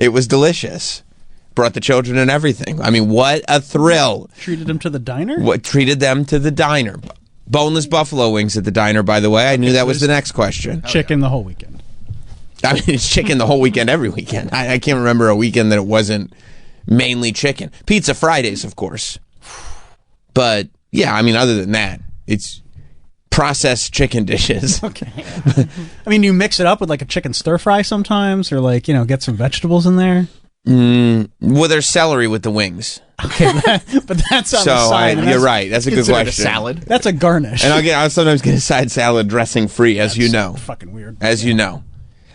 It was delicious. Brought the children and everything. I mean, what a thrill. Treated them to the diner? What treated them to the diner. Boneless buffalo wings at the diner, by the way. I knew that was the next question. Chicken the whole weekend. I mean, it's chicken the whole weekend, every weekend. I can't remember a weekend that it wasn't mainly chicken. Pizza Fridays, of course. But, yeah, I mean, other than that, it's processed chicken dishes. Okay. I mean, you mix it up with like a chicken stir fry sometimes, or like, get some vegetables in there. Well, there's celery with the wings. Okay, but that's on the side. You're right. That's a good question. A salad. That's a garnish. And I'll sometimes get a side salad dressing free, as you know. Fucking weird. As you know.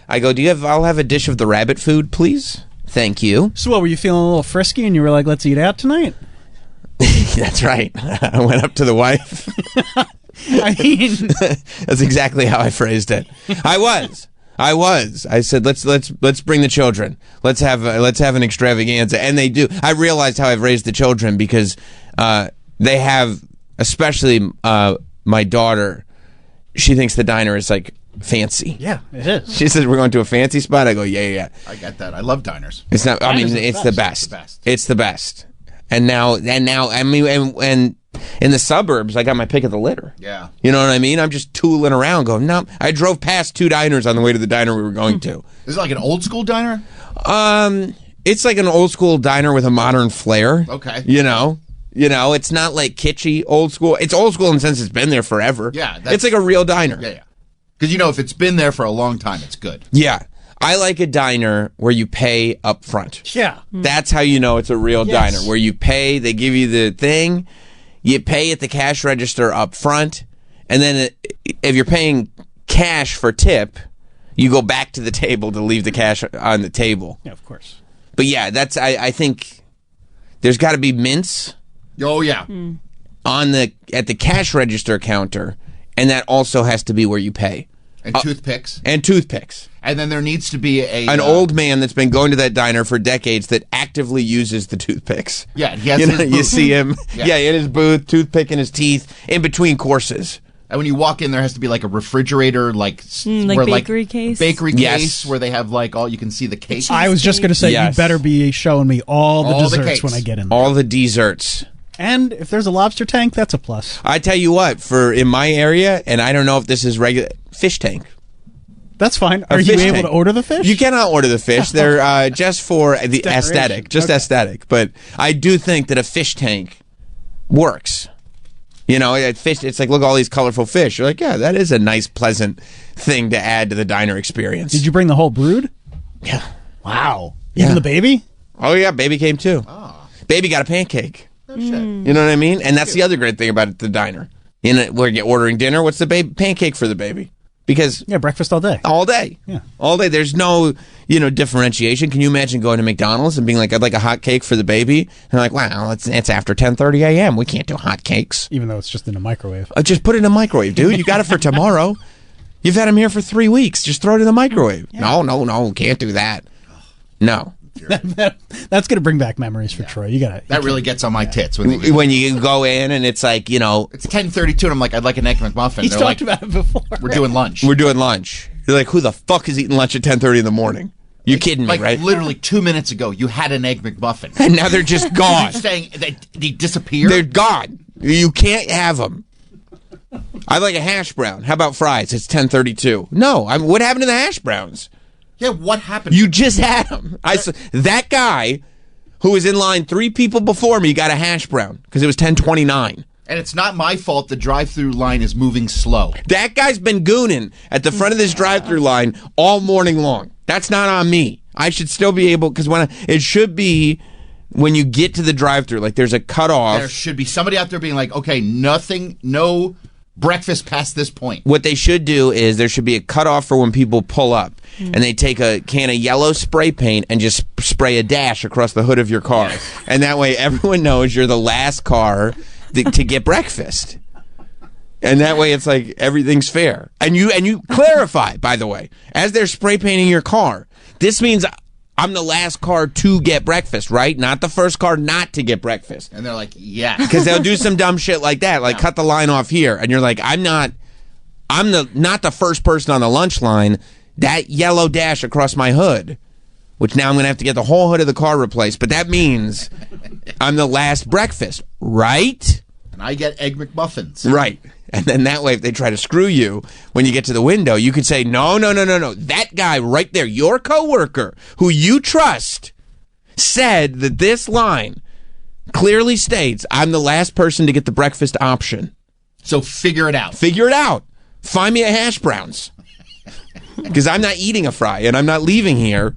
I go, I'll have a dish of the rabbit food, please? Thank you. So what, were you feeling a little frisky and you were like, let's eat out tonight? That's right. I went up to the wife. I mean, that's exactly how I phrased it. I was. I said, let's bring the children. Let's have an extravaganza, and they do. I realized how I've raised the children because they have, especially my daughter. She thinks the diner is like fancy. Yeah, it is. She says we're going to a fancy spot. I go, yeah. I get that. I love diners. It's not. I mean, it's the best. It's the best. And now, I mean, and in the suburbs, I got my pick of the litter. Yeah. You know what I mean? I'm just tooling around going, no. I drove past 2 diners on the way to the diner we were going to. Is it like an old school diner? It's like an old school diner with a modern flair. Okay. You know, it's not like kitschy old school. It's old school in the sense it's been there forever. Yeah. It's like a real diner. Yeah. Because, if it's been there for a long time, it's good. Yeah. I like a diner where you pay up front. Yeah. That's how you know it's a real diner, where you pay, they give you the thing, you pay at the cash register up front, and then if you're paying cash for tip, you go back to the table to leave the cash on the table. Yeah, of course. But yeah, I think there's got to be mints. Oh, yeah. At the cash register counter, and that also has to be where you pay. And toothpicks. And then there needs to be an old man that's been going to that diner for decades that actively uses the toothpicks. Yeah, he has his booth. You see him, in his booth, toothpick in his teeth, in between courses. And when you walk in, there has to be like a refrigerator, like bakery case. Bakery case where they have like all you can see the cake. I was just going to say, you better be showing me all the desserts when I get in there. All the desserts. And if there's a lobster tank, that's a plus. I tell you what, in my area, and I don't know if this is regular, fish tank. That's fine. Are you able to order the fish? You cannot order the fish. They're just for the aesthetic. Aesthetic. But I do think that a fish tank works. Fish. It's like, look at all these colorful fish. You're like, yeah, that is a nice, pleasant thing to add to the diner experience. Did you bring the whole brood? Yeah. Wow. Even the baby? Oh, yeah. Baby came too. Oh. Baby got a pancake. Oh, shit. You know what I mean? And that's the other great thing about the diner. Where you're ordering dinner, what's the pancake for the baby? Because breakfast all day. All day. Yeah. All day. There's no, differentiation. Can you imagine going to McDonald's and being like, I'd like a hot cake for the baby? And they're like, wow, it's after 10:30 a.m. We can't do hot cakes. Even though it's just in a microwave. Just put it in a microwave, dude. You got it for tomorrow. You've had them here for 3 weeks. Just throw it in the microwave. Yeah. No. Can't do that. No. That's going to bring back memories for Troy. That really gets on my tits. When you go in and it's like, It's 10:32 and I'm like, I'd like an Egg McMuffin. He's talked about it before. We're doing lunch. You're like, who the fuck is eating lunch at 10:30 in the morning? You kidding me, right? Literally 2 minutes ago, you had an Egg McMuffin. And now they're just gone. You're saying they disappeared? They're gone. You can't have them. I like a hash brown. How about fries? It's 10:32. No, what happened to the hash browns? Yeah, what happened? You just had them. That guy who was in line 3 people before me got a hash brown because it was 10:29. And it's not my fault the drive-through line is moving slow. That guy's been gooning at the front of this drive-through line all morning long. That's not on me. I should still be able, because it should be when you get to the drive-through, like there's a cutoff. There should be somebody out there being like, okay, no breakfast past this point. What they should do is there should be a cutoff for when people pull up, and they take a can of yellow spray paint and just spray a dash across the hood of your car. And that way everyone knows you're the last car to get breakfast. And that way it's like everything's fair. And you clarify, by the way, as they're spray painting your car, this means I'm the last car to get breakfast, right? Not the first car not to get breakfast. And they're like, yeah. Because they'll do some dumb shit like that, like cut the line off here. And you're like, I'm not the first person on the lunch line. That yellow dash across my hood which now I'm going to have to get the whole hood of the car replaced. But that means I'm the last breakfast, right? And I get Egg McMuffins. Right. And then that way, if they try to screw you when you get to the window, you could say, no. That guy right there, your coworker, who you trust, said that this line clearly states, I'm the last person to get the breakfast option. So figure it out. Figure it out. Find me a hash browns. Because I'm not eating a fry, and I'm not leaving here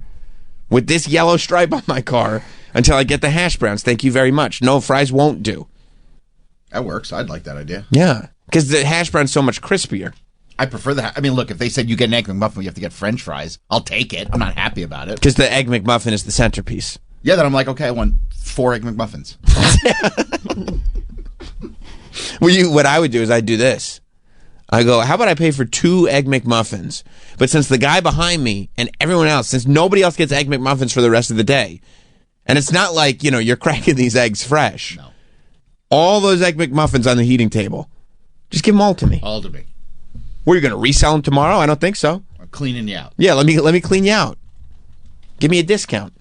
with this yellow stripe on my car until I get the hash browns. Thank you very much. No, fries won't do. That works. I'd like that idea. Yeah. Because the hash brown's so much crispier. I prefer that. I mean, look, if they said you get an Egg McMuffin, you have to get French fries. I'll take it. I'm not happy about it. Because the Egg McMuffin is the centerpiece. Yeah, then I'm like, okay, I want 4 Egg McMuffins. Well, what I would do is I'd do this. I go, how about I pay for 2 Egg McMuffins? But since the guy behind me and everyone else, since nobody else gets Egg McMuffins for the rest of the day, and it's not like, you're cracking these eggs fresh. No. All those Egg McMuffins on the heating table, just give them all to me. All to me. Were you going to resell them tomorrow? I don't think so. I'm cleaning you out. Yeah, let me clean you out. Give me a discount.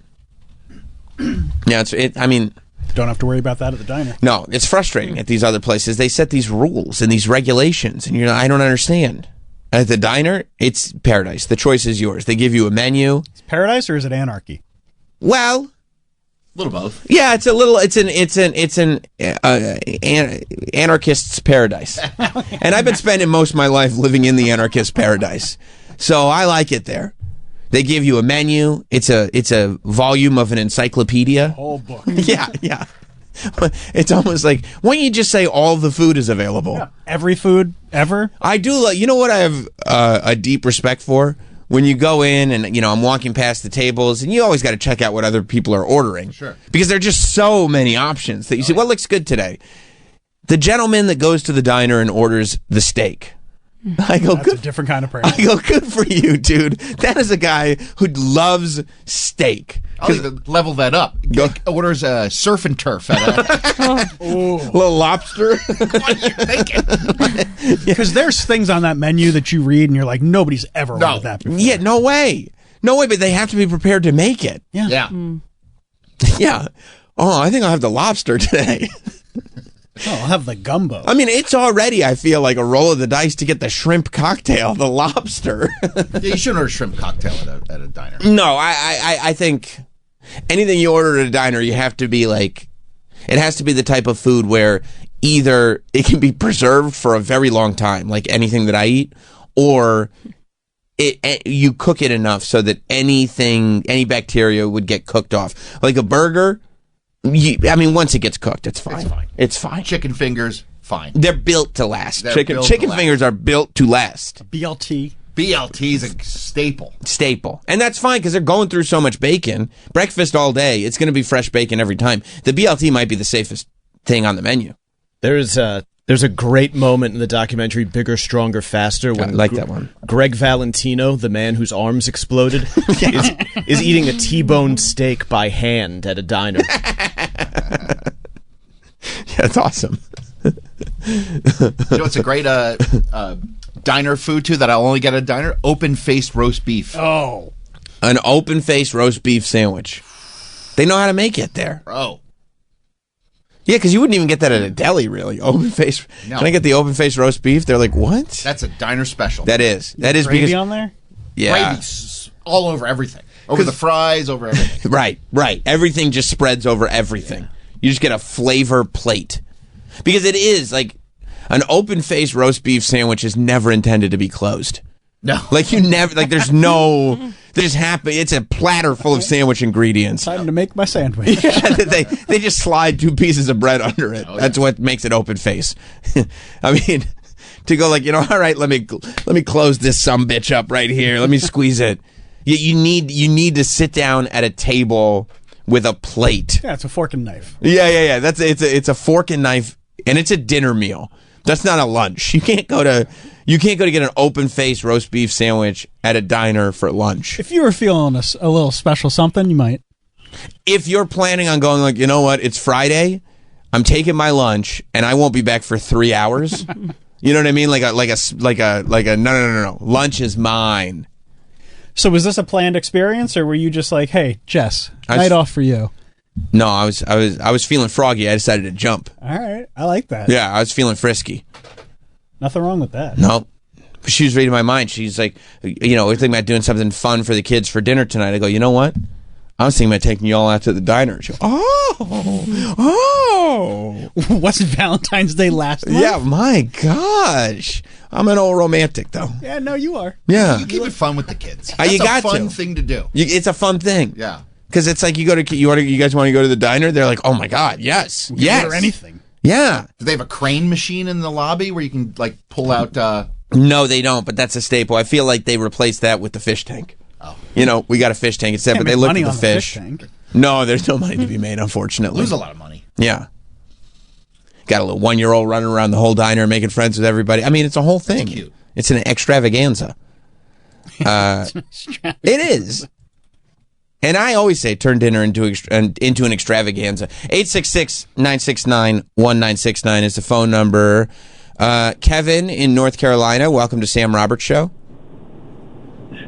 Yeah, Don't have to worry about that at the diner. no, it's frustrating at these other places. They set these rules and these regulations, and I don't understand. At the diner, it's paradise. The choice is yours. They give you a menu. It's paradise or is it anarchy? Well, A little both. yeah, it's an anarchist's paradise. And I've been spending most of my life living in the anarchist paradise. So I like it there. They give you a menu. It's a volume of an encyclopedia. Whole book. Yeah. It's almost like, why don't you just say all the food is available? Yeah. Every food ever. I do. You know what I have a deep respect for? When you go in and, I'm walking past the tables, and you always got to check out what other people are ordering. Sure. Because there are just so many options that you see, what looks good today? The gentleman that goes to the diner and orders the steak. I go, That's a good. different kind of person. I go, good for you, dude. That is a guy who loves steak. I'll even level that up. Orders surf and turf at a... Little lobster. What are you thinking? Because there's things on that menu that you read and you're like, nobody's ever No. ordered that before. Yeah, no way. No way, but they have to be prepared to make it. Yeah. Yeah. Yeah. Oh, I think I'll have the lobster today. Oh, I'll have the gumbo. I mean, it's already, I feel, like a roll of the dice to get the shrimp cocktail, the lobster. Yeah, you shouldn't order a shrimp cocktail at a diner. No, I think anything you order at a diner, you have to be like, it has to be the type of food where either it can be preserved for a very long time, like anything that I eat, or you cook it enough so that any bacteria would get cooked off. Like a burger, once it gets cooked, it's fine. It's fine. Chicken fingers, fine. They're built to last. They're Chicken built to last. fingers are built to last. BLT. BLT is a staple. Staple. And that's fine because they're going through so much bacon. Breakfast all day, it's going to be fresh bacon every time. The BLT might be the safest thing on the menu. There's a great moment in the documentary Bigger, Stronger, Faster when I like that one. Greg Valentino, the man whose arms exploded, is eating a T-bone steak by hand at a diner. Yeah, that's awesome. You know what's a great diner food, too, that I'll only get at a diner? Open-faced roast beef. Oh. An open-faced roast beef sandwich. They know how to make it there. Bro. Yeah, because you wouldn't even get that at a deli, really. Open-faced. No. Can I get the open-faced roast beef? They're like, what? That's a diner special. That is Gravy because on there? yeah. Gravy all over everything. Over the fries, over everything. Right. Everything just spreads over everything. You just get a flavor plate. Because it is, like, an open-faced roast beef sandwich is never intended to be closed. No. Like, you never, like, there's no, they just happen, it's a platter full of sandwich ingredients. Time to make my sandwich. they just slide 2 pieces of bread under it. That's what makes it open face. I mean, to go like, all right, let me close this sumbitch up right here. Let me squeeze it. You need to sit down at a table with a plate. Yeah, it's a fork and knife. Yeah. It's a fork and knife, and it's a dinner meal. That's not a lunch. You can't go to get an open-faced roast beef sandwich at a diner for lunch. If you were feeling a little special something, you might. If you're planning on going like, you know what, it's Friday, I'm taking my lunch, and I won't be back for 3 hours. You know what I mean? Like a no. Lunch is mine. So was this a planned experience, or were you just like, "Hey, Jess, I was- night off for you"? No, I was feeling froggy. I decided to jump. All right, I like that. Yeah, I was feeling frisky. Nothing wrong with that. No. She was reading my mind. She's like, we're thinking about doing something fun for the kids for dinner tonight. I go, you know what? I was thinking about taking you all out to the diner. She goes, oh. Wasn't Valentine's Day last month? Yeah, my gosh. I'm an old romantic, though. Yeah, no, you are. Yeah. You keep it fun with the kids. You That's got a fun to. thing to do. It's a fun thing. Yeah. Because it's like you guys want to go to the diner? They're like, oh my God, yes. Yes. Or anything. Yeah. Do they have a crane machine in the lobby where you can like pull out? No, they don't, but that's a staple. I feel like they replaced that with the fish tank. Oh. We got a fish tank instead, Can't but they make looked money at the on the fish. tank. No, there's no money to be made, unfortunately. Lose a lot of money. Yeah. Got a little 1-year-old running around the whole diner making friends with everybody. I mean, it's a whole thing. That's cute. It's an extravaganza. It is. And I always say turn dinner into an extravaganza. 866-969-1969 is the phone number. Kevin in North Carolina, welcome to Sam Roberts Show.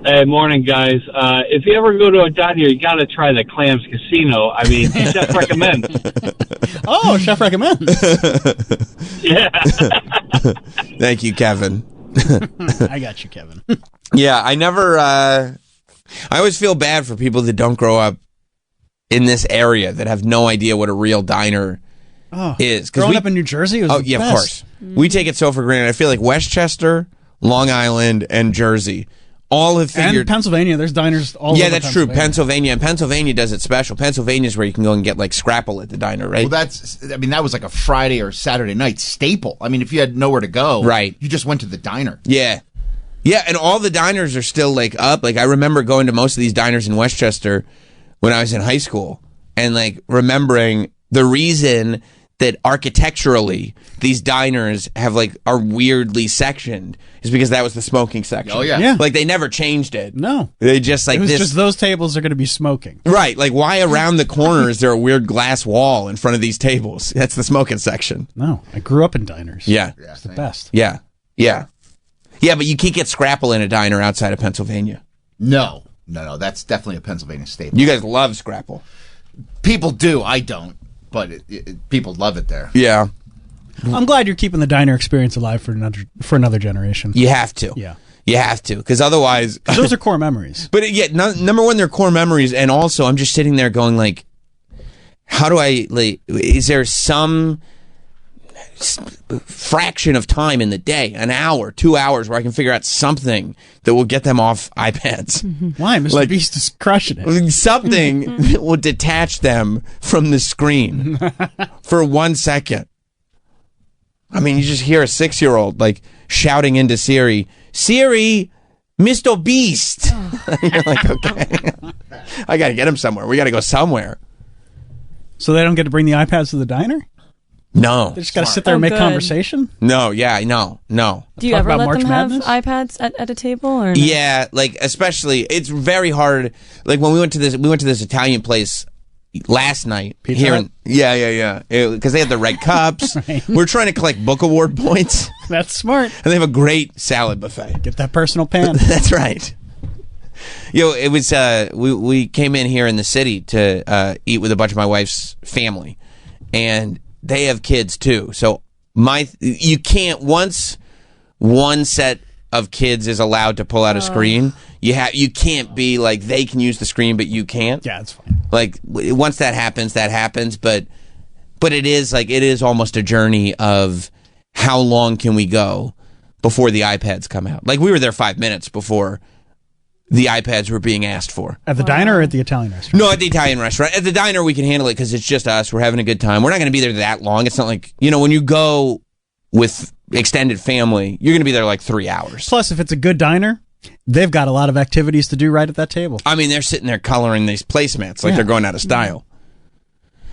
Hey, morning, guys. If you ever go to a diner, you got to try the Clams Casino. I mean, chef recommends. Oh, chef recommends. Yeah. Thank you, Kevin. I got you, Kevin. Yeah, I never. I always feel bad for people that don't grow up in this area that have no idea what a real diner is. Growing up in New Jersey, it was the of best. course. We take it so for granted. I feel like Westchester, Long Island, and Jersey all have figured. And Pennsylvania, there's diners all over Yeah, that's true. Pennsylvania. And Pennsylvania does it special. Pennsylvania is where you can go and get like scrapple at the diner, right? Well, that was like a Friday or Saturday night staple. I mean, if you had nowhere to go, Right. you just went to the diner. Yeah. Yeah, and all the diners are still like up. Like I remember going to most of these diners in Westchester when I was in high school and like remembering the reason that architecturally these diners are weirdly sectioned is because that was the smoking section. Oh, yeah. Yeah. Like they never changed it. No. They just like It was this. just those tables are going to be smoking. Right. Like why around the corner is there a weird glass wall in front of these tables? That's the smoking section. No, I grew up in diners. Yeah. It's the best. Yeah. Yeah. Yeah, but you can't get scrapple in a diner outside of Pennsylvania. No. That's definitely a Pennsylvania staple. You guys love scrapple. People do. I don't. But people love it there. Yeah. I'm glad you're keeping the diner experience alive for another generation. You have to. Yeah. You have to. Because otherwise. Those are core memories. But yeah, number one, they're core memories. And also, I'm just sitting there going, like, how do I. Is there some fraction of time in the day, an hour, 2 hours, where I can figure out something that will get them off iPads? Why? Mr. Beast is crushing it. Something that will detach them from the screen for 1 second. I mean, you just hear a 6-year-old like shouting into Siri, Mr. Beast. You're like, okay, I got to get him somewhere. We got to go somewhere. So they don't get to bring the iPads to the diner? No. They just got to sit there and make good. conversation? No, yeah, no. Do you Talk ever about let March them Madness? have iPads at a table? Or no? Yeah, like especially it's very hard. Like when we went to this Italian place last night Pizza here. Hut? Yeah, because they had the red cups. Right. We're trying to collect book award points, That's smart. and they have a great salad buffet. Get that personal pan. That's right. It was we came in here in the city to eat with a bunch of my wife's family, and they have kids too. So you can't once one set of kids is allowed to pull out a screen. You can't be like they can use the screen but you can't. Yeah, it's fine. Like once that happens. But it is almost a journey of how long can we go before the iPads come out. Like we were there 5 minutes before the iPads were being asked for. At the diner or at the Italian restaurant? No, at the Italian restaurant. At the diner, we can handle it because it's just us. We're having a good time. We're not going to be there that long. It's not like, when you go with extended family, you're going to be there like 3 hours. Plus, if it's a good diner, they've got a lot of activities to do right at that table. I mean, they're sitting there coloring these placemats like Yeah. they're going out of style.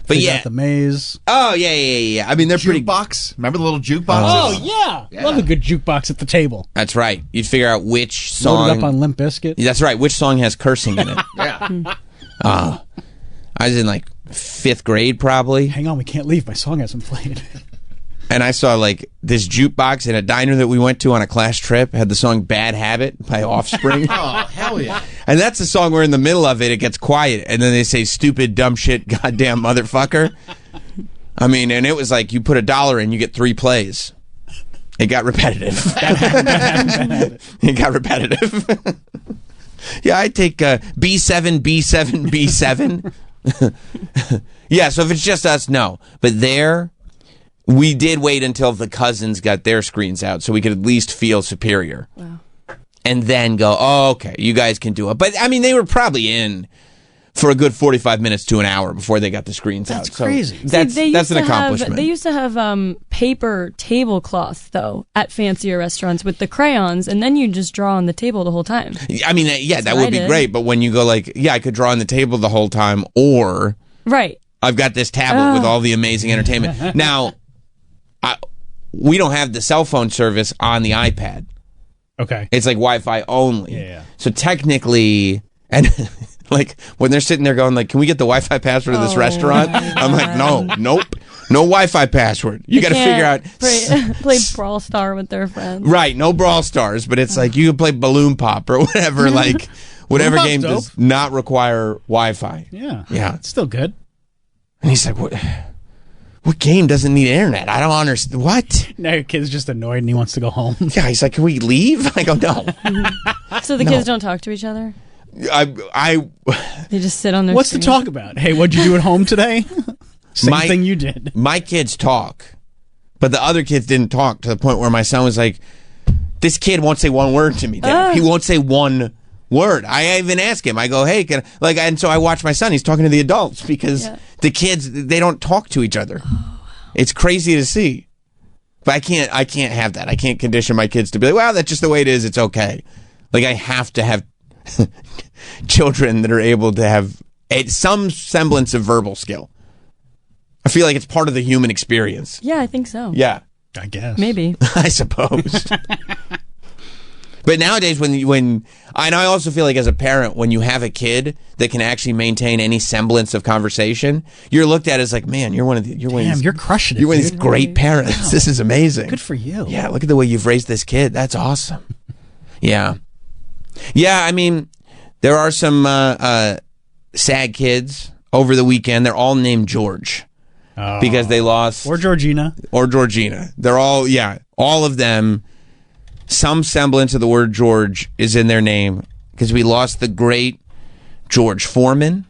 But They yeah. got the maze. Oh, yeah. I mean, they're pretty... Jukebox. Remember the little jukeboxes? Oh, yeah. Love a good jukebox at the table. That's right. You'd figure out which Loaded song... up on Limp Bizkit. That's right. Which song has cursing in it? Yeah. I was in like 5th grade probably. Hang on, we can't leave. My song hasn't played. And I saw like this jukebox in a diner that we went to on a class trip had the song Bad Habit by Offspring. Oh, hell yeah. And that's the song where in the middle of it gets quiet, and then they say "stupid, dumb shit, goddamn motherfucker." I mean, and it was like you put $1 in, you get 3 plays. It got repetitive. It got repetitive. Yeah, I take B7, B7, B7. Yeah, so if it's just us, no. But there, we did wait until the cousins got their screens out so we could at least feel superior. Wow. And then go, oh, okay, you guys can do it. But, I mean, they were probably in for a good 45 minutes to an hour before they got the screens out. That's crazy. That's an accomplishment. They used to have paper tablecloths, though, at fancier restaurants with the crayons, and then you just draw on the table the whole time. I mean, yeah, that what would I be did. great. But when you go like, yeah, I could draw on the table the whole time, or Right. I've got this tablet with all the amazing entertainment. Now, we don't have the cell phone service on the iPad. Okay. It's like Wi-Fi only. Yeah. So technically, and like when they're sitting there going like, can we get the Wi-Fi password of this restaurant? I'm like, nope. No Wi-Fi password. You got to figure out. Play Brawl Star with their friends. Right, no Brawl Stars, but it's like you can play Balloon Pop or whatever, like whatever Balloon game Pop's does not require Wi-Fi. Yeah. Yeah. It's still good. And he's like, what game doesn't need internet? I don't understand. What? Now your kid's just annoyed and he wants to go home. Yeah, he's like, can we leave? I go, no. So the kids don't talk to each other? I They just sit on their What's to screen? talk about? Hey, what'd you do at home today? Same My- thing you did. My kids talk, but the other kids didn't talk to the point where my son was like, this kid won't say one word to me, Dad. He won't say one word. I even ask him, I go, hey, and so I watch my son, he's talking to the adults because the kids, they don't talk to each other. It's crazy to see. But I can't have that. I can't condition my kids to be like, well, that's just the way it is. It's okay. Like I have to have children that are able to have some semblance of verbal skill. I feel like it's part of the human experience. Yeah, I think so. Yeah. I guess. Maybe. I suppose. But nowadays, and I also feel like as a parent, when you have a kid that can actually maintain any semblance of conversation, you're looked at as like, man, you're one of these, You're crushing it. you're one of these Dude. great parents. This is amazing. Good for you. Yeah, look at the way you've raised this kid. That's awesome. Yeah. Yeah, I mean, there are some sad kids over the weekend. They're all named George because they lost. Or Georgina. Or Georgina. They're all, all of them. Some semblance of the word George is in their name because we lost the great George Foreman.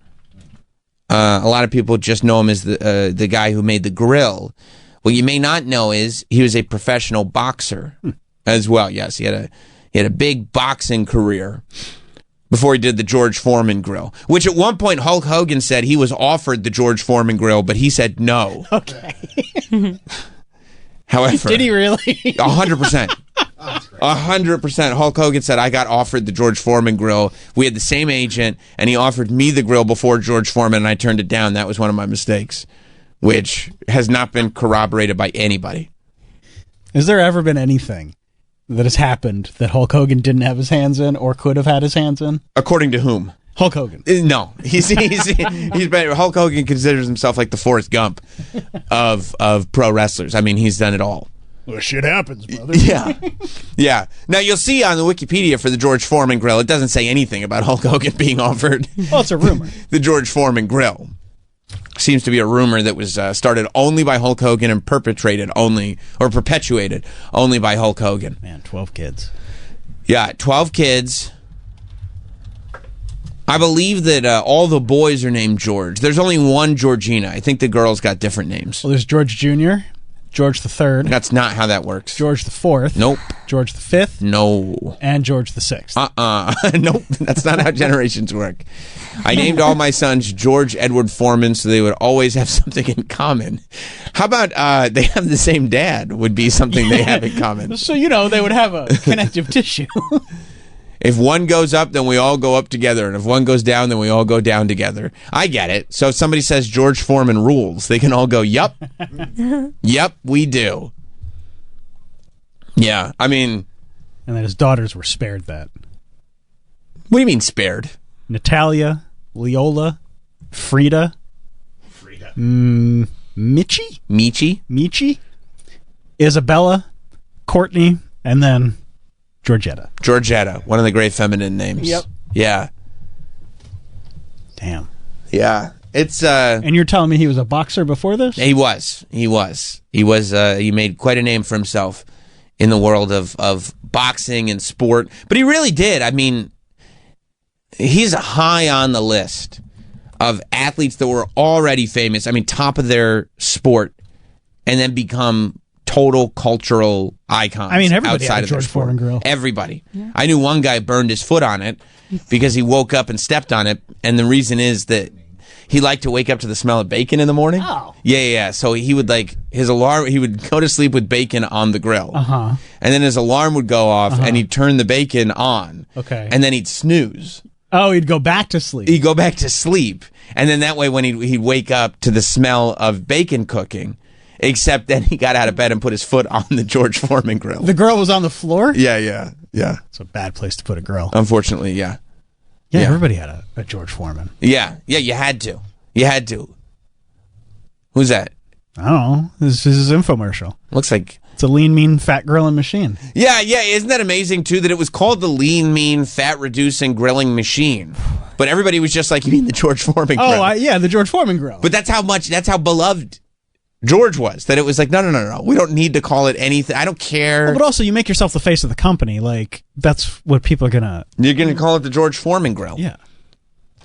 A lot of people just know him as the guy who made the grill. What you may not know is he was a professional boxer as well. Yes, he had a big boxing career before he did the George Foreman grill, which at one point Hulk Hogan said he was offered the George Foreman grill, but he said no. Okay. However, Did he really? 100%. 100%. Hulk Hogan said, I got offered the George Foreman grill. We had the same agent, and he offered me the grill before George Foreman, and I turned it down. That was one of my mistakes, which has not been corroborated by anybody. Has there ever been anything that has happened that Hulk Hogan didn't have his hands in or could have had his hands in? According to whom? Hulk Hogan. No. He's been, Hulk Hogan considers himself like the Forrest Gump of pro wrestlers. I mean, he's done it all. Well, shit happens, brother. Yeah. Yeah. Now, you'll see on the Wikipedia for the George Foreman grill, it doesn't say anything about Hulk Hogan being offered Well, it's a rumor. the George Foreman grill. Seems to be a rumor that was started only by Hulk Hogan and perpetrated only, or perpetuated only by Hulk Hogan. Man, 12 kids. Yeah, 12 kids. I believe that all the boys are named George. There's only one Georgina. I think the girls got different names. Well, there's George Jr., George the Third, That's not how that works. George the Fourth, Nope. George the Fifth, No. and George the Sixth. Nope. That's not how generations work. I named all my sons George Edward Foreman so they would always have something in common. How about they have the same dad would be something they have in common. So, they would have a connective tissue. If one goes up, then we all go up together. And if one goes down, then we all go down together. I get it. So if somebody says George Foreman rules, they can all go, yup. Yup, we do. Yeah, I mean... And then his daughters were spared that. What do you mean spared? Natalia, Leola, Frida, Michi, Michi? Isabella, Courtney, and then Georgetta. Georgetta, one of the great feminine names. Yep. Yeah. Damn. Yeah. It's And you're telling me he was a boxer before this? he was. He made quite a name for himself in the world of boxing and sport. But he really did. I mean, he's high on the list of athletes that were already famous. I mean, top of their sport, and then become total cultural icons. I mean, everybody outside had a of their George sport. Foreman grill. Everybody. Yeah. I knew one guy burned his foot on it because he woke up and stepped on it, and the reason is that he liked to wake up to the smell of bacon in the morning. Oh. Yeah. So he would his alarm. He would go to sleep with bacon on the grill. Uh-huh. And then his alarm would go off, and he'd turn the bacon on. Okay. And then he'd snooze. Oh, he'd go back to sleep. He'd go back to sleep, and then that way, when he'd wake up to the smell of bacon cooking, except then he got out of bed and put his foot on the George Foreman grill. The grill was on the floor? Yeah. It's a bad place to put a grill. Unfortunately, yeah. Yeah, Yeah. everybody had a George Foreman. Yeah, you had to. Who's that? I don't know. This is his infomercial. Looks like... It's a lean, mean, fat grilling machine. Yeah, isn't that amazing, too, that it was called the lean, mean, fat-reducing grilling machine? But everybody was just like, you mean the George Foreman grill? Oh, the George Foreman grill. But that's how beloved George was, that it was like, no. We don't need to call it anything. I don't care. Well, but also, you make yourself the face of the company. Like, that's what people are going to... You're going to call it the George Foreman grill. Yeah.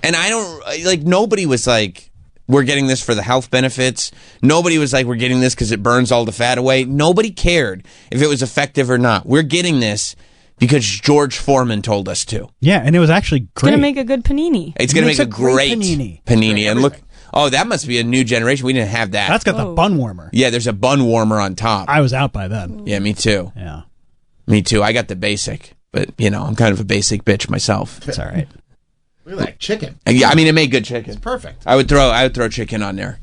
And I don't, nobody was like, we're getting this for the health benefits. Nobody was like, we're getting this because it burns all the fat away. Nobody cared if it was effective or not. We're getting this because George Foreman told us to. Yeah, and it was actually great. It's going to make a good panini. It's going to make makes a a great great panini. And look, that must be a new generation. We didn't have that. That's got the bun warmer. Yeah, there's a bun warmer on top. I was out by then. Yeah, me too. Yeah. Me too. I got the basic, but, I'm kind of a basic bitch myself. It's all right. Look at that chicken. Yeah, I mean, it made good chicken. It's perfect. I would throw chicken on there.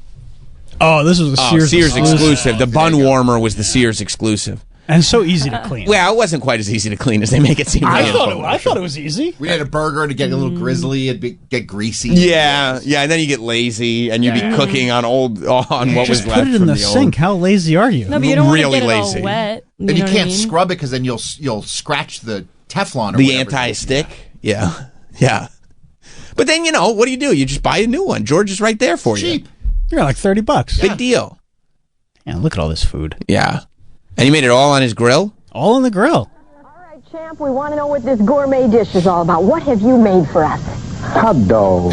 Oh, this was a Sears exclusive. The There bun you go. warmer was the Sears exclusive. And it's so easy to clean. Well, it wasn't quite as easy to clean as they make it seem. I now. thought it was easy. We had a burger to get a little grizzly, get greasy. Yeah, and then you get lazy, and you'd be cooking on what was Just left put it in from the the sink. How lazy are you? No, but you don't Really want to get it lazy. all wet. And you know what I can't mean? scrub it because then you'll scratch the Teflon or the whatever. anti-stick. Yeah. But then what do? You just buy a new one. George is right there for Cheap. You're like $30. you. Big deal. Yeah, look at all this food. Yeah. And he made it all on his grill. All on the grill. All right, champ, we want to know what this gourmet dish is all about. What have you made for us? Hot dog.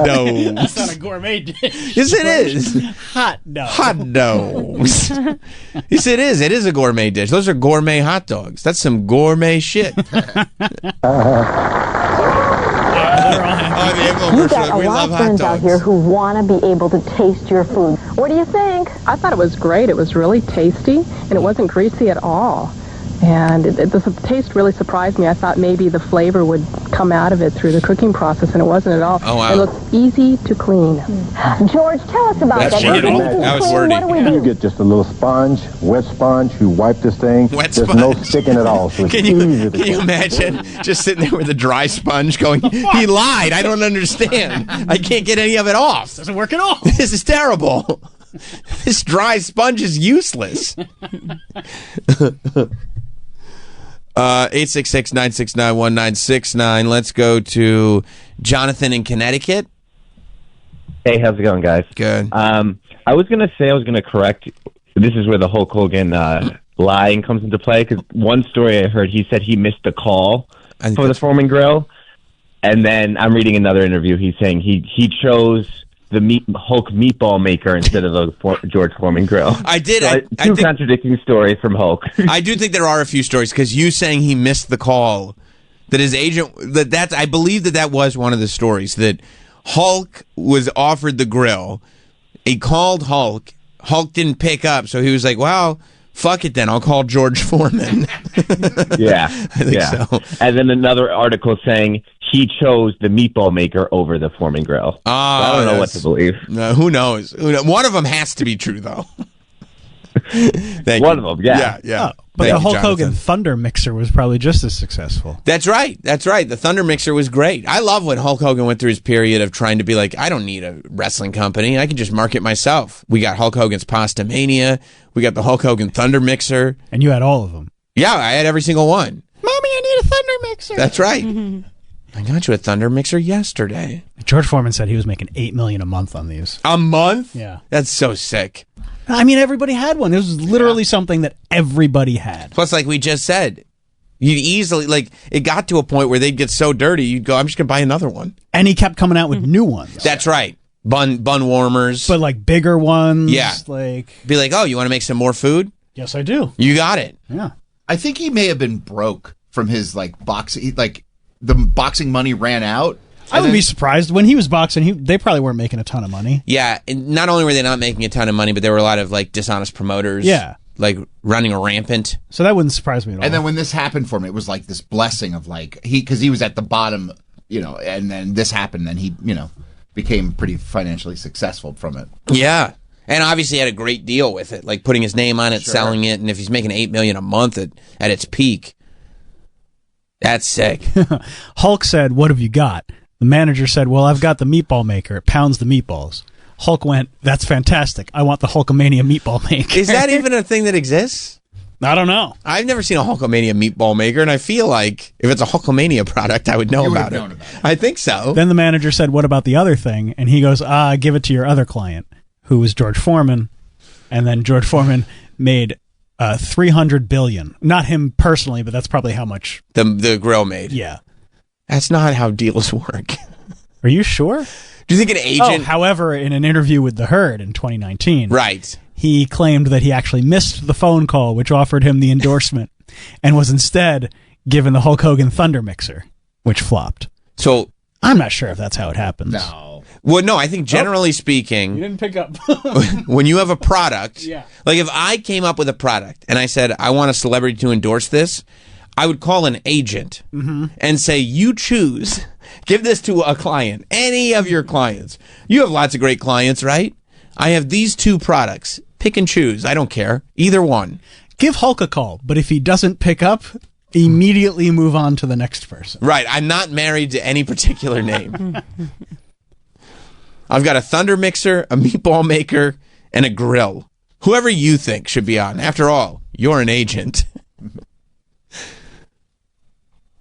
No. That's not a gourmet dish. Yes, it is. Hot dog. Hot dogs. Yes, it is. It is a gourmet dish. Those are gourmet hot dogs. That's some gourmet shit. You got a lot of friends out here who want to be able to taste your food. What do you think? I thought it was great. It was really tasty, and it wasn't greasy at all. And the taste really surprised me. I thought maybe the flavor would come out of it through the cooking process, and it wasn't at all. Oh, wow. It looks easy to clean. George, tell us about That's that. wordy. If it's That was clean, wordy. What do we You do? get just a little sponge, wet sponge. You wipe this thing. Wet There's no sponge. sticking at all. So it's Can easy you to clean. imagine just sitting there with a dry sponge going, he lied. I don't understand. I can't get any of it off. Doesn't work at all. This is terrible. This dry sponge is useless. 866-969-1969. Let's go to Jonathan in Connecticut. Hey, how's it going, guys? Good. I was going to correct. This is where the Hulk Hogan lying comes into play, because one story I heard, he said he missed a call I think for the that's- Foreman Grill, and then I'm reading another interview. He's saying he chose the Hulk meatball maker instead of the George Foreman Grill. I did. So I two think, contradicting stories from Hulk. I do think there are a few stories, because you saying he missed the call, that his agent, I believe that was one of the stories, that Hulk was offered the grill. He called Hulk. Hulk didn't pick up, so he was like, well, fuck it then. I'll call George Foreman. Yeah, I think so. And then another article saying he chose the meatball maker over the Foreman Grill. So I don't know what to believe. No, who knows? One of them has to be true, though. Thank One you. of them, yeah. Yeah. But Thank the you, Hulk Jonathan. Hogan Thunder Mixer was probably just as successful. That's right. The Thunder Mixer was great. I love when Hulk Hogan went through his period of trying to be like, I don't need a wrestling company. I can just market myself. We got Hulk Hogan's Pasta Mania. We got the Hulk Hogan Thunder Mixer. And you had all of them. Yeah, I had every single one. Mommy, I need a Thunder Mixer. That's right. I got you a Thunder Mixer yesterday. George Foreman said he was making $8 million a month on these. A month? Yeah. That's so sick. I mean, everybody had one. This was literally something that everybody had. Plus, like we just said, you'd easily, like, it got to a point where they'd get so dirty, you'd go, I'm just going to buy another one. And he kept coming out with new ones. That's right. Bun warmers. But like bigger ones. Yeah. Like, be like, oh, you want to make some more food? yes, I do. You got it. Yeah. I think he may have been broke from his like boxing. Like the boxing money ran out. I would be surprised. When he was boxing, they probably weren't making a ton of money. Yeah, and not only were they not making a ton of money, but there were a lot of like dishonest promoters. Yeah. Like running rampant. So that wouldn't surprise me at all. And then when this happened for him, it was like this blessing of like because he was at the bottom, and then this happened, and he became pretty financially successful from it. Yeah. And obviously had a great deal with it, like putting his name on it, selling it, and if he's making $8 million a month at its peak, that's sick. Hulk said, "What have you got?" The manager said, "Well, I've got the meatball maker. It pounds the meatballs." Hulk went, "That's fantastic. I want the Hulkamania meatball maker." Is that even a thing that exists? I don't know. I've never seen a Hulkamania meatball maker, and I feel like if it's a Hulkamania product, I would know about it. I think so. Then the manager said, "What about the other thing?" And he goes, "Give it to your other client," who was George Foreman. And then George Foreman made $300 billion. Not him personally, but that's probably how much the grill made. Yeah. That's not how deals work. Are you sure? Do you think an agent... however, in an interview with The Herd in 2019... Right. He claimed that he actually missed the phone call, which offered him the endorsement, and was instead given the Hulk Hogan Thunder Mixer, which flopped. So... I'm not sure if that's how it happens. No. Well, no, I think generally speaking... You didn't pick up. when you have a product... Yeah. Like if I came up with a product and I said, I want a celebrity to endorse this... I would call an agent and say, you choose. Give this to a client, any of your clients. You have lots of great clients, right? I have these two products. Pick and choose. I don't care. Either one. Give Hulk a call, but if he doesn't pick up, immediately move on to the next person. Right. I'm not married to any particular name. I've got a Thunder Mixer, a meatball maker, and a grill. Whoever you think should be on. After all, you're an agent.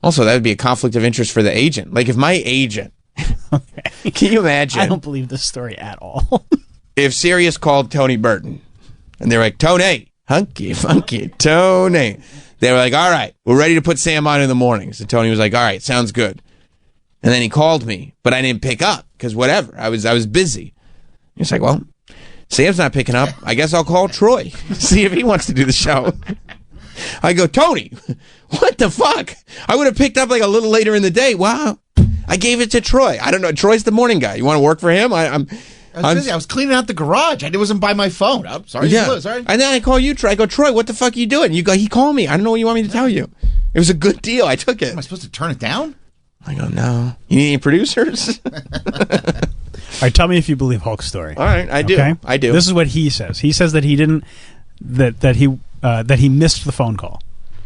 Also, that would be a conflict of interest for the agent. Like, if my agent... Can you imagine? I don't believe this story at all. If Sirius called Tony Burton, and they're like, Tony, hunky, funky, Tony. They were like, all right, we're ready to put Sam on in the mornings. And Tony was like, all right, sounds good. And then he called me, but I didn't pick up, because whatever, I was busy. He's like, well, Sam's not picking up. I guess I'll call Troy, see if he wants to do the show. I go, Tony, what the fuck? I would have picked up like a little later in the day. Wow. I gave it to Troy. I don't know. Troy's the morning guy. You want to work for him? I was busy. I was cleaning out the garage. I wasn't by my phone. I'm sorry. Yeah. Sorry. And then I call you, Troy. I go, Troy, what the fuck are you doing? You go, he called me. I don't know what you want me to tell you. It was a good deal. I took it. Am I supposed to turn it down? I go, no. You need any producers? All right, tell me if you believe Hulk's story. All right, I do. Okay? I do. This is what he says. He says that he didn't... That he missed the phone call.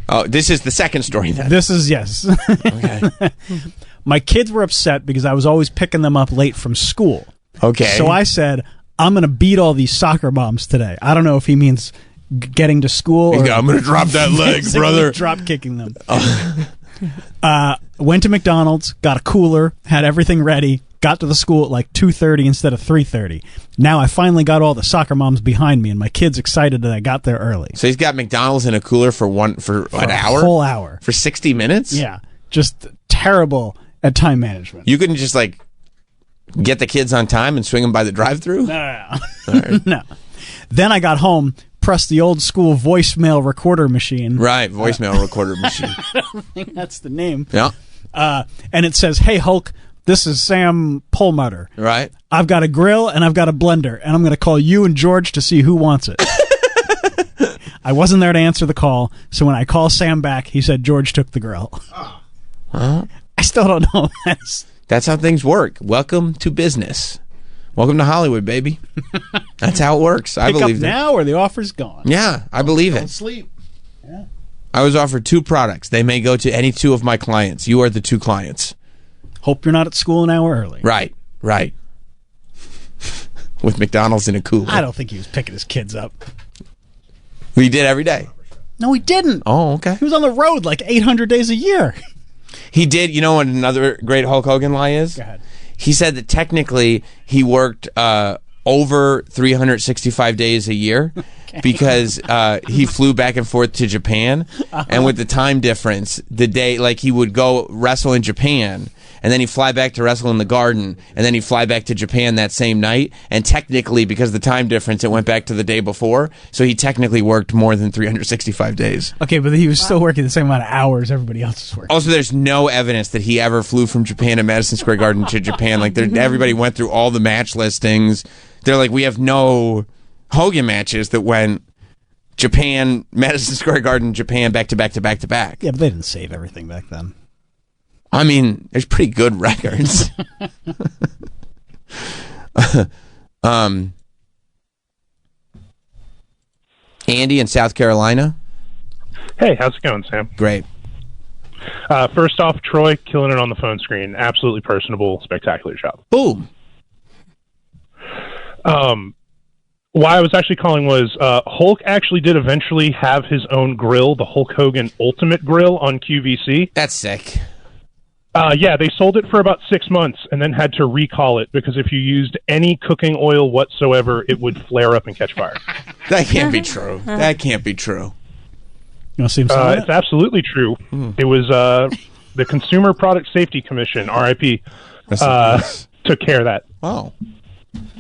Oh, this is the second story then. This is, yes. Okay. My kids were upset because I was always picking them up late from school. Okay. So I said, I'm going to beat all these soccer moms today. I don't know if he means getting to school or... I'm going to drop that leg, brother. Drop kicking them. Went to McDonald's, got a cooler, had everything ready, got to the school at like 2:30 instead of 3:30. Now I finally got all the soccer moms behind me, and my kid's excited that I got there early. So he's got McDonald's in a cooler for an hour? A whole hour. For 60 minutes? Yeah. Just terrible at time management. You couldn't just like get the kids on time and swing them by the drive-thru? No. No. Then I got home, pressed the old school voicemail recorder machine. Right, voicemail recorder machine. I don't think that's the name. Yeah. And it says, "Hey Hulk, this is Sam Perlmutter. Right. I've got a grill and I've got a blender, and I'm going to call you and George to see who wants it." I wasn't there to answer the call, so when I call Sam back, he said George took the grill. Well, I still don't know. That's how things work. Welcome to business. Welcome to Hollywood, baby. That's how it works. I Pick believe up it. now or the offer's gone. Yeah, I believe Don't it. sleep. Yeah. I was offered 2 products. They may go to any 2 of my clients. You are the 2 clients. Hope you're not at school an hour early. Right. With McDonald's in a cooler. I don't think he was picking his kids up. We did every day. No, he didn't. Oh, okay. He was on the road like 800 days a year. He did. You know what another great Hulk Hogan lie is? Go ahead. He said that technically he worked over 365 days a year because he flew back and forth to Japan. And with the time difference, the day, like he would go wrestle in Japan and then he'd fly back to wrestle in the Garden and then he'd fly back to Japan that same night. And technically, because of the time difference, it went back to the day before. So he technically worked more than 365 days. Okay, but he was still working the same amount of hours everybody else was working. Also, there's no evidence that he ever flew from Japan to Madison Square Garden to Japan. Like, everybody went through all the match listings. They're like, we have no Hogan matches that went Japan, Madison Square Garden, Japan, back to back to back to back. Yeah, but they didn't save everything back then. I mean, there's pretty good records. Andy in South Carolina. Hey, how's it going, Sam? Great. First off, Troy, killing it on the phone screen. Absolutely personable, spectacular job. Boom. Why I was actually calling was Hulk actually did eventually have his own grill, the Hulk Hogan Ultimate Grill on QVC. That's sick. Yeah, they sold it for about 6 months and then had to recall it because if you used any cooking oil whatsoever, it would flare up and catch fire. That can't be true. That can't be true. You want to see him sell It's absolutely true. It was the Consumer Product Safety Commission, RIP, took care of that. Oh.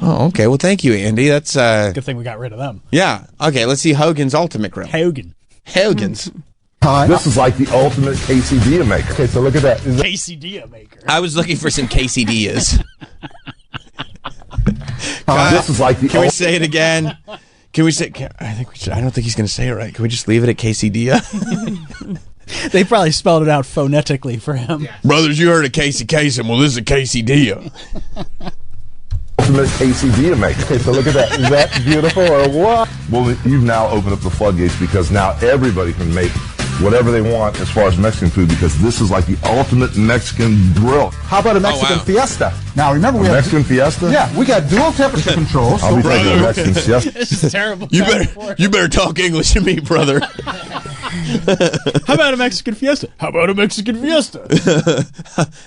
Oh, okay. Well, thank you, Andy. That's Good thing we got rid of them. Yeah. Okay, let's see Hogan's Ultimate Grill. Hogan's. This is like the ultimate quesadilla maker. Okay, so look at that. Quesadilla maker. I was looking for some quesadillas. This is like the Can we say it again? Can we say? I think we should. I don't think he's going to say it right. Can we just leave it at quesadilla? They probably spelled it out phonetically for him. Yeah. Brothers, you heard of Casey Kasem. Well, this is a quesadilla. Ultimate quesadilla maker. Okay, so look at that. Is that beautiful or what? Well, you've now opened up the floodgates because now everybody can make whatever they want as far as Mexican food because this is like the ultimate Mexican grill. How about a Mexican fiesta? Now remember we have Mexican fiesta? Yeah, we got dual temperature controls. I'll be taking a Mexican fiesta. This is terrible. You better talk English to me, brother. How about a Mexican fiesta? How about a Mexican fiesta?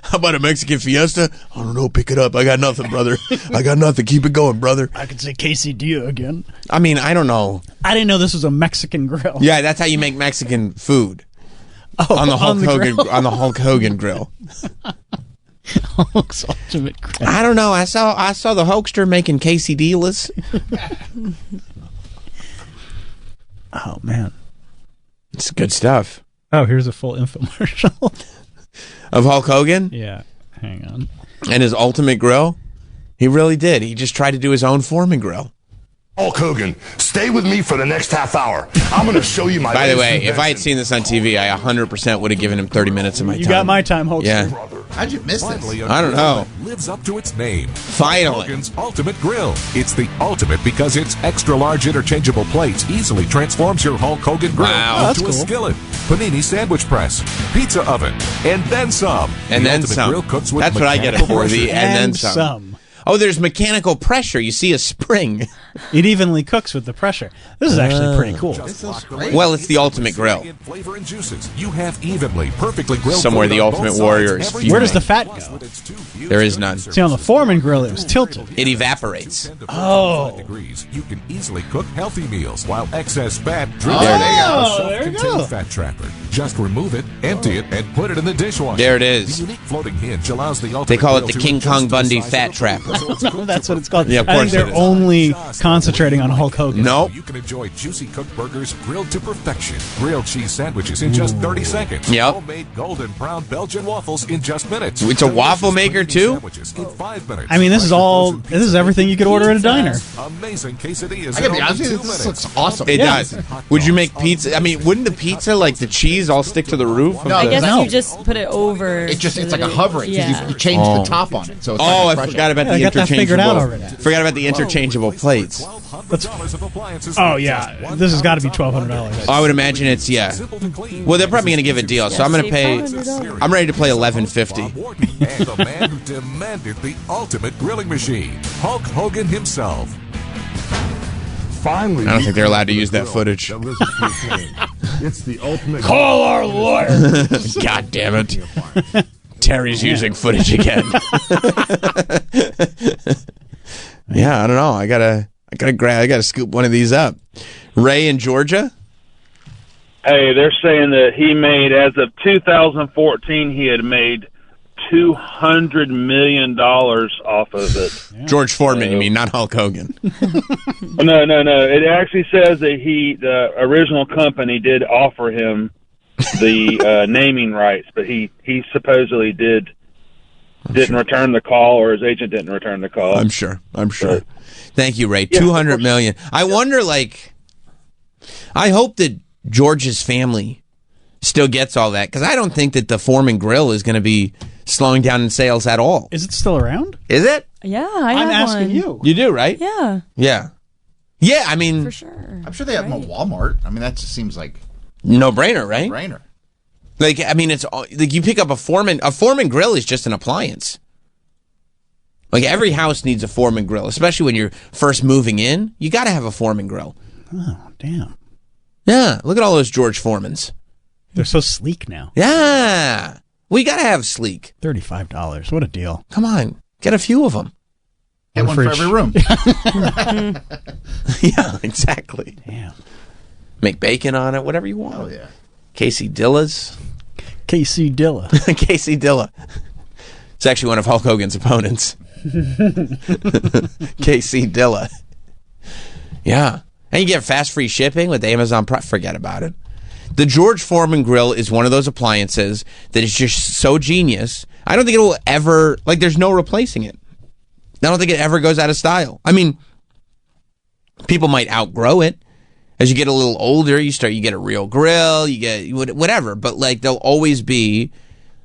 How about a Mexican fiesta? I don't know. Pick it up. I got nothing, brother. I got nothing. Keep it going, brother. I could say quesadilla again. I mean, I don't know. I didn't know this was a Mexican grill. Yeah, that's how you make Mexican food. On the Hulk Hogan grill. On the Hulk Hogan grill. Hulk's Ultimate Grill. I don't know. I saw the Hulkster making quesadillas. Oh man, it's good stuff. Oh, here's a full infomercial of Hulk Hogan. Yeah, hang on. And his Ultimate Grill. He really did. He just tried to do his own Foreman grill. Hulk Hogan, stay with me for the next half hour. I'm going to show you my. By the way, if I had seen this on TV, I 100% would have given him 30 minutes of my time. You got my time, Hulk. Yeah. How'd you miss this? I don't know. Lives up to its name. Finally. Hogan's Ultimate Grill. It's the ultimate because its extra large interchangeable plates easily transforms your Hulk Hogan grill into a skillet, panini sandwich press, pizza oven, and then some. And the then Ultimate some. Grill cooks with That's what I get it for. The and then some. some. Oh, there's mechanical pressure. You see a spring. It evenly cooks with the pressure. This is actually pretty cool. Well, it's the Ultimate Grill. Flavor and juices. You have evenly, perfectly grilled somewhere the Ultimate Warrior is. Where does the fat go? There is none. See, on the Foreman grill, it was tilted. It evaporates. Oh. Degrees. You can easily cook healthy meals while excess fat drips there a self-contained fat trapper. Just remove it, empty it, and put it in the dishwasher. There it is. The unique floating hinge allows the Ultimate They call it Grill the to King adjust Kong to the Bundy size fat of the trapper. That's what it's called. Yeah, of I course think they're only concentrating on Hulk Hogan. Nope. You can enjoy juicy cooked burgers grilled to perfection. Grilled cheese sandwiches in just 30 seconds. Yep. Homemade golden brown Belgian waffles in just minutes. It's a waffle maker too? Sandwiches in 5 minutes. I mean, this is everything you could order at a diner. Amazing quesadillas I gotta be in honest only with 2 you, this minutes. looks awesome. It does. Would you make pizza? I mean, wouldn't the pizza, like the cheese, all stick to the roof? No, I guess no. you just put it over. It's so like that a hovering. Yeah. You change the top on it. So it's Oh, like I forgot about Yeah, the I got that interchangeable. figured out already. Forgot about the interchangeable plates. Oh yeah, this has got to be $1,200. I would imagine it's Well, they're probably going to give a deal, so I'm going to pay. I'm ready to play $11.50. And the man who demanded the ultimate grilling machine, Hulk Hogan himself. Finally. I don't think they're allowed to use that footage. It's the ultimate. Call our lawyer. God damn it. Terry's using footage again. Yeah, I don't know. I gotta scoop one of these up. Ray in Georgia. Hey, they're saying that he made, as of 2014, he had made $200 million off of it. Yeah. George Foreman, you mean, not Hulk Hogan? No. It actually says that the original company did offer him the naming rights, but he supposedly didn't return the call, or his agent didn't return the call. I'm sure. Thank you, Ray. Yeah, $200 million. I wonder, I hope that George's family still gets all that, because I don't think that the Foreman Grill is going to be slowing down in sales at all. Is it still around? Is it? Yeah, I'm asking you. You do, right? Yeah. Yeah. Yeah, I mean... For sure. I'm sure they have them at Walmart. I mean, that just seems like... No-brainer, right? No-brainer. I mean, it's like you pick up a Foreman Grill is just an appliance. Like, every house needs a Foreman Grill, especially when you're first moving in. You got to have a Foreman Grill. Oh, damn. Yeah, look at all those George Foremans. They're so sleek now. Yeah. We got to have sleek. $35. What a deal. Come on. Get a few of them. Get one for every room. Yeah, exactly. Damn. Make bacon on it, whatever you want. Oh, yeah. Casey Dilla's. Casey Dilla. Casey Dilla. It's actually one of Hulk Hogan's opponents. Casey Dilla. Yeah. And you get fast free shipping with Amazon Prime. Forget about it. The George Foreman Grill is one of those appliances that is just so genius. I don't think it will ever, there's no replacing it. I don't think it ever goes out of style. I mean, people might outgrow it. As you get a little older, you get a real grill, you get whatever. But there'll always be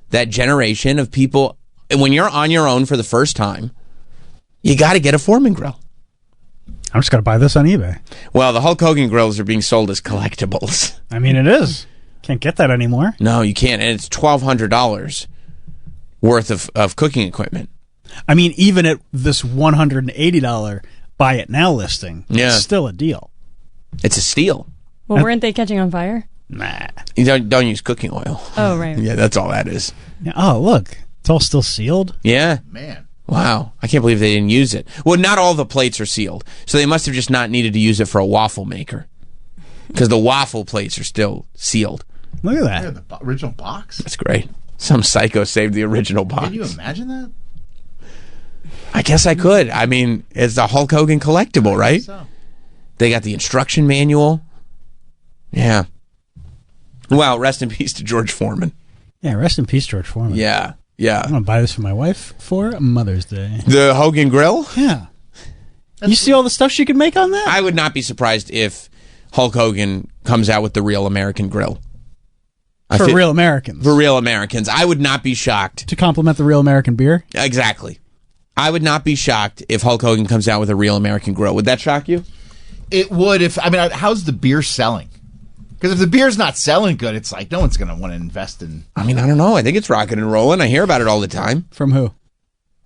that generation of people. And when you're on your own for the first time, you got to get a Foreman Grill. I'm just going to buy this on eBay. Well, the Hulk Hogan grills are being sold as collectibles. I mean, it is. Can't get that anymore. No, you can't. And it's $1,200 worth of cooking equipment. I mean, even at this $180 buy it now listing, it's still a deal. It's a steal. Well, weren't they catching on fire? Nah. You don't use cooking oil. Oh, right. Yeah, that's all that is. Oh, look. It's all still sealed. Yeah. Man. Wow. I can't believe they didn't use it. Well, not all the plates are sealed. So they must have just not needed to use it for a waffle maker. Because the waffle plates are still sealed. Look at that. Yeah, the original box. That's great. Some psycho saved the original box. Can you imagine that? I guess I could. I mean, it's a Hulk Hogan collectible, right? So. They got the instruction manual. Yeah. Well, rest in peace to George Foreman. Yeah, rest in peace, George Foreman. Yeah. Yeah. I'm going to buy this for my wife for Mother's Day. The Hogan Grill? Yeah. You see all the stuff she could make on that? I would not be surprised if Hulk Hogan comes out with the Real American Grill. For real Americans. For real Americans. I would not be shocked. To complement the Real American beer? Exactly. I would not be shocked if Hulk Hogan comes out with a Real American Grill. Would that shock you? It would. How's the beer selling? Because if the beer's not selling good, it's like no one's going to want to invest in... I mean, I don't know. I think it's rocking and rolling. I hear about it all the time. From who?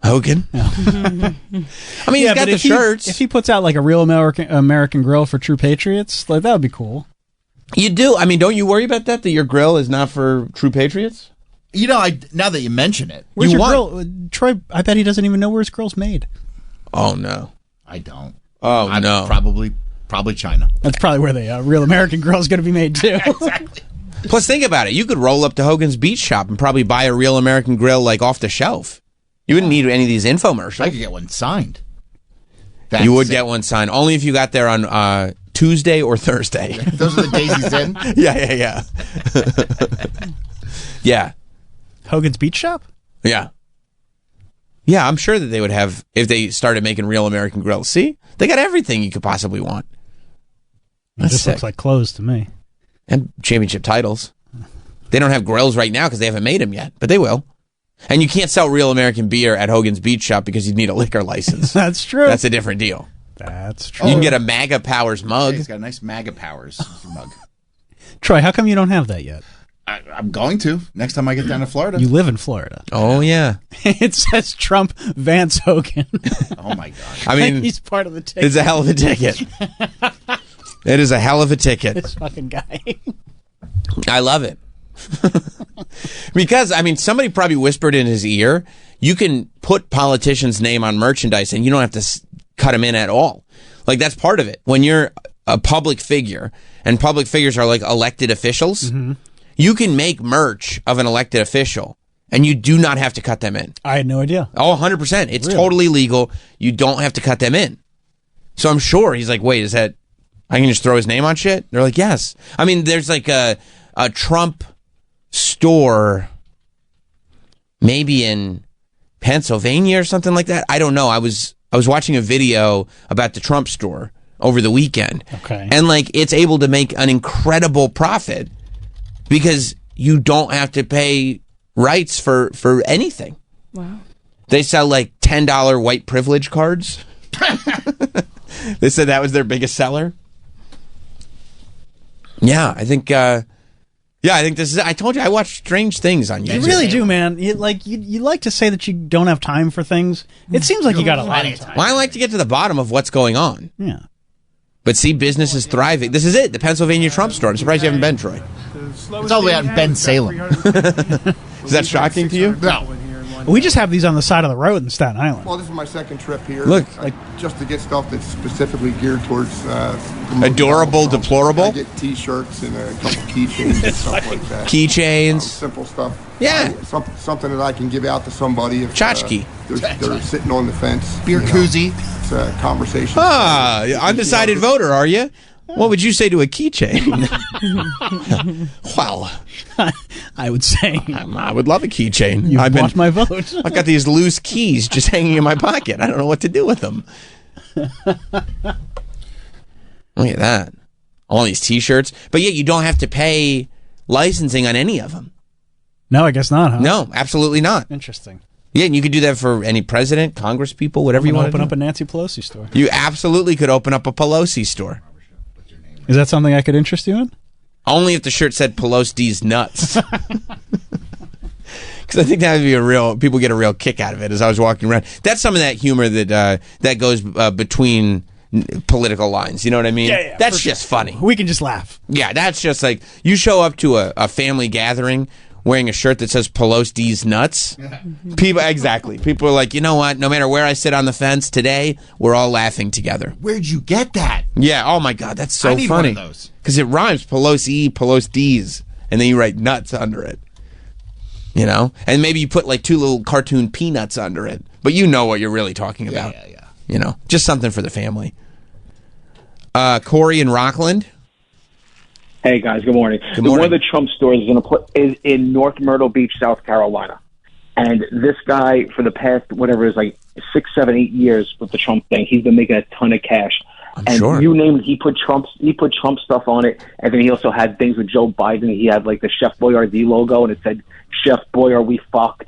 Hogan. Yeah. I mean, he's got the shirts. If he puts out a Real American Grill for True Patriots, that would be cool. You do? I mean, don't you worry about that your grill is not for True Patriots? You know, now that you mention it. Where's your grill? Troy, I bet he doesn't even know where his grill's made. Oh, no. I don't. Oh, no. Probably China. That's probably where the Real American Grill is going to be made, too. Exactly. Plus, think about it. You could roll up to Hogan's Beach Shop and probably buy a Real American Grill, off the shelf. You wouldn't need any of these infomercials. I could get one signed. You would get one signed. Only if you got there on Tuesday or Thursday. Those are the days he's in? Yeah. Yeah. Hogan's Beach Shop? Yeah. Yeah, I'm sure that they would have, if they started making Real American Grills. See? They got everything you could possibly want. This looks like clothes to me. And championship titles. They don't have grills right now because they haven't made them yet, but they will. And you can't sell Real American beer at Hogan's Beach Shop because you'd need a liquor license. That's true. That's a different deal. That's true. You can get a MAGA Powers mug. Yeah, he's got a nice MAGA Powers mug. Troy, how come you don't have that yet? I'm going to next time I get down to Florida. You live in Florida. Oh, yeah. It says Trump Vance Hogan. Oh, my God. I mean, he's part of the ticket. It's a hell of a ticket. It is a hell of a ticket. This fucking guy. I love it. Because, I mean, somebody probably whispered in his ear, you can put politicians' name on merchandise and you don't have to cut them in at all. Like, that's part of it. When you're a public figure, and public figures are like elected officials, you can make merch of an elected official, and you do not have to cut them in. I had no idea. Oh, 100%. It's Really? totally legal. You don't have to cut them in. So I'm sure he's like, wait, is that, I can just throw his name on shit? They're like, yes. I mean, there's like a Trump store maybe in Pennsylvania or something like that. I don't know. I was watching a video about the Trump store over the weekend. Okay. And like, it's able to make an incredible profit because you don't have to pay rights for anything. Wow. They sell like $10 white privilege cards. They said that was their biggest seller. Yeah, I think this is, I told you I watch strange things on YouTube. You really do, man. You like to say that you don't have time for things. It seems like you got a lot of time. Well, I like to get to the bottom of what's going on. Yeah. But see, business is thriving. This is it, the Pennsylvania Trump store. I'm surprised you haven't been, Troy. It's all the way out in Ben Salem. Is that shocking to you? No. We just have these on the side of the road in Staten Island. Well, this is my second trip here. Look. Just to get stuff that's specifically geared towards... Adorable, deplorable? I get T-shirts and a couple keychains and stuff like that. Keychains. Simple stuff. Yeah. Something that I can give out to somebody if Tchotchke. they're sitting on the fence. Beer koozie. It's a conversation. Ah, undecided voter, are you? What would you say to a keychain? Well, I would say I would love a keychain. You've bought my vote. I've got these loose keys just hanging in my pocket. I don't know what to do with them. Look at that. All these T-shirts. But yet you don't have to pay licensing on any of them. No, I guess not, huh? No, absolutely not. Interesting. Yeah, and you could do that for any president, Congress people, whatever you want to open do. up a Nancy Pelosi store. You absolutely could open up a Pelosi store. Is that something I could interest you in? Only if the shirt said Pelosi's nuts. Because I think that would be people get a real kick out of it as I was walking around. That's some of that humor that goes between political lines. You know what I mean? Yeah, that's just funny. We can just laugh. Yeah, that's just like, you show up to a family gathering wearing a shirt that says Pelosi's nuts. People are like, you know what? No matter where I sit on the fence today, we're all laughing together. Where'd you get that? Yeah. Oh my God, that's so I need funny. one of those. Because it rhymes, Pelosi, Pelosi's, and then you write nuts under it. You know, and maybe you put like two little cartoon peanuts under it, but you know what you're really talking about. Yeah. You know, just something for the family. Corey in Rockland. Hey guys, good morning. Good morning. One of the Trump stores is in North Myrtle Beach, South Carolina, and this guy for the past like 6, 7, 8 years with the Trump thing, he's been making a ton of cash. And sure. You name it, he put Trump stuff on it, and then he also had things with Joe Biden. He had like the Chef Boyardee logo, and it said "Chef Boy, are we fucked?"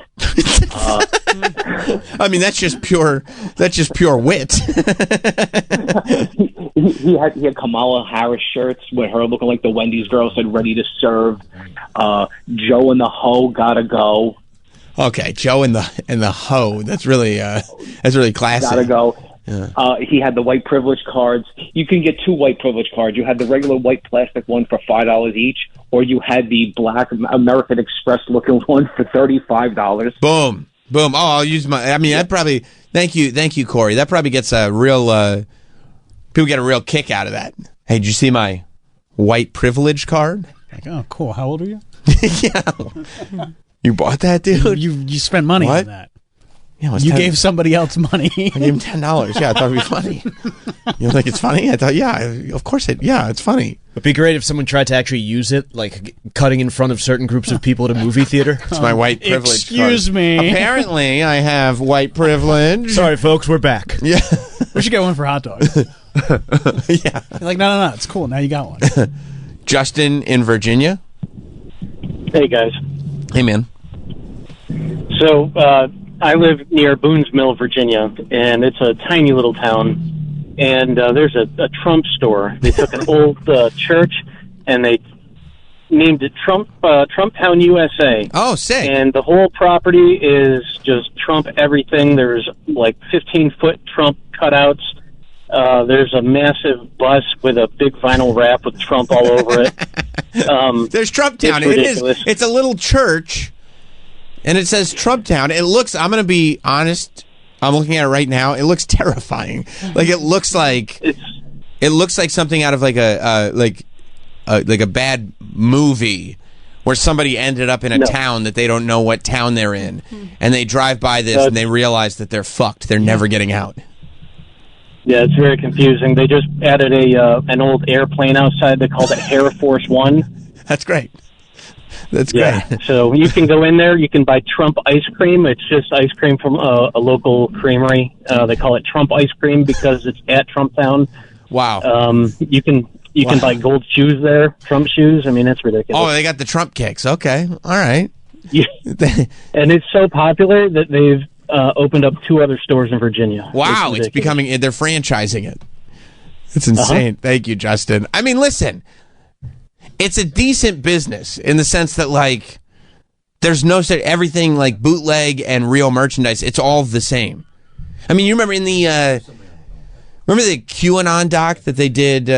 I mean, that's just pure wit. he had Kamala Harris shirts with her looking like the Wendy's girl, said "Ready to serve." Joe and the Ho gotta go. Okay, Joe and the Ho. That's really classy. Gotta go. Yeah. He had the white privilege cards. You can get 2 white privilege cards. You had the regular white plastic one for $5 each, or you had the black American Express looking one for $35. Boom. Oh, I'll use my. I mean, that probably. Thank you, Corey. That probably gets a real. People get a real kick out of that. Hey, did you see my white privilege card? Like, oh, cool. How old are you? Yeah. You bought that, dude? You spent money on that. Yeah, you gave somebody else money. I gave him $10. Yeah, I thought it'd be funny. You don't think it's funny? I thought, yeah, of course it's funny. It'd be great if someone tried to actually use it, like cutting in front of certain groups of people at a movie theater. It's my white privilege Excuse card. me. Apparently, I have white privilege. Sorry, folks, we're back. Yeah. We should get one for hot dogs. Yeah. You're like, no, it's cool. Now you got one. Justin in Virginia. Hey, guys. Hey, man. So, I live near Boones Mill, Virginia, and it's a tiny little town. And there's a Trump store. They took an old church, and they named it Trump Town USA. Oh, sick. And the whole property is just Trump everything. There's like 15-foot Trump cutouts. There's a massive bus with a big vinyl wrap with Trump all over it. There's Trump Town. It's It is. ridiculous. It's a little church, and it says Trump Town. It looks. I'm going to be honest. I'm looking at it right now. It looks terrifying. Like it looks like something out of like a bad movie where somebody ended up in a town that they don't know what town they're in, and they drive by this and they realize that they're fucked. They're never getting out. Yeah, it's very confusing. They just added an old airplane outside. They called it Air Force One. That's great. That's Yeah, great. so you can go in there. You can buy Trump ice cream. It's just ice cream from a local creamery. They call it Trump ice cream because it's at Trump Town. Wow. You can buy gold shoes there, Trump shoes. I mean, it's ridiculous. Oh, they got the Trump kicks. Okay. All right. Yeah. And it's so popular that they've opened up 2 other stores in Virginia. Wow, it's becoming, they're franchising it. It's insane. Thank you, Justin. I mean, listen, it's a decent business in the sense that, like, there's no such, everything like bootleg and real merchandise, it's all the same. I mean, you remember in the, remember the QAnon doc that they did,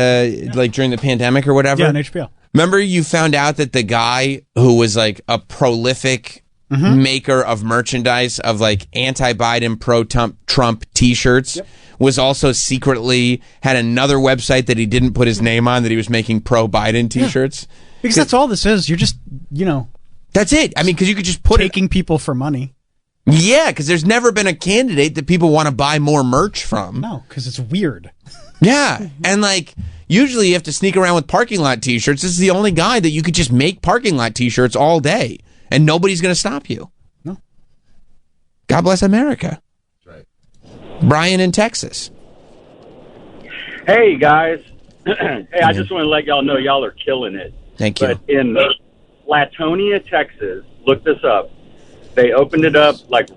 like, during the pandemic or whatever? Yeah, on HBO. Remember you found out that the guy who was, like, a prolific maker of merchandise of like anti-Biden, pro-Trump t-shirts was also secretly had another website that he didn't put his name on that he was making pro-Biden t-shirts. Because that's all this is. You're just, that's it. I mean, because you could just put taking people for money. Yeah, because there's never been a candidate that people want to buy more merch from. No, because it's weird. Yeah, and like usually you have to sneak around with parking lot t-shirts. This is the only guy that you could just make parking lot t-shirts all day. And nobody's going to stop you. No. God bless America. That's right. Brian in Texas. Hey, guys. Hey, I just want to let y'all know y'all are killing it. Thank you. But in Latonia, Texas, look this up. They opened it up like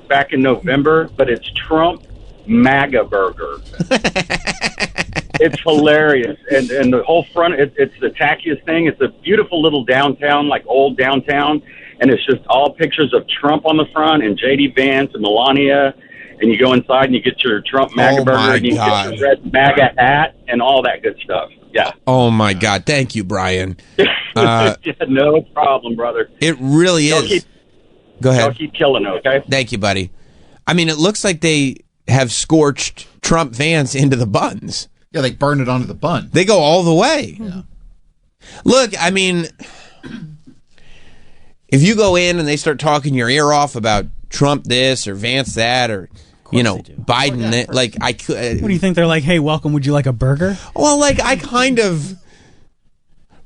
back in November, but it's Trump MAGA Burger. It's hilarious. And the whole front, it's the tackiest thing. It's a beautiful little downtown, like old downtown. And it's just all pictures of Trump on the front and J.D. Vance and Melania. And you go inside and you get your Trump MAGA burger and you get your red MAGA hat and all that good stuff. Yeah. Oh, my God. Thank you, Brian. Yeah, no problem, brother. It really is. Go ahead. Y'all keep killing it, okay? Thank you, buddy. I mean, it looks like they have scorched Trump Vance into the buns. Yeah, they burn it onto the bun. They go all the way. Yeah. Look, I mean, if you go in and they start talking your ear off about Trump this or Vance that or, Biden that, like, I could. What do you think? They're like, hey, welcome, would you like a burger? Well, like, I kind of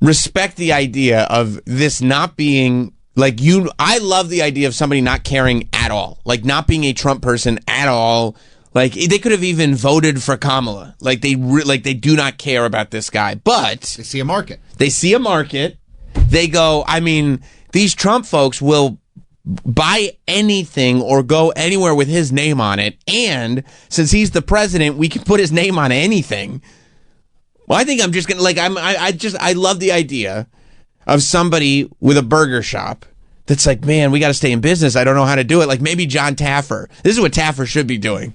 respect the idea of this not being, like, I love the idea of somebody not caring at all. Like, not being a Trump person at all. Like, they could have even voted for Kamala. Like, they do not care about this guy. But they see a market. They see a market. They go, I mean, these Trump folks will buy anything or go anywhere with his name on it. And since he's the president, we can put his name on anything. Well, I think I'm just going to, like, I love the idea of somebody with a burger shop that's like, man, we got to stay in business. I don't know how to do it. Like maybe John Taffer. This is what Taffer should be doing.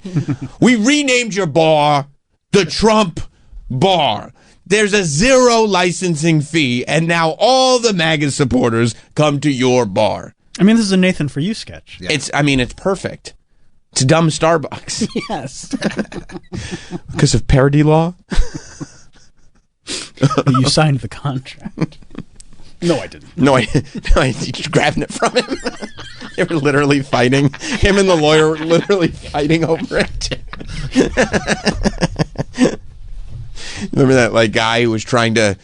We renamed your bar the Trump Bar. There's a 0 licensing fee, and now all the MAGA supporters come to your bar. I mean, this is a Nathan For You sketch. Yeah. It's perfect. It's dumb Starbucks. Yes. Because of parody law? You signed the contract. No, I didn't. No, I just grabbing it from him. They were literally fighting. Him and the lawyer were literally fighting over it. Remember that like guy who was trying to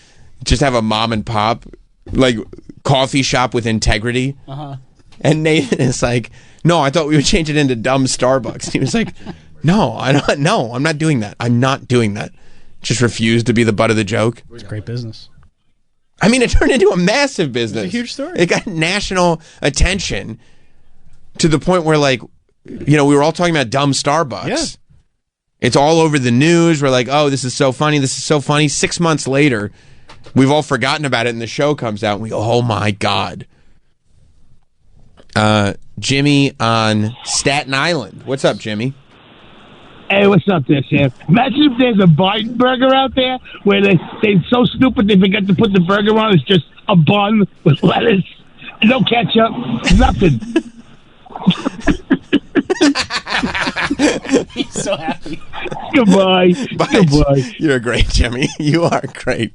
just have a mom and pop like coffee shop with integrity? Uh-huh. And Nathan is like, no, I thought we would change it into dumb Starbucks. And he was like, no, I'm not doing that. I'm not doing that. Just refused to be the butt of the joke. It's great business. I mean, it turned into a massive business. It's a huge story. It got national attention to the point where, like, we were all talking about dumb Starbucks. Yeah. It's all over the news. We're like, oh, this is so funny. This is so funny. 6 months later, we've all forgotten about it, and the show comes out, and we go, oh, my God. Jimmy on Staten Island. What's up, Jimmy? Hey, what's up there, Sam? Imagine if there's a Biden burger out there where they're so stupid they forget to put the burger on. It's just a bun with lettuce, no ketchup, nothing. He's so happy. Goodbye. Bye. Goodbye. You're great, Jimmy. You are great.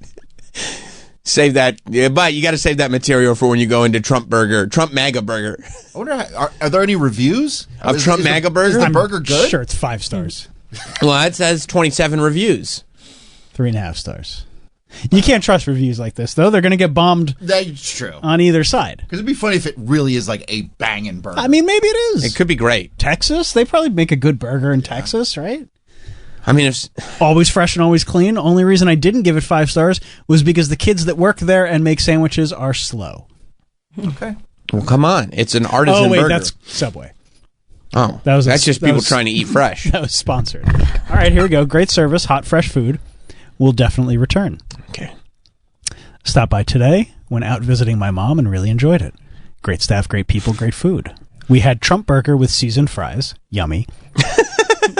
Save that, but you got to save that material for when you go into Trump MAGA Burger. I wonder, are there any reviews of Trump MAGA Burger? Is the burger good? Sure, it's 5 stars. Well, it says 27 reviews. 3.5 stars. You can't trust reviews like this, though. They're going to get bombed. That's true. On either side. Because it'd be funny if it really is like a banging burger. I mean, maybe it is. It could be great. Texas, they probably make a good burger in Texas, right? I mean, it's always fresh and always clean. Only reason I didn't give it 5 stars was because the kids that work there and make sandwiches are slow. Okay. Well, come on. It's an artisan Oh, wait, burger. that's Subway. Oh, That's just people trying to eat fresh. That was sponsored. All right, here we go. Great service, hot, fresh food. We'll definitely return. Okay. Stopped by today, went out visiting my mom and really enjoyed it. Great staff, great people, great food. We had Trump burger with seasoned fries. Yummy.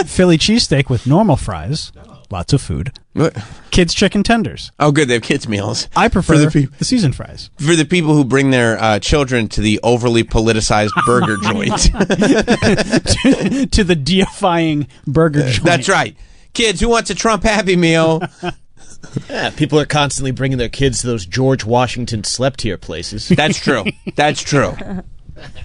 Philly cheesesteak with normal fries. Lots of food. What? Kids chicken tenders. Oh, good. They have kids meals. I prefer the the seasoned fries. For the people who bring their children to the overly politicized burger joint. to the deifying burger joint. That's right. Kids, who wants a Trump Happy Meal? Yeah, people are constantly bringing their kids to those George Washington slept here places. That's true. That's true.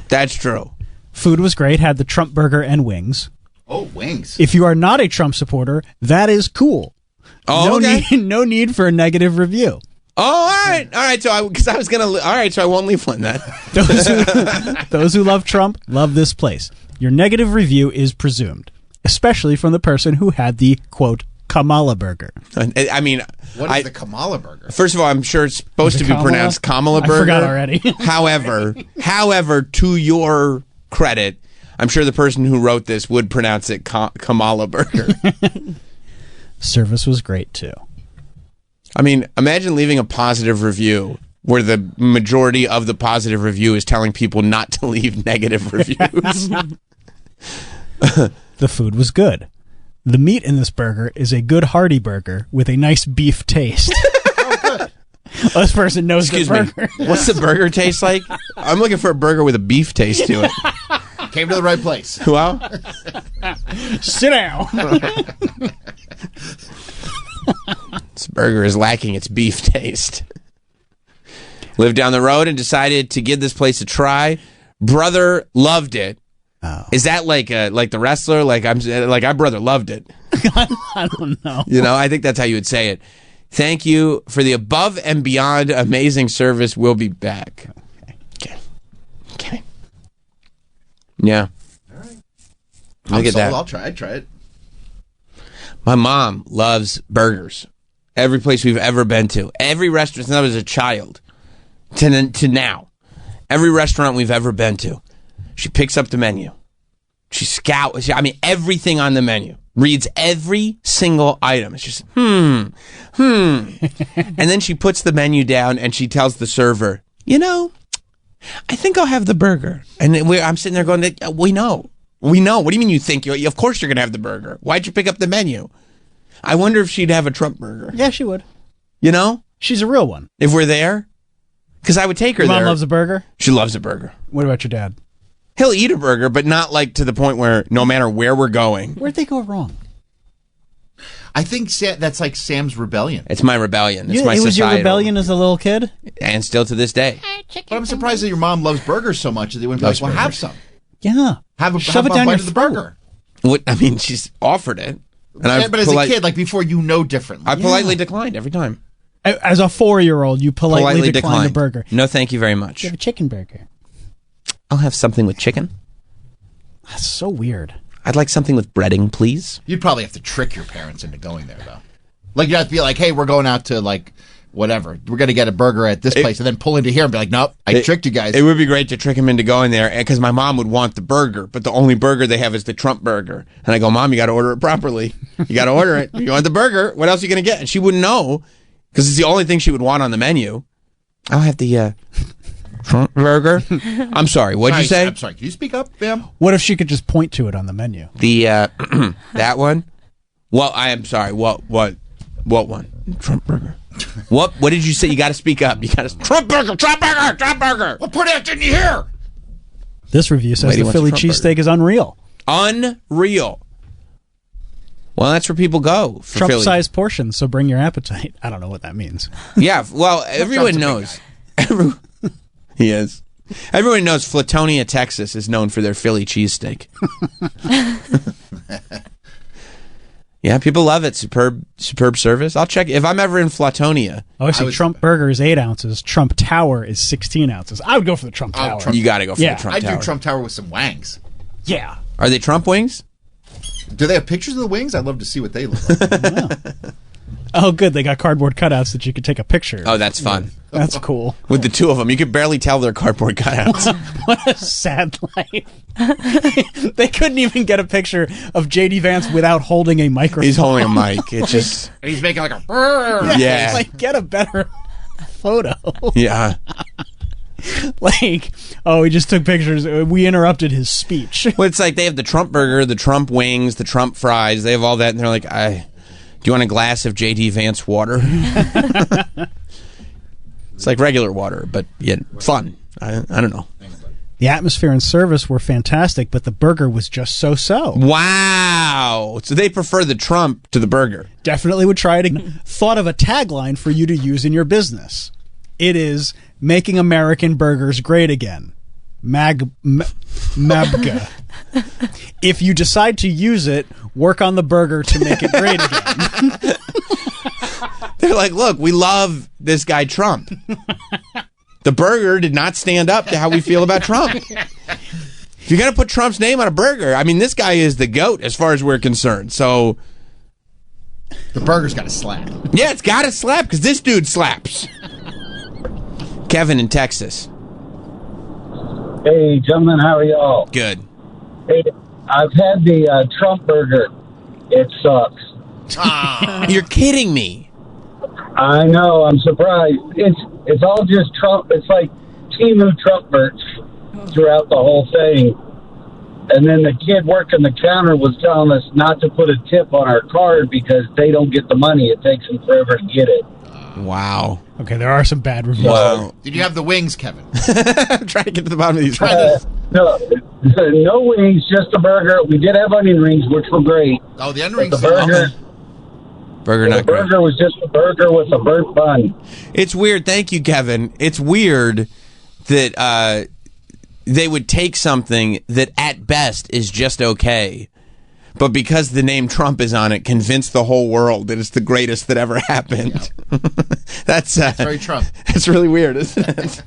That's true. Food was great. Had the Trump burger and wings. Oh, wings. If you are not a Trump supporter, that is cool. Oh, okay. No need for a negative review. Oh, all right. So I was gonna. All right, so I won't leave one then. Those who love Trump love this place. Your negative review is presumed, especially from the person who had the quote Kamala burger. I mean, what is the Kamala burger? First of all, I'm sure it's supposed to be Kamala? pronounced Kamala burger. I forgot already. However, to your credit, I'm sure the person who wrote this would pronounce it Kamala burger. Service was great too. I mean, imagine leaving a positive review where the majority of the positive review is telling people not to leave negative reviews. The food was good. The meat in this burger is a good hearty burger with a nice beef taste. This person knows Excuse the me. burger. What's the burger taste like? I'm looking for a burger with a beef taste to it. Came to the right place. Well, sit down. This burger is lacking its beef taste. Lived down the road and decided to give this place a try. Brother loved it. Oh. Is that like the wrestler? Like our brother loved it. I don't know. You know, I think that's how you would say it. Thank you for the above and beyond amazing service. We'll be back. Okay. Yeah. All right. Look at that. I'll try it. My mom loves burgers. Every place we've ever been to, every restaurant since I was a child, to now, every restaurant we've ever been to, she picks up the menu. She scouts. I mean, everything on the menu. Reads every single item. It's just, And then she puts the menu down and she tells the server, I think I'll have the burger. And I'm sitting there going, we know. What do you mean you think? Of course you're going to have the burger. Why'd you pick up the menu? I wonder if she'd have a Trump burger. Yeah, she would. She's a real one. If we're there? Because I would take her Your there. mom loves a burger? She loves a burger. What about your dad? He'll eat a burger, but not like to the point where no matter where we're going. Where'd they go wrong? I think that's like Sam's rebellion. It's my rebellion. It's my It was your societal. rebellion as a little kid? And still to this day. But I'm surprised that your mom loves burgers so much that they wouldn't be like, well, have some. Yeah. Have it a down bite your of the throat. burger. What? I mean, she's offered it. And But as a kid, like before you know differently. I politely declined every time. As a 4-year-old, you politely declined a burger. No, thank you very much. You have a chicken burger. I'll have something with chicken. That's so weird. I'd like something with breading, please. You'd probably have to trick your parents into going there, though. Like, you'd have to be like, hey, we're going out to, like, whatever. We're going to get a burger at this place, and then pull into here and be like, nope, I tricked you guys. It would be great to trick him into going there, because my mom would want the burger, but the only burger they have is the Trump burger. And I go, Mom, you got to order it properly. You got to order it. You want the burger? What else are you going to get? And she wouldn't know, because it's the only thing she would want on the menu. I'll have the Trump burger. I'm sorry. What'd you say? I'm sorry. Can you speak up, Bam? What if she could just point to it on the menu? The that one. Well, I am sorry. What one? Trump burger. What did you say? You got to speak up. You got to Trump burger. What part of that didn't you hear? This review says Lady the wants a Philly Trump cheesesteak is unreal. Unreal. Well, that's where people go for Philly. Trump-sized portions, so bring your appetite. I don't know what that means. Yeah, well, everyone knows. He is. Everyone knows Flatonia, Texas is known for their Philly cheesesteak. Yeah, people love it. Superb service. I'll check if I'm ever in Flatonia. Oh, I see. Trump burger is 8 ounces. Trump Tower is 16 ounces. I would go for the Trump Tower. You got to go for the Trump Tower. I do Trump Tower with some wangs. Yeah. Are they Trump wings? Do they have pictures of the wings? I'd love to see what they look like. Oh, good. They got cardboard cutouts that you could take a picture. Oh, that's fun. That's cool. With the two of them, you could barely tell they're cardboard cutouts. What a sad life. They couldn't even get a picture of J.D. Vance without holding a microphone. He's holding a mic. It just... And he's making like a... Yeah. Like, get a better photo. Yeah. Like, oh, he just took pictures. We interrupted his speech. Well, it's like they have the Trump burger, the Trump wings, the Trump fries. They have all that, and they're like, do you want a glass of J.D. Vance water? It's like regular water, but yet fun. I don't know. The atmosphere and service were fantastic, but the burger was just so-so. Wow. So they prefer the Trump to the burger. Definitely would try it again. Thought of a tagline for you to use in your business. It is making American burgers great again. Mabga. If you decide to use it, work on the burger to make it great again. They're like, look, we love this guy Trump. The burger did not stand up to how we feel about Trump. If you're going to put Trump's name on a burger, I mean, this guy is the GOAT as far as we're concerned. So the burger's got to slap. Yeah, it's got to slap because this dude slaps. Kevin in Texas. Hey, gentlemen, how are y'all? Good. Hey, I've had the Trump burger. It sucks. You're kidding me. I know. I'm surprised. It's all just Trump. It's like Timu Trump merch throughout the whole thing. And then the kid working the counter was telling us not to put a tip on our card because they don't get the money. It takes them forever to get it. Wow. Okay, there are some bad reviews. Wow. Did you have the wings, Kevin? I'm trying to get to the bottom of these. No wings, just a burger. We did have onion rings, which were great. Oh, the onion rings. The burger. Burger not great. The burger was just a burger with a burnt bun. It's weird. Thank you, Kevin. It's weird that they would take something that at best is just okay, but because the name Trump is on it, convince the whole world that it's the greatest that ever happened. Yeah. That's very Trump. That's really weird, isn't it?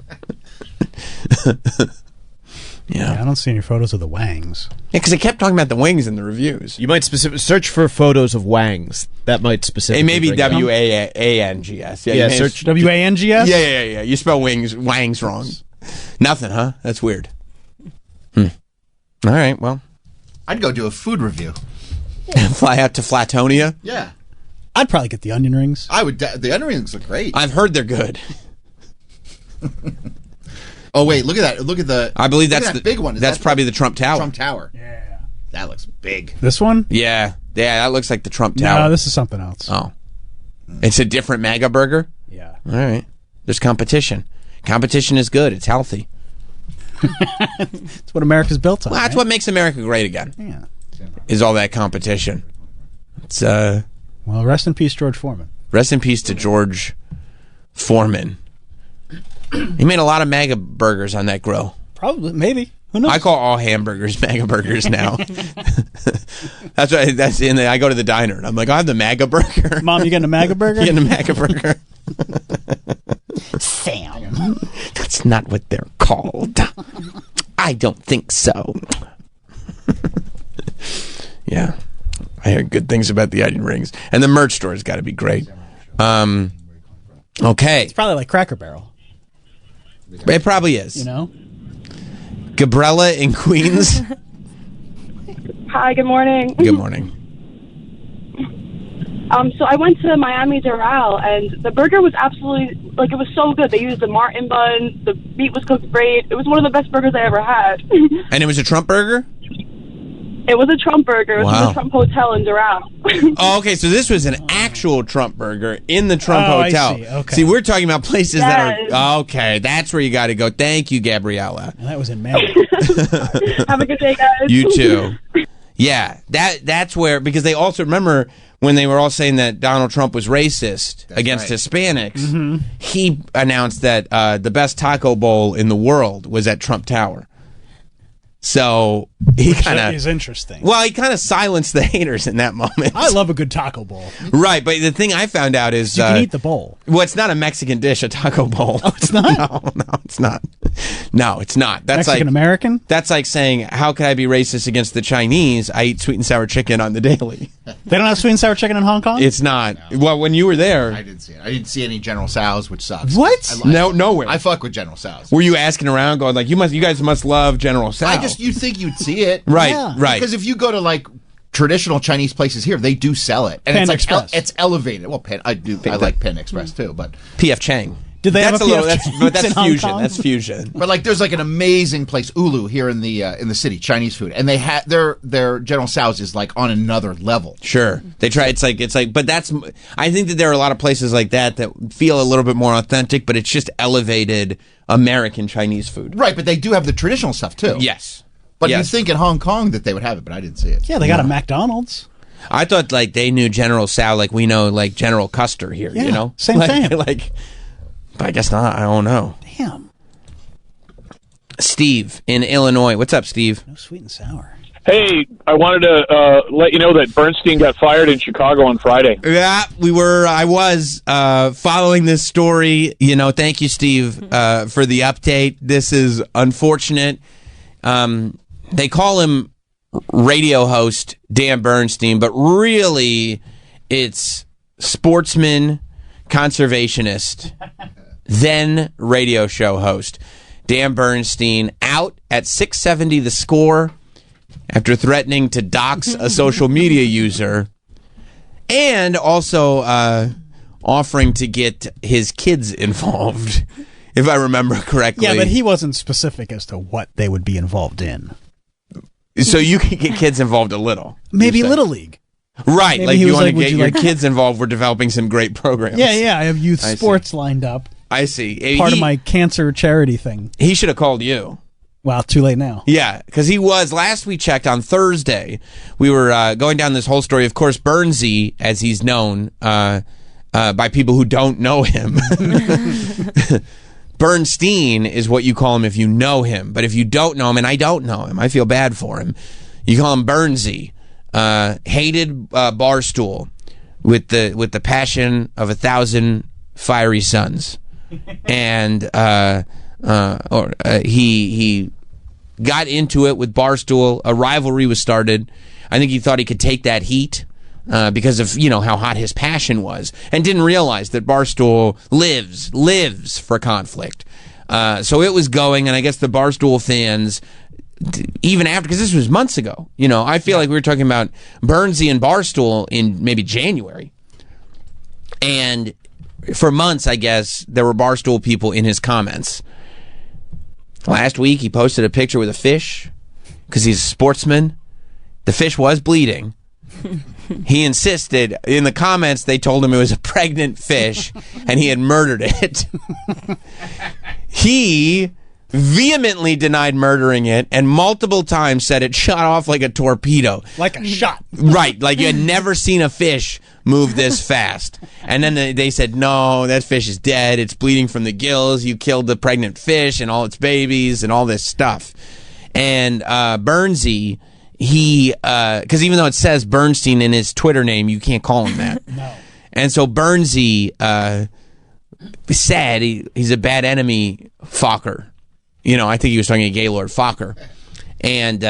Yeah, I don't see any photos of the wangs. Yeah, because they kept talking about the wings in the reviews. You might search for photos of wangs. That might specifically. It may be W-A-N-G-S. Yeah, search W-A-N-G-S? Yeah. You spell wangs wrong. Nothing, huh? That's weird. All right, well. I'd go do a food review. Fly out to Flatonia? Yeah. I'd probably get the onion rings. I would. The onion rings look great. I've heard they're good. Oh wait, look at that! Look at the. I believe that's the big one. That's probably the Trump Tower. Trump Tower. Yeah, that looks big. This one? Yeah, that looks like the Trump Tower. No, this is something else. Oh, it's a different MAGA burger. Yeah. All right. There's competition. Competition is good. It's healthy. It's what America's built on. Well, that's what makes America great again. Yeah. Is all that competition. It's Well, rest in peace, George Foreman. Rest in peace to George Foreman. He made a lot of MAGA burgers on that grill. Probably, maybe. Who knows? I call all hamburgers MAGA burgers now. That's right. I go to the diner and I'm like, I have the MAGA burger. Mom, you getting a MAGA burger? You getting a MAGA burger? Sam. That's not what they're called. I don't think so. Yeah. I hear good things about the onion rings. And the merch store's got to be great. Okay. It's probably like Cracker Barrel. It probably is. You know? Gabriella in Queens. Hi, good morning. Good morning. So I went to Miami Doral, and the burger was absolutely, like, it was so good. They used the Martin bun. The meat was cooked great. It was one of the best burgers I ever had. And it was a Trump burger? It was a Trump burger. It was from the Trump Hotel in Doral. Oh, okay, so this was an actual Trump burger in the Trump Oh, I Hotel. see, okay. See, we're talking about places that Yes. are... Okay, that's where you got to go. Thank you, Gabriella. And that was in May. Have a good day, guys. You too. Yeah, that's where... Because they also... Remember when they were all saying that Donald Trump was racist against Hispanics, he announced that the best taco bowl in the world was at Trump Tower. So he kind of is interesting. Well, he kind of silenced the haters in that moment. I love a good taco bowl. Right, but the thing I found out is You can eat the bowl. Well, it's not a Mexican dish, a taco bowl. Oh, it's not? No, it's not. No, it's not. That's Mexican American? That's like saying, how could I be racist against the Chinese? I eat sweet and sour chicken on the daily. They don't have sweet and sour chicken in Hong Kong? It's not. Well, when you were there, I didn't see it. I didn't see any General Tso's, which sucks. What? Nowhere. I fuck with General Tso's. Were you asking around, going like, you guys must love General Tso? You think you'd see it, Right, right. Because if you go to like traditional Chinese places here, they do sell it, and Pan it's like Express. it's elevated. Well, I like Pan Express too, but P.F. Chang. Did they that's have a little? PF That's, but that's in Hong fusion. Kong? That's fusion. But like, there's like an amazing place, Ulu, here in the city, Chinese food, and they have their General Tso's is like on another level. Sure, they try. It's like, but that's. I think that there are a lot of places like that feel a little bit more authentic, but it's just elevated American Chinese food. Right, but they do have the traditional stuff too. Yes, but yes. you think in Hong Kong that they would have it, but I didn't see it. Yeah, they got a McDonald's. I thought like they knew General Tso like we know like General Custer here. Yeah, you know, same like, thing. Like, but I guess not. I don't know. Damn. Steve in Illinois. What's up, Steve? No sweet and sour. Hey, I wanted to let you know that Bernstein got fired in Chicago on Friday. Yeah, I was following this story. You know, thank you, Steve, for the update. This is unfortunate. They call him radio host Dan Bernstein, but really it's sportsman, conservationist, then radio show host. Dan Bernstein out at 670 The Score after threatening to dox a social media user and also offering to get his kids involved, if I remember correctly. Yeah, but he wasn't specific as to what they would be involved in. So you can get kids involved a little. Maybe Little League. Right, Maybe like he you was want to like, would get you your like- kids involved. We're developing some great programs. Yeah, I have youth I see. sports lined up. I see. Part of my cancer charity thing. He should have called you. Well, too late now. Yeah, because he was, last we checked on Thursday, we were going down this whole story. Of course, Bernsey, as he's known by people who don't know him. Bernstein is what you call him if you know him. But if you don't know him, and I don't know him, I feel bad for him, you call him Bernsey. Hated Barstool with the passion of 1,000 fiery suns. And he got into it with Barstool. A rivalry was started. I think he thought he could take that heat because of how hot his passion was, and didn't realize that Barstool lives for conflict. So it was going, and I guess the Barstool fans, even after, because this was months ago, I feel like we were talking about Bernsey and Barstool in maybe January, and for months, I guess, there were Barstool people in his comments. Last week, he posted a picture with a fish because he's a sportsman. The fish was bleeding. He insisted. In the comments, they told him it was a pregnant fish and he had murdered it. He vehemently denied murdering it and multiple times said it shot off like a torpedo. Like a shot. Right, like you had never seen a fish move this fast. And then they said, no, that fish is dead. It's bleeding from the gills. You killed the pregnant fish and all its babies and all this stuff. And Bernsey, because even though it says Bernstein in his Twitter name, you can't call him that. No. And so Bernsey said he's a bad enemy, Fokker. I think he was talking to Gaylord Fokker. And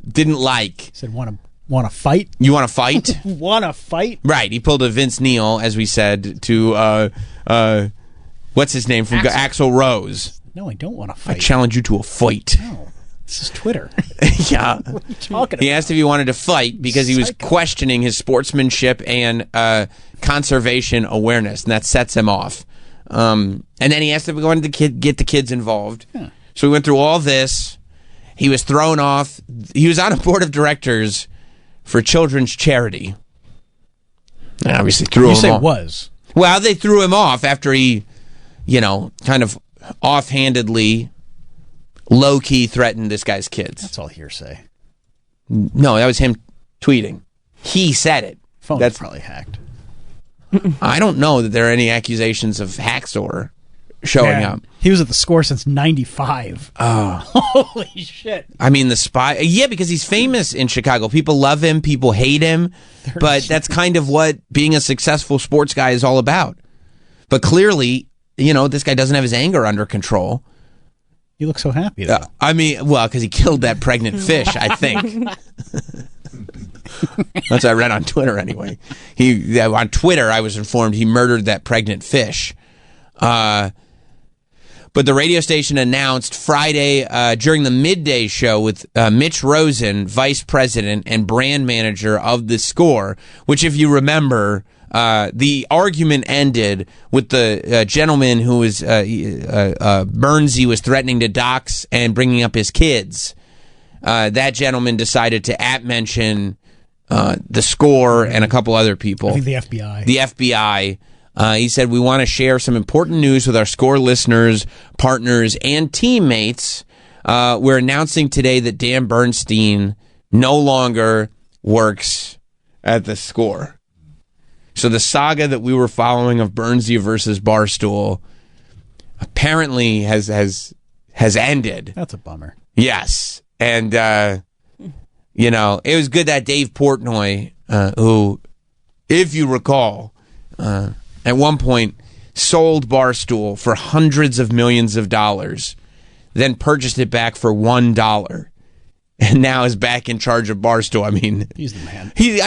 didn't like... Said, want to fight? You want to fight? Want to fight? Right. He pulled a Vince Neil, as we said, to, what's his name? From Axl Rose. No, I don't want to I fight. challenge you to a fight. No. This is Twitter. Yeah. What are you talking He about? asked if he wanted to fight because he was questioning his sportsmanship and conservation awareness, and that sets him off. And then he asked if we wanted to get the kids involved. Yeah. So we went through all this. He was thrown off. He was on a board of directors for children's charity. And obviously threw him You say off. was. Well, they threw him off after he, kind of offhandedly, low-key threatened this guy's kids. That's all hearsay. No, that was him tweeting. He said it. Phone That's probably hacked. I don't know that there are any accusations of Hacksaw showing Man, up. He was at the Score since '95. Oh. Holy shit. I mean, the spy. Yeah, because he's famous in Chicago. People love him. People hate him. But that's kind of what being a successful sports guy is all about. But clearly, this guy doesn't have his anger under control. You look so happy, though. Because he killed that pregnant fish, I think. That's what I read on Twitter, anyway. On Twitter, I was informed he murdered that pregnant fish. But the radio station announced Friday during the midday show with Mitch Rosen, vice president and brand manager of The Score, which, if you remember, the argument ended with the gentleman who was Bernsey was threatening to dox and bringing up his kids. That gentleman decided to mention The Score and a couple other people. I think the FBI. The FBI. He said, we want to share some important news with our Score listeners, partners, and teammates. We're announcing today that Dan Bernstein no longer works at The Score. So the saga that we were following of Bernsey versus Barstool apparently has ended. That's a bummer. Yes. And, it was good that Dave Portnoy, who, if you recall, at one point sold Barstool for hundreds of millions of dollars, then purchased it back for $1, and now is back in charge of Barstool. I mean, he's the man. You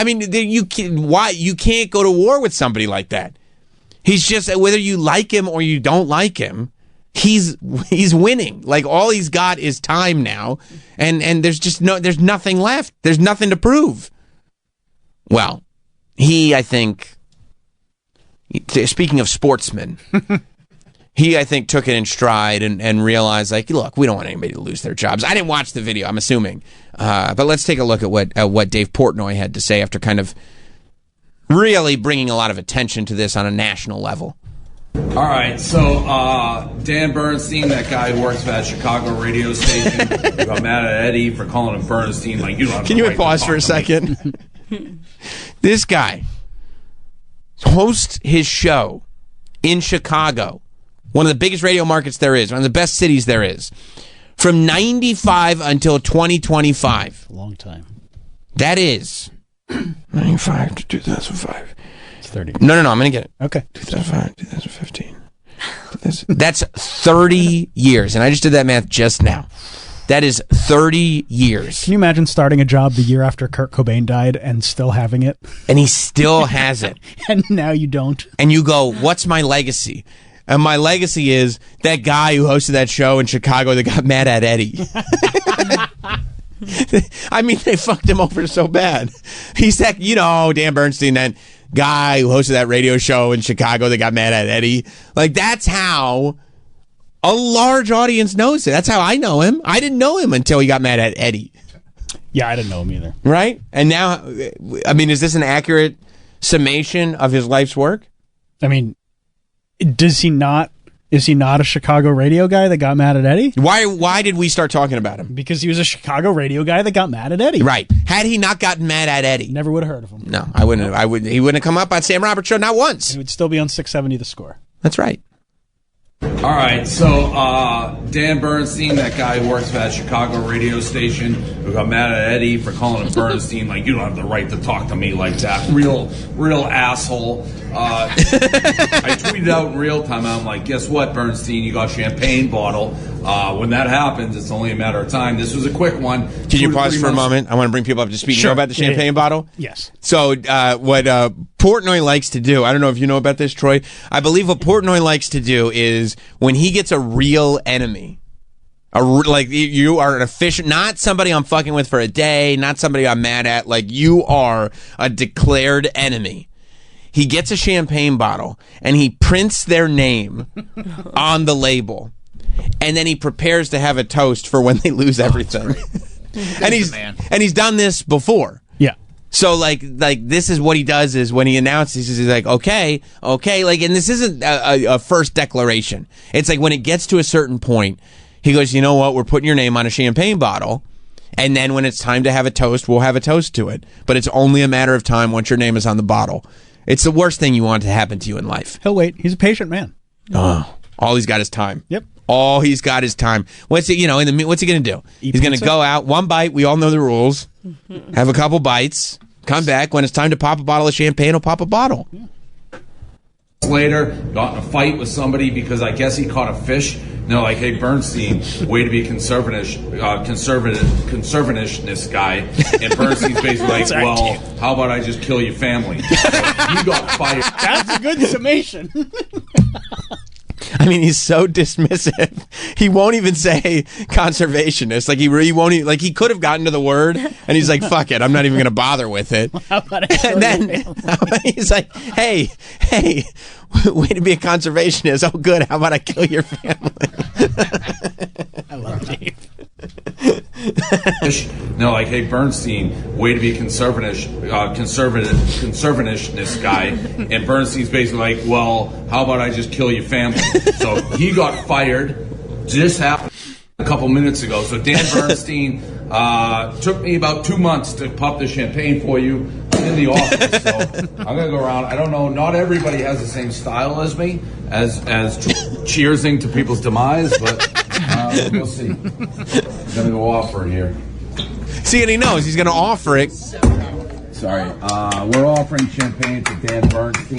can't go to war with somebody like that. He's just, whether you like him or you don't like him, he's winning. Like, all he's got is time now, and there's nothing left. There's nothing to prove. Well, I think, speaking of sportsmen, I think took it in stride and realized, like, look, we don't want anybody to lose their jobs. I didn't watch the video, I'm assuming, but let's take a look at what Dave Portnoy had to say after kind of really bringing a lot of attention to this on a national level. All right, so Dan Bernstein, that guy who works for that Chicago radio station, who got mad at Eddie for calling him Bernstein. Like, you don't have Can the you right pause to for a talk to me. second? This guy hosts his show in Chicago, one of the biggest radio markets there is, one of the best cities there is, from 95 until 2025. A long time. That is 95 to 2005. It's 30. No, I'm going to get it. Okay. 2005, 2015. That's 30 years, and I just did that math just now. That is 30 years. Can you imagine starting a job the year after Kurt Cobain died and still having it? And he still has it. And now you don't. And you go, what's my legacy? And my legacy is that guy who hosted that show in Chicago that got mad at Eddie. I mean, they fucked him over so bad. He's that, Dan Bernstein, that guy who hosted that radio show in Chicago that got mad at Eddie. Like, that's how a large audience knows it. That's how I know him. I didn't know him until he got mad at Eddie. Yeah, I didn't know him either. Right? And now, I mean, is this an accurate summation of his life's work? I mean, is he not a Chicago radio guy that got mad at Eddie? Why did we start talking about him? Because he was a Chicago radio guy that got mad at Eddie. Right. Had he not gotten mad at Eddie, never would have heard of him. No, I wouldn't have. He wouldn't have come up on Sam Roberts Show, not once. He would still be on 670 The Score. That's right. All right, so Dan Bernstein, that guy who works for that Chicago radio station, who got mad at Eddie for calling him Bernstein, like, you don't have the right to talk to me like that. Real asshole. I tweeted out in real time, I'm like, guess what, Bernstein, you got a champagne bottle. When that happens, it's only a matter of time. This was a quick one. Can you pause for a moment? I want to bring people up to speed. Sure. You know about the champagne bottle? Yes. So what Portnoy likes to do, I don't know if you know about this, Troy. I believe what Portnoy likes to do is when he gets a real enemy, Like you are an official, not somebody I'm fucking with for a day, not somebody I'm mad at. Like you are a declared enemy. He gets a champagne bottle and he prints their name on the label, and then he prepares to have a toast for when they lose everything. And he's done this before. Yeah. So like this is what he does is when he announces, he's like, okay, like, and this isn't a first declaration. It's like when it gets to a certain point, he goes, you know what, we're putting your name on a champagne bottle, and then when it's time to have a toast, we'll have a toast to it. But it's only a matter of time once your name is on the bottle. It's the worst thing you want to happen to you in life. He'll wait. He's a patient man. Oh, all he's got is time. Yep. All he's got is time. What's he going to do? He's going to go out, one bite. We all know the rules. Have a couple bites. Come back. When it's time to pop a bottle of champagne, he'll pop a bottle. Yeah. Later, got in a fight with somebody because I guess he caught a fish. And they're like, hey, Bernstein, way to be conservatishness guy. And Bernstein's basically like, well, how about I just kill your family? So he got fired. That's a good summation. I mean, he's so dismissive. He won't even say conservationist. Like he won't even, like he could have gotten to the word, and he's like, "Fuck it, I'm not even going to bother with it." How about I kill and then your family? he's like, "Hey, way to be a conservationist. Oh, good. How about I kill your family?" I love Dave. No, like, hey, Bernstein, way to be conservatishness guy. And Bernstein's basically like, well, how about I just kill your family? So he got fired. Just happened a couple minutes ago. So Dan Bernstein took me about 2 months to pop the champagne for you. I'm in the office, so I'm going to go around. I don't know. Not everybody has the same style as me, as cheersing to people's demise, but we'll see. I'm going to go offer it here. See, and he knows he's going to offer it. Sorry. We're offering champagne to Dan Bernstein.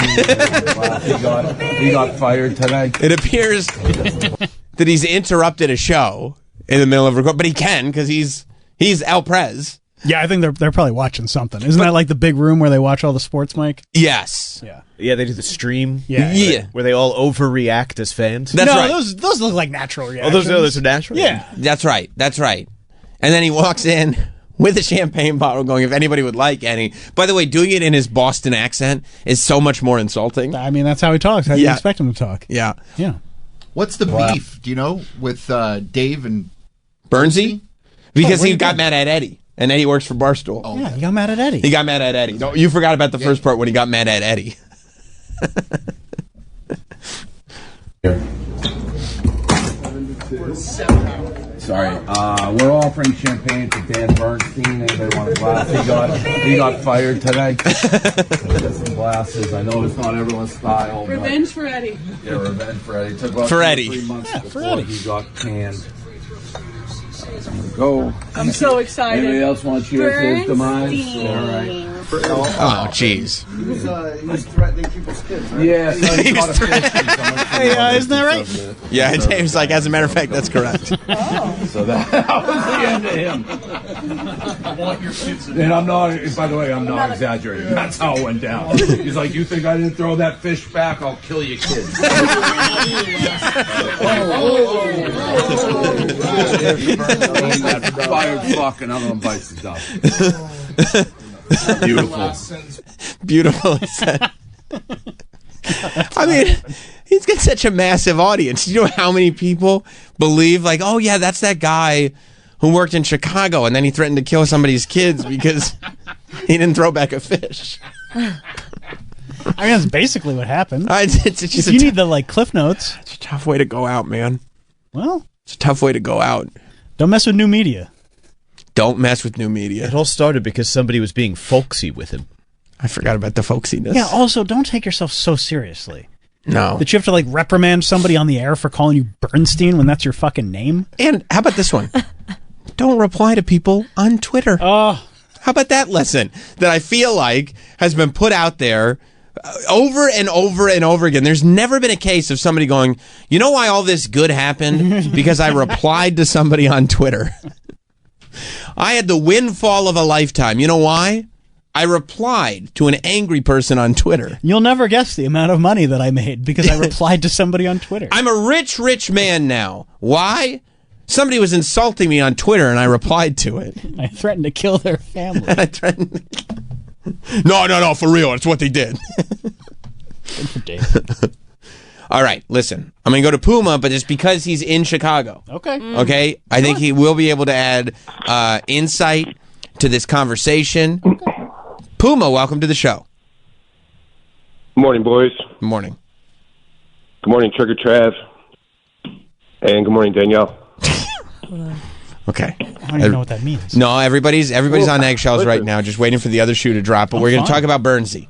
He got fired tonight. It appears that he's interrupted a show in the middle of record, but he can because he's El Prez. Yeah, I think they're probably watching something. Isn't that like the big room where they watch all the sports, Mike? Yes. Yeah, they do the stream. Yeah. Where they all overreact as fans. That's right. Those look like natural reactions. Oh, those are natural? Yeah. That's right. And then he walks in with a champagne bottle going, if anybody would like any. By the way, doing it in his Boston accent is so much more insulting. I mean, that's how he talks. How do you expect him to talk? Yeah. Yeah. What's the beef, do you know, with Dave and Bernsey? Because he got mad at Eddie. And Eddie works for Barstool. Oh, yeah, he got mad at Eddie. He got mad at Eddie. No, you forgot about the first part when he got mad at Eddie. Sorry. We're offering champagne to Dan Bernstein. Anybody want a glass? He got fired tonight. Get some glasses. I know it's not everyone's style. Revenge for Eddie. Yeah, revenge for Eddie. Took about For 2 or Eddie. 3 months Yeah, for before Eddie. he got canned. I'm gonna go. I'm so excited. Anybody else want to cheers to his demise? All right. Oh, jeez. He was threatening people's kids, right? Yeah, so he caught a fish. Hey, isn't that right? Yeah, Dave's like, as a matter of fact, that's correct. So that was the end of him. And I'm not, by the way, I'm not exaggerating. That's how it went down. He's like, you think I didn't throw that fish back? I'll kill your kids. That fired fuck, another one bites the dust. Beautiful. Beautiful, he said. I mean, he's got such a massive audience. You know how many people believe, like, oh, yeah, that's that guy who worked in Chicago and then he threatened to kill somebody's kids because he didn't throw back a fish. I mean, that's basically what happened. It's just if you need the like Cliff Notes, it's a tough way to go out, man. Well, it's a tough way to go out. Don't mess with new media. Don't mess with new media. It all started because somebody was being folksy with him. I forgot about the folksiness. Yeah, also, don't take yourself so seriously. No. That you have to like reprimand somebody on the air for calling you Bernstein when that's your fucking name. And how about this one? Don't reply to people on Twitter. Oh. How about that lesson that I feel like has been put out there over and over and over again? There's never been a case of somebody going, you know why all this good happened? Because I replied to somebody on Twitter. I had the windfall of a lifetime. You know why? I replied to an angry person on Twitter. You'll never guess the amount of money that I made because I replied to somebody on Twitter. I'm a rich, rich man now. Why? Somebody was insulting me on Twitter, and I replied to it. I threatened to kill their family. I threatened. No, for real. It's what they did. Good for David. All right, listen. I'm going to go to Puma, but it's because he's in Chicago. Okay. Okay? I think he will be able to add insight to this conversation. Okay. Puma, welcome to the show. Good morning, boys. Good morning. Good morning, Trigger Trav. And good morning, Danielle. Okay. I don't even know what that means. No, everybody's on eggshells right now, just waiting for the other shoe to drop, but we're going to talk about Bernsey.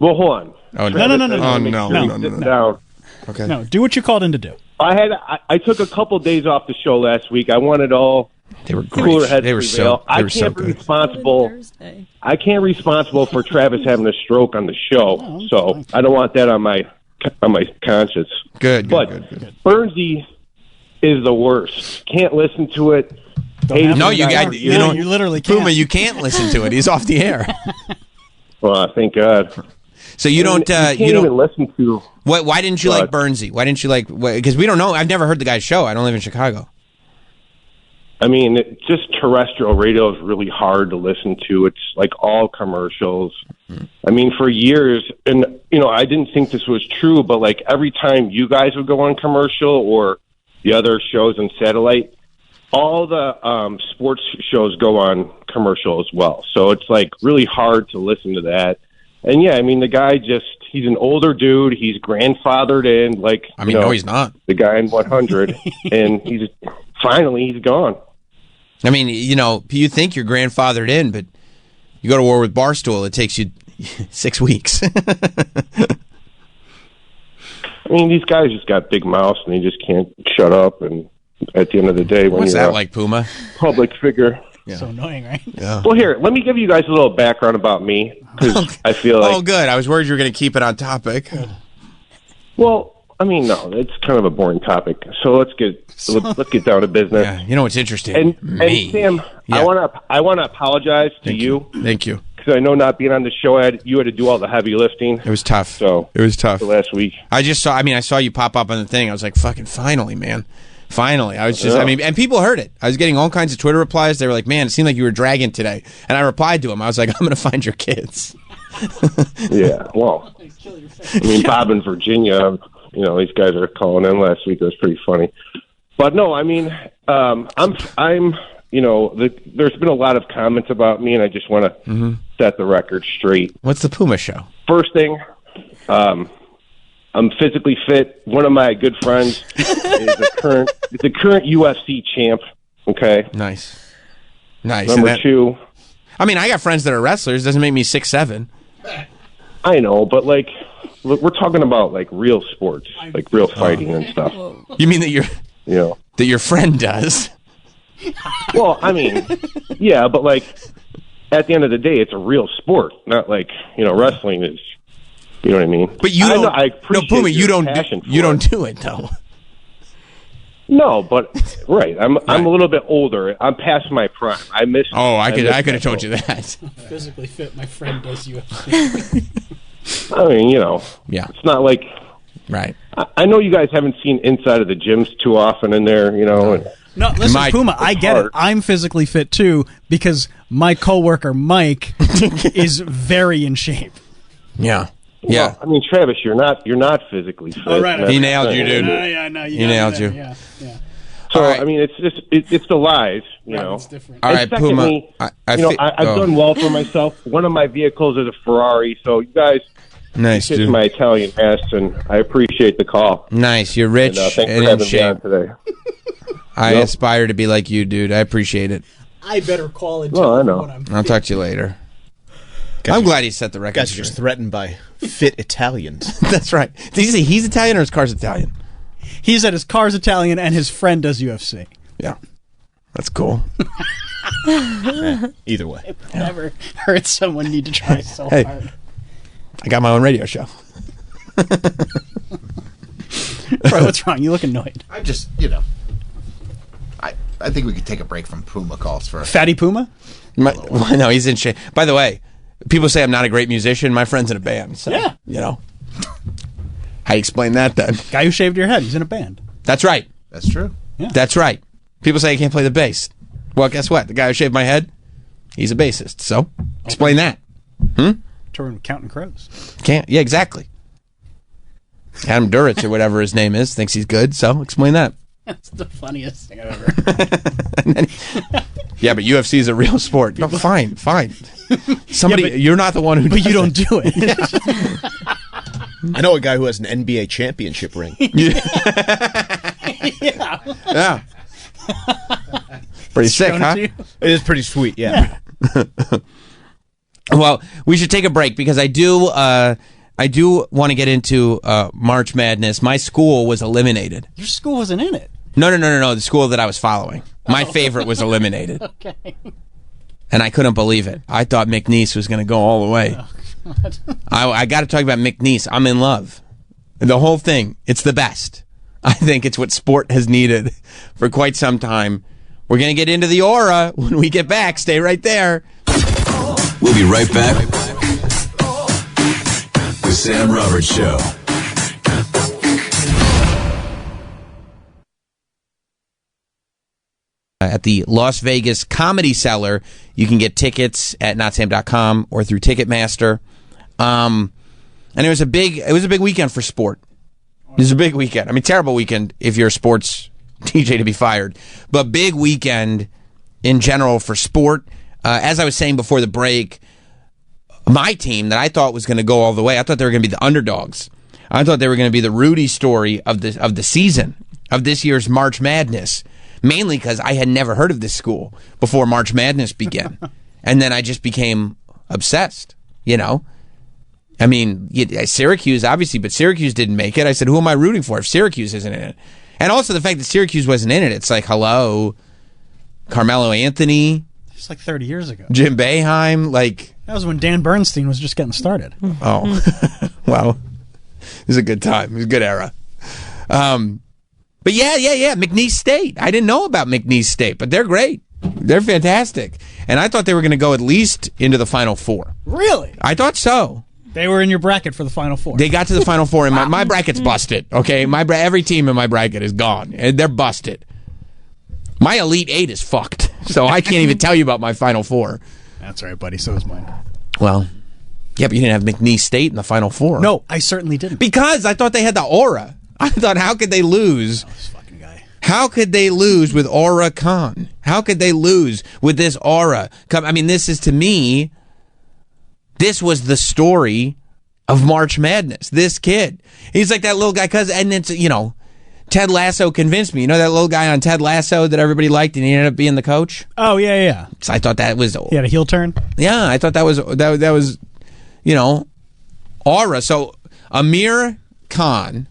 Well, hold on. Oh, no. No. Okay. No, do what you called in to do. I took a couple days off the show last week. I wanted all they were cooler great. heads They were to so prevail. I good. can't be responsible. I can't responsible for Travis having a stroke on the show, so I don't want that on my conscience. Good. But Bernsey is the worst. Can't listen to it. No, you don't. You literally can't. Puma, you can't listen to it. He's off the air. Well, thank God. So you don't. You can't you don't even listen to. Why didn't you like Bernsey? Why didn't you like? Because we don't know. I've never heard the guy's show. I don't live in Chicago. I mean, just terrestrial radio is really hard to listen to. It's like all commercials. I mean, for years, and I didn't think this was true, but like every time you guys would go on commercial or the other shows on satellite, all the sports shows go on commercial as well. So it's like really hard to listen to that. And yeah, I mean, the guy he's an older dude. He's grandfathered in, like, no, he's not. The guy in 100, and he's gone. I mean, you think you're grandfathered in, but you go to war with Barstool, it takes you 6 weeks. I mean, these guys just got big mouths, and they just can't shut up. And at the end of the day, when what's you're that like, Puma? Public figure. Yeah. So annoying, right? Yeah. Well, here, let me give you guys a little background about me, because I feel like... Oh, good. I was worried you were going to keep it on topic. Well, I mean, no, it's kind of a boring topic. So let's get down to business. Yeah, you know what's interesting? And Sam, yeah. I want to apologize to you. Thank you. Because I know not being on the show, you had to do all the heavy lifting. It was tough. So it was tough. Last week, I saw you pop up on the thing. I was like, fucking finally, man. Finally. I was just, and people heard it. I was getting all kinds of Twitter replies. They were like, man, it seemed like you were dragging today. And I replied to them. I was like, I'm going to find your kids. Yeah, well, I mean, Bob in Virginia, these guys are calling in last week. It was pretty funny. But no, I mean, I'm there's been a lot of comments about me, and I just want to set the record straight. What's the Puma show? First thing, I'm physically fit. One of my good friends is a current UFC champ. Okay, nice. Number two, I mean, I got friends that are wrestlers. Doesn't make me 6'7". I know, but like, look, we're talking about like real sports, like real fighting and stuff. You mean that that your friend does? Well, I mean, yeah, but like at the end of the day, it's a real sport, not like wrestling is. You know what I mean? But you don't. I appreciate Puma, you don't. You don't it. do it though. No, but right. I'm a little bit older. I'm past my prime. I miss. Oh, I could have told you that. Physically fit. My friend does UFC. I mean, yeah. It's not like. Right. I know you guys haven't seen inside of the gyms too often in there, and, No, listen, Puma, I get it. I'm physically fit too because my coworker Mike is very in shape. Yeah. Well, yeah. I mean, Travis, you're not physically fit. Oh, right. He nailed you, dude. Yeah, no, he nailed you. Yeah. So I mean, it's the lies, It's different. All right, secondly, Puma. I've done well for myself. One of my vehicles is a Ferrari, so you guys. Nice, kiss dude. My Italian ass, and I appreciate the call. Nice, you're rich Thanks and for in having me shape. on today. I aspire to be like you, dude. I appreciate it. I better call and I tell know. what I'm. I'll talk to you later. I'm glad he set the record. Guys are just threatened by fit Italians. That's right. Did you say he's Italian or his car's Italian? He said his car's Italian and his friend does UFC. Yeah, that's cool. Either way, I've never heard someone need to try so Hey. hard. I got my own radio show. Bro, what's wrong? You look annoyed. I just, I think we could take a break from Puma calls for Fatty Puma? No, he's in shape. By the way, people say I'm not a great musician. My friend's in a band. So, Yeah. How you explain that then? Guy who shaved your head. He's in a band. That's right. That's true. That's right. People say I can't play the bass. Well, guess what? The guy who shaved my head, he's a bassist. So, explain that. Touring with Counting Crows. Can't. Yeah, exactly. Adam Duritz or whatever his name is thinks he's good. So, explain that. That's the funniest thing I've ever. Yeah, but UFC is a real sport. No, fine. Somebody, you're not the one who. But you don't do it. I know a guy who has an NBA championship ring. Yeah. Pretty sick, huh? It is pretty sweet, yeah. Well, we should take a break because I do want to get into March Madness. My school was eliminated. Your school wasn't in it. No. The school that I was following. My favorite was eliminated. Okay. And I couldn't believe it. I thought McNeese was going to go all the way. Oh, God. I got to talk about McNeese. I'm in love. The whole thing. It's the best. I think it's what sport has needed for quite some time. We're going to get into the aura when we get back. Stay right there. We'll be right back. The Sam Roberts Show. At the Las Vegas Comedy Cellar, you can get tickets at notsam.com or through Ticketmaster. And it was a big weekend for sport. It was a big weekend. I mean, terrible weekend if you're a sports DJ to be fired, but big weekend in general for sport. As I was saying before the break, my team that I thought was going to go all the way, I thought they were going to be the underdogs. I thought they were going to be the Rudy story of the season, of this year's March Madness, mainly because I had never heard of this school before March Madness began. And then I just became obsessed, you know? I mean, Syracuse, obviously, but Syracuse didn't make it. I said, who am I rooting for if Syracuse isn't in it? And also the fact that Syracuse wasn't in it, it's like, hello, Carmelo Anthony. It's like 30 years ago. Jim Boeheim, like... That was when Dan Bernstein was just getting started. Oh, wow. It was a good time. It was a good era. But yeah. McNeese State. I didn't know about McNeese State, but they're great. They're fantastic. And I thought they were going to go at least into the Final Four. Really? I thought so. They were in your bracket for the Final Four. They got to the Final Four, and my bracket's busted, okay? Every team in my bracket is gone. And they're busted. My Elite Eight is fucked, so I can't even tell you about my Final Four. That's right, buddy. So is mine. Well, yeah, but you didn't have McNeese State in the Final Four. No, I certainly didn't. Because I thought they had the aura. I thought, how could they lose? Oh, this fucking guy. How could they lose with Aura Khan? How could they lose with this aura? I mean, this is, to me, this was the story of March Madness. This kid. He's like that little guy, and it's, you know, Ted Lasso convinced me. You know that little guy on Ted Lasso that everybody liked and he ended up being the coach? Oh, yeah. So I thought that was... He had a heel turn? Yeah, I thought that was, you know, aura. So Amir Khan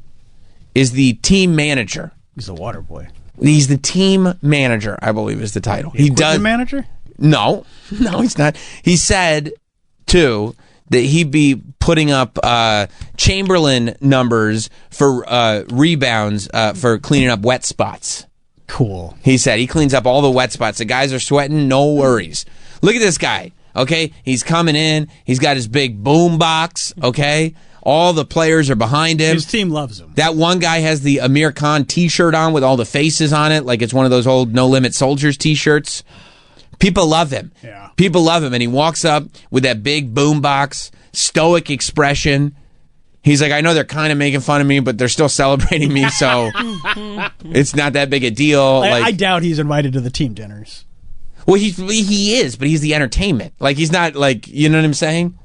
is the team manager. He's the water boy. He's the team manager, I believe is the title. He does manager? No, he's not. He said, too, that he'd be putting up Chamberlain numbers for rebounds for cleaning up wet spots. Cool. He said he cleans up all the wet spots. The guys are sweating, no worries. Look at this guy, okay? He's coming in. He's got his big boom box, okay? All the players are behind him. His team loves him. That one guy has the Amir Khan T-shirt on with all the faces on it, like it's one of those old No Limit Soldiers T-shirts. People love him. Yeah. People love him, and he walks up with that big boombox, stoic expression. He's like, I know they're kind of making fun of me, but they're still celebrating me, so it's not that big a deal. I doubt he's invited to the team dinners. Well, he is, but he's the entertainment. Like, he's not, like, you know what I'm saying?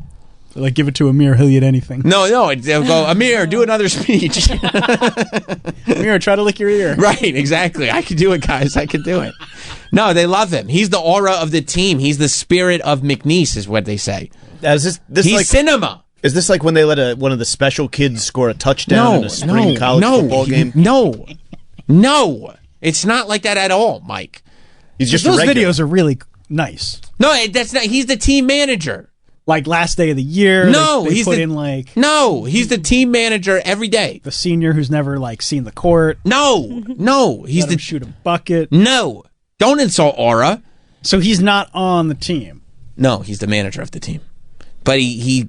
Like, give it to Amir, he'll eat anything. No, they'll go, Amir, do another speech. Amir, try to lick your ear. Right, exactly. I could do it, guys. I could do it. No, they love him. He's the aura of the team. He's the spirit of McNeese, is what they say. Is this He's like cinema. Is this like when they let one of the special kids score a touchdown in a spring college football game? No. It's not like that at all, Mike. He's just those regular. videos are really nice. No, that's not. He's the team manager. Like last day of the year. No, they put in like he's the team manager every day. The senior who's never like seen the court. No, he's the shoot a bucket. No, don't insult Aura. So he's not on the team. No, he's the manager of the team. But he's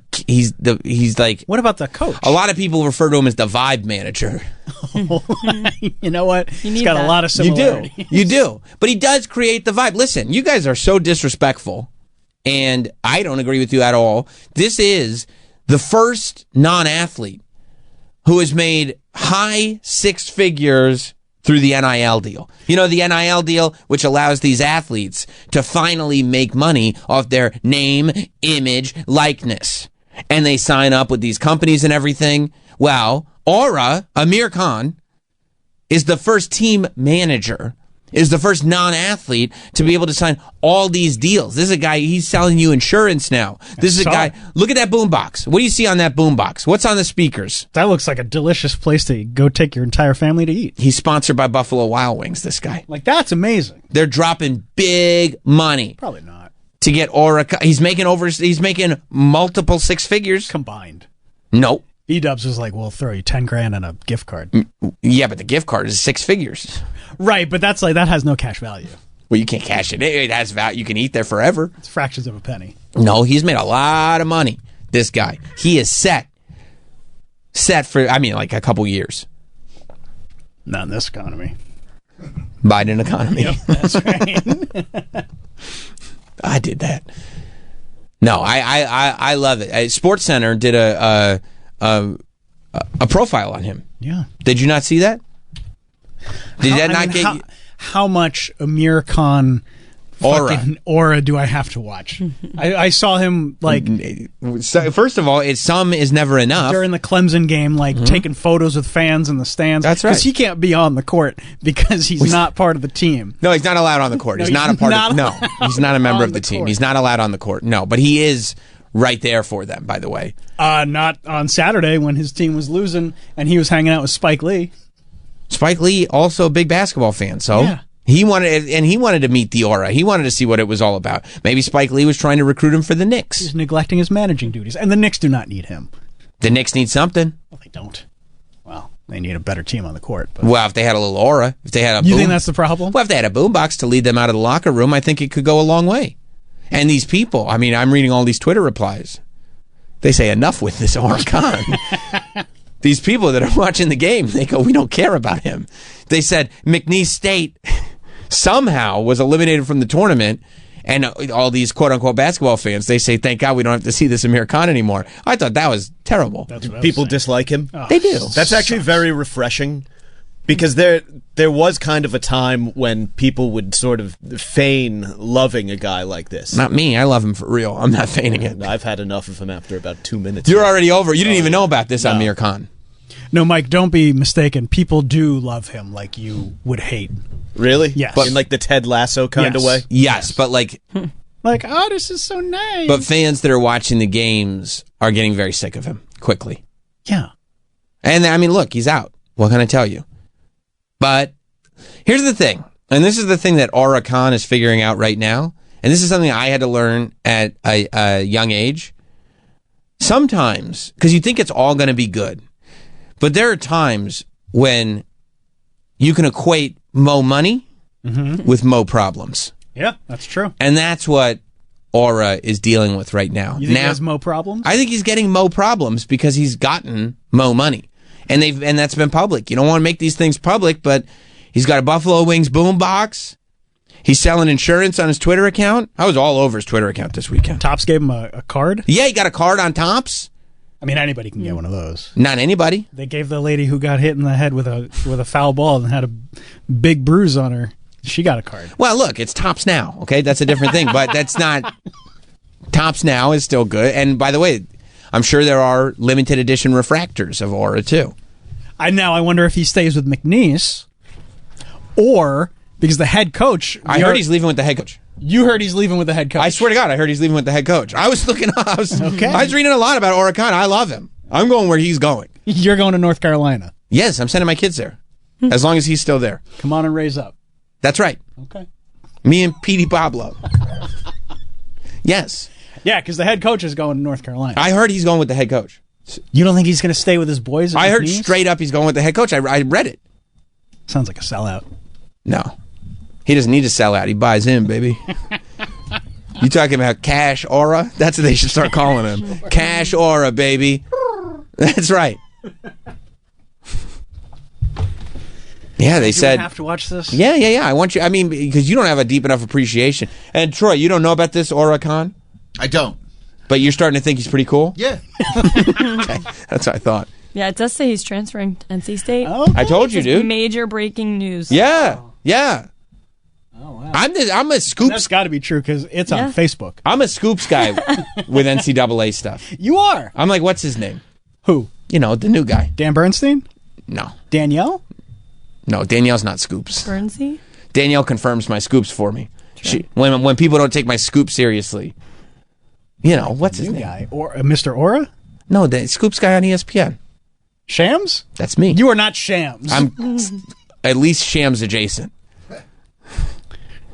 like. What about the coach? A lot of people refer to him as the vibe manager. You know what? He's need got that. a lot of similarities. You do. But he does create the vibe. Listen, you guys are so disrespectful, and I don't agree with you at all. This is the first non-athlete who has made high six figures through the NIL deal. You know, the NIL deal, which allows these athletes to finally make money off their name, image, likeness. And they sign up with these companies and everything. Well, Amir Khan, is the first team manager, is the first non-athlete to be able to sign all these deals. This is a guy, he's selling you insurance now. This is a guy, look at that boombox. What do you see on that boombox? What's on the speakers? That looks like a delicious place to go take your entire family to eat. He's sponsored by Buffalo Wild Wings, this guy. Like, that's amazing. They're dropping big money. Probably not. To get he's making multiple six figures. Combined. Nope. E-Dubs was like, we'll throw you $10,000 and a gift card. Yeah, but the gift card is six figures. Right, but that's like, that has no cash value. Well, you can't cash it. It has value. You can eat there forever. It's fractions of a penny. No, he's made a lot of money, this guy. He is set for, like a couple years. Not in this economy. Biden economy. Yep, that's right. I did that. No, I love it. SportsCenter did a profile on him. Yeah. Did you not see that? Did that not get you? How much Amir Khan aura do I have to watch? I saw him like. So, first of all, some is never enough. During the Clemson game, like taking photos with fans in the stands. That's right. Because he can't be on the court because he's not part of the team. No, he's not allowed on the court. He's not a part of. No, he's not a member of the team. He's not allowed on the court. No, but he is right there for them. By the way, not on Saturday when his team was losing and he was hanging out with Spike Lee. Spike Lee, also a big basketball fan, so yeah. He wanted to meet the aura. He wanted to see what it was all about. Maybe Spike Lee was trying to recruit him for the Knicks. He's neglecting his managing duties, and the Knicks do not need him. The Knicks need something. Well, they don't. Well, they need a better team on the court. But. Well, if they had a little aura, if they had a you think that's the problem? Well, if they had a boombox to lead them out of the locker room, I think it could go a long way. And these people, I'm reading all these Twitter replies. They say enough with this Amir Khan. These people that are watching the game, they go, we don't care about him. They said McNeese State somehow was eliminated from the tournament, and all these quote-unquote basketball fans, they say, thank God we don't have to see this Amir Khan anymore. I thought that was terrible. People dislike him? Oh, they do. That's actually very refreshing, because there was kind of a time when people would sort of feign loving a guy like this. Not me. I love him for real. I'm not feigning it. I've had enough of him after about 2 minutes. You're already over. You didn't even know about this Amir Khan. No, Mike, don't be mistaken. People do love him like you would hate. Really? Yes. But in like the Ted Lasso kind of way? Yes, but like... Like, oh, this is so nice. But fans that are watching the games are getting very sick of him quickly. Yeah. And look, he's out. What can I tell you? But here's the thing, and this is the thing that Aura Khan is figuring out right now, and this is something I had to learn at a young age. Sometimes, because you think it's all going to be good, but there are times when you can equate Mo money with Mo problems. Yeah, that's true. And that's what Aura is dealing with right now. You think he has Mo problems? I think he's getting Mo problems because he's gotten Mo money. And that's been public. You don't want to make these things public, but he's got a Buffalo Wings boombox. He's selling insurance on his Twitter account. I was all over his Twitter account this weekend. Topps gave him a card? Yeah, he got a card on Topps. I mean, anybody can get one of those. Not anybody. They gave the lady who got hit in the head with a foul ball and had a big bruise on her. She got a card. Well, look, it's Topps Now, okay? That's a different thing, but that's not... Topps Now is still good. And by the way, I'm sure there are limited edition refractors of Aura, too. I wonder if he stays with McNeese or... Because the head coach... I heard he's leaving with the head coach. You heard he's leaving with the head coach? I swear to God, I heard he's leaving with the head coach. I was looking up. I was reading a lot about Aura Khan. I love him. I'm going where he's going. You're going to North Carolina? Yes, I'm sending my kids there. As long as he's still there. Come on and raise up. That's right. Okay. Me and Petey Pablo. Yes. Yeah, because the head coach is going to North Carolina. I heard he's going with the head coach. You don't think he's going to stay with his boys? I heard straight up he's going with the head coach. I read it. Sounds like a sellout. No. He doesn't need to sell out. He buys in, baby. You talking about Cash Aura? That's what they should start calling him. Cash Aura, baby. That's right. Yeah, they You said. have to watch this. Yeah. I want you. I mean, because you don't have a deep enough appreciation. And Troy, you don't know about this Aura Khan? I don't. But you're starting to think he's pretty cool? Yeah. Okay, that's what I thought. Yeah, it does say he's transferring to NC State. Oh, I told you, This is dude. Major breaking news. Yeah. Oh, wow. I'm a scoops. That's got to be true because it's on Facebook. I'm a scoops guy with NCAA stuff. You are. I'm like, what's his name? Who? You know, the new guy. Dan Bernstein? No. Danielle? No, Danielle's not scoops. Bernsey? Danielle confirms my scoops for me. When people don't take my scoop seriously. You know, what's his New name? guy. Or Mr. Aura? No, the scoops guy on ESPN. Shams? That's me. You are not Shams. I'm at least Shams adjacent.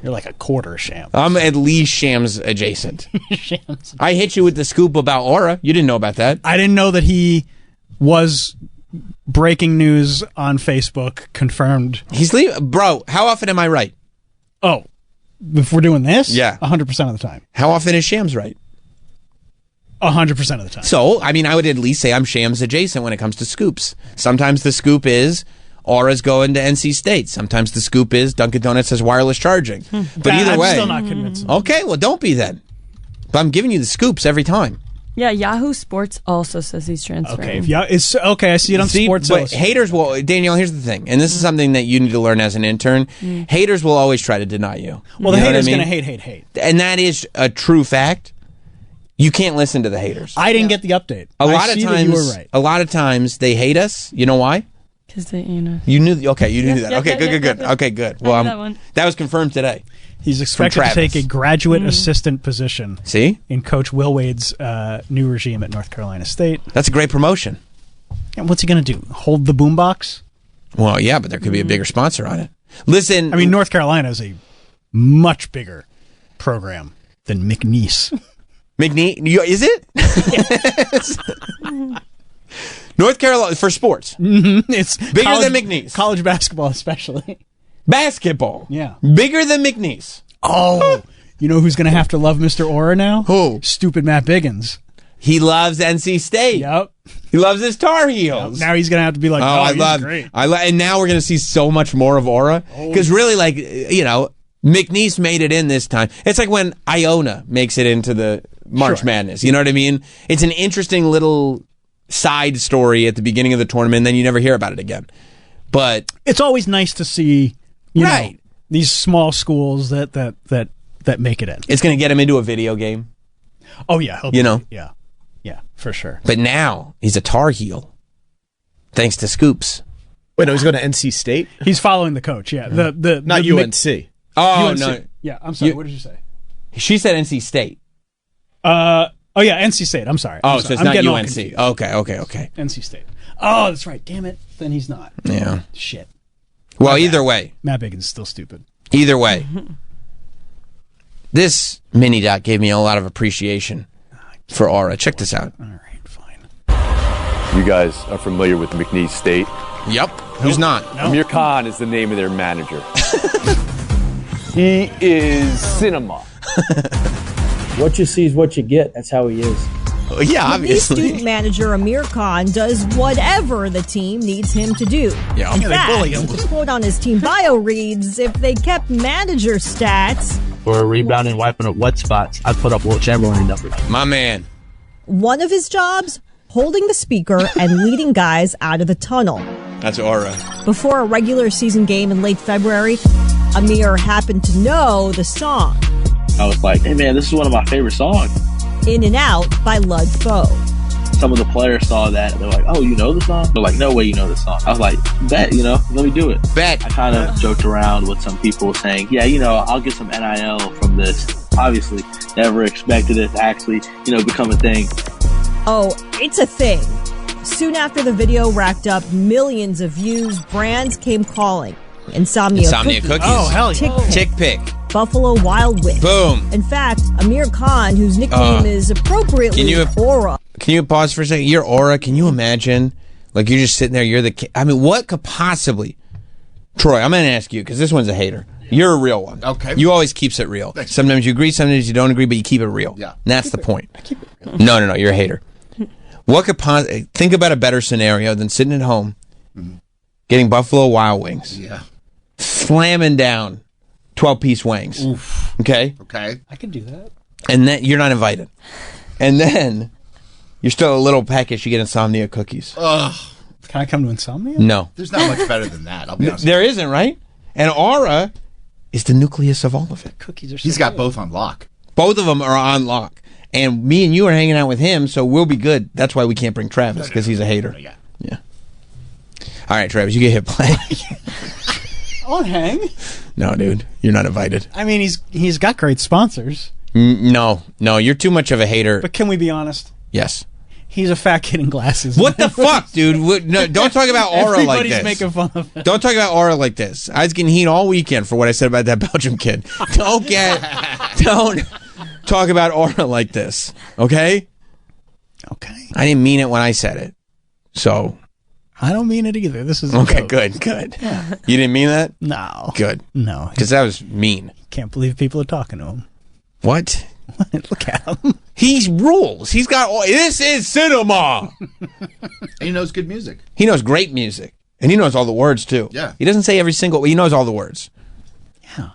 You're like a quarter Shams. I'm at least Shams adjacent. Shams. I hit you with the scoop about Aura. You didn't know about that. I didn't know that he was breaking news on Facebook, confirmed. He's leaving. Bro, how often am I right? Oh, if we're doing this? Yeah. 100% of the time. How often is Shams right? 100% of the time. So, I mean, I would at least say I'm Shams adjacent when it comes to scoops. Sometimes the scoop is Aura's going to NC State. Sometimes the scoop is Dunkin' Donuts has wireless charging. But either I'm way. still not convinced. Okay, well, don't be then. But I'm giving you the scoops every time. Yeah, Yahoo Sports also says he's transferring. Okay, it's okay. I see it on Sports But Illustrated. haters will, Danielle, here's the thing, and this is something that you need to learn as an intern. Haters will always try to deny you. Well, the You know what haters I mean? going to hate. And that is a true fact. You can't listen to the haters. I didn't get the update. A lot I of see times, that you were right. a lot of times they hate us. You know why? Because they, you know. You knew. Okay, you knew Yeah, that. yeah, Okay, yeah, good. yeah. Okay, good. I Well, knew that one. that was confirmed today. He's expected to take a graduate assistant position. See? In Coach Will Wade's new regime at North Carolina State. That's a great promotion. And what's he going to do? Hold the boombox? Well, yeah, but there could be a bigger sponsor on it. Listen, I mean, North Carolina is a much bigger program than McNeese. Is it? North Carolina for sports. It's bigger than McNeese. College basketball, especially. Basketball. Yeah. Bigger than McNeese. Oh, you know who's going to have to love Mr. Aura now? Who? Stupid Matt Biggins. He loves NC State. Yep. He loves his Tar Heels. Now he's going to have to be like, he's great. And now we're going to see so much more of Aura. Because really, like, you know, McNeese made it in this time. It's like when Iona makes it into the March Madness. You know what I mean? It's an interesting little side story at the beginning of the tournament, and then you never hear about it again. But it's always nice to see, you know, these small schools that make it in. It's going to get him into a video game. Oh yeah, you know, yeah, for sure. But now he's a Tar Heel, thanks to Scoops. Wait, no, he's going to NC State. He's following the coach. Yeah, the not UNC. Oh UNC. no, yeah. I'm sorry. What did you say? She said NC State. Oh yeah, NC State. I'm sorry. Oh, I'm so sorry. it's I'm not getting all UNC. confused. Okay. NC State. Oh, that's right. Damn it. Then he's not. Yeah. Shit. Well, either way. Matt Biggins is still stupid. Either way. This mini doc gave me a lot of appreciation for Aura. Check this out. All right, fine. You guys are familiar with McNeese State? Yep. Who's not? Amir Khan is the name of their manager. He is cinema. What you see is what you get. That's how he is. Yeah, McNeese obviously. student manager Amir Khan does whatever the team needs him to do. Yeah. In Yeah, they fact, bully him. the quote on his team bio reads, if they kept manager stats, For rebounding, wiping up wet spots, I'd put up Will Chamberlain numbers. My man. one of his jobs, holding the speaker and leading guys out of the tunnel. That's Aura. Before a regular season game in late February, Amir happened to know the song, I was like, hey man, this is one of my favorite songs. In and Out by Lud Foe. Some of the players saw that and they're like, oh, you know the song? They're like, no way you know the song. I was like, bet, let me do it. Bet. I kind of joked around with some people saying, yeah, I'll get some NIL from this. Obviously, never expected it to actually, become a thing. Oh, it's a thing. Soon after the video racked up millions of views, brands came calling. Insomnia Cookies. Oh, hell yeah. Tick Pick. Buffalo Wild Wings. Boom. In fact, Amir Khan, whose nickname is appropriately Aura. Can you pause for a second? Your Aura, can you imagine? Like, you're just sitting there, you're the... I mean, what could possibly... Troy, I'm going to ask you, because this one's a hater. You're a real one. Okay. You always keeps it real. Thanks. Sometimes you agree, sometimes you don't agree, but you keep it real. Yeah. And that's the point. I keep it real. No, you're a hater. What could think about a better scenario than sitting at home, getting Buffalo Wild Wings. Yeah. Slamming down 12-piece wings. Oof. Okay? Okay. I can do that. And then you're not invited. And then you're still a little peckish. You get insomnia cookies. Ugh. Can I come to Insomnia? No. There's not much better than that. I'll be honest. There isn't, right? And Aura is the nucleus of all of it. Cookies are so He's got good. both on lock. Both of them are on lock. And me and you are hanging out with him, so we'll be good. That's why we can't bring Travis, because he's a hater. Yeah. Yeah. All right, Travis, you get hit play. I won't hang. No, dude. You're not invited. I mean, he's got great sponsors. No, you're too much of a hater. But can we be honest? Yes. He's a fat kid in glasses. What the fuck, dude? No, don't talk about Aura like this. Everybody's making fun of him. Don't talk about Aura like this. I was getting heat all weekend for what I said about that Belgium kid. Don't talk about Aura like this, okay? Okay. I didn't mean it when I said it. So. I don't mean it either. This is okay. dope. Good. You didn't mean that? No. Good. No. Because that was mean. Can't believe people are talking to him. What? Look at him. He rules. He's got all. This is cinema. And he knows good music. He knows great music. And he knows all the words, too. Yeah. He doesn't say every single, he knows all the words. Yeah.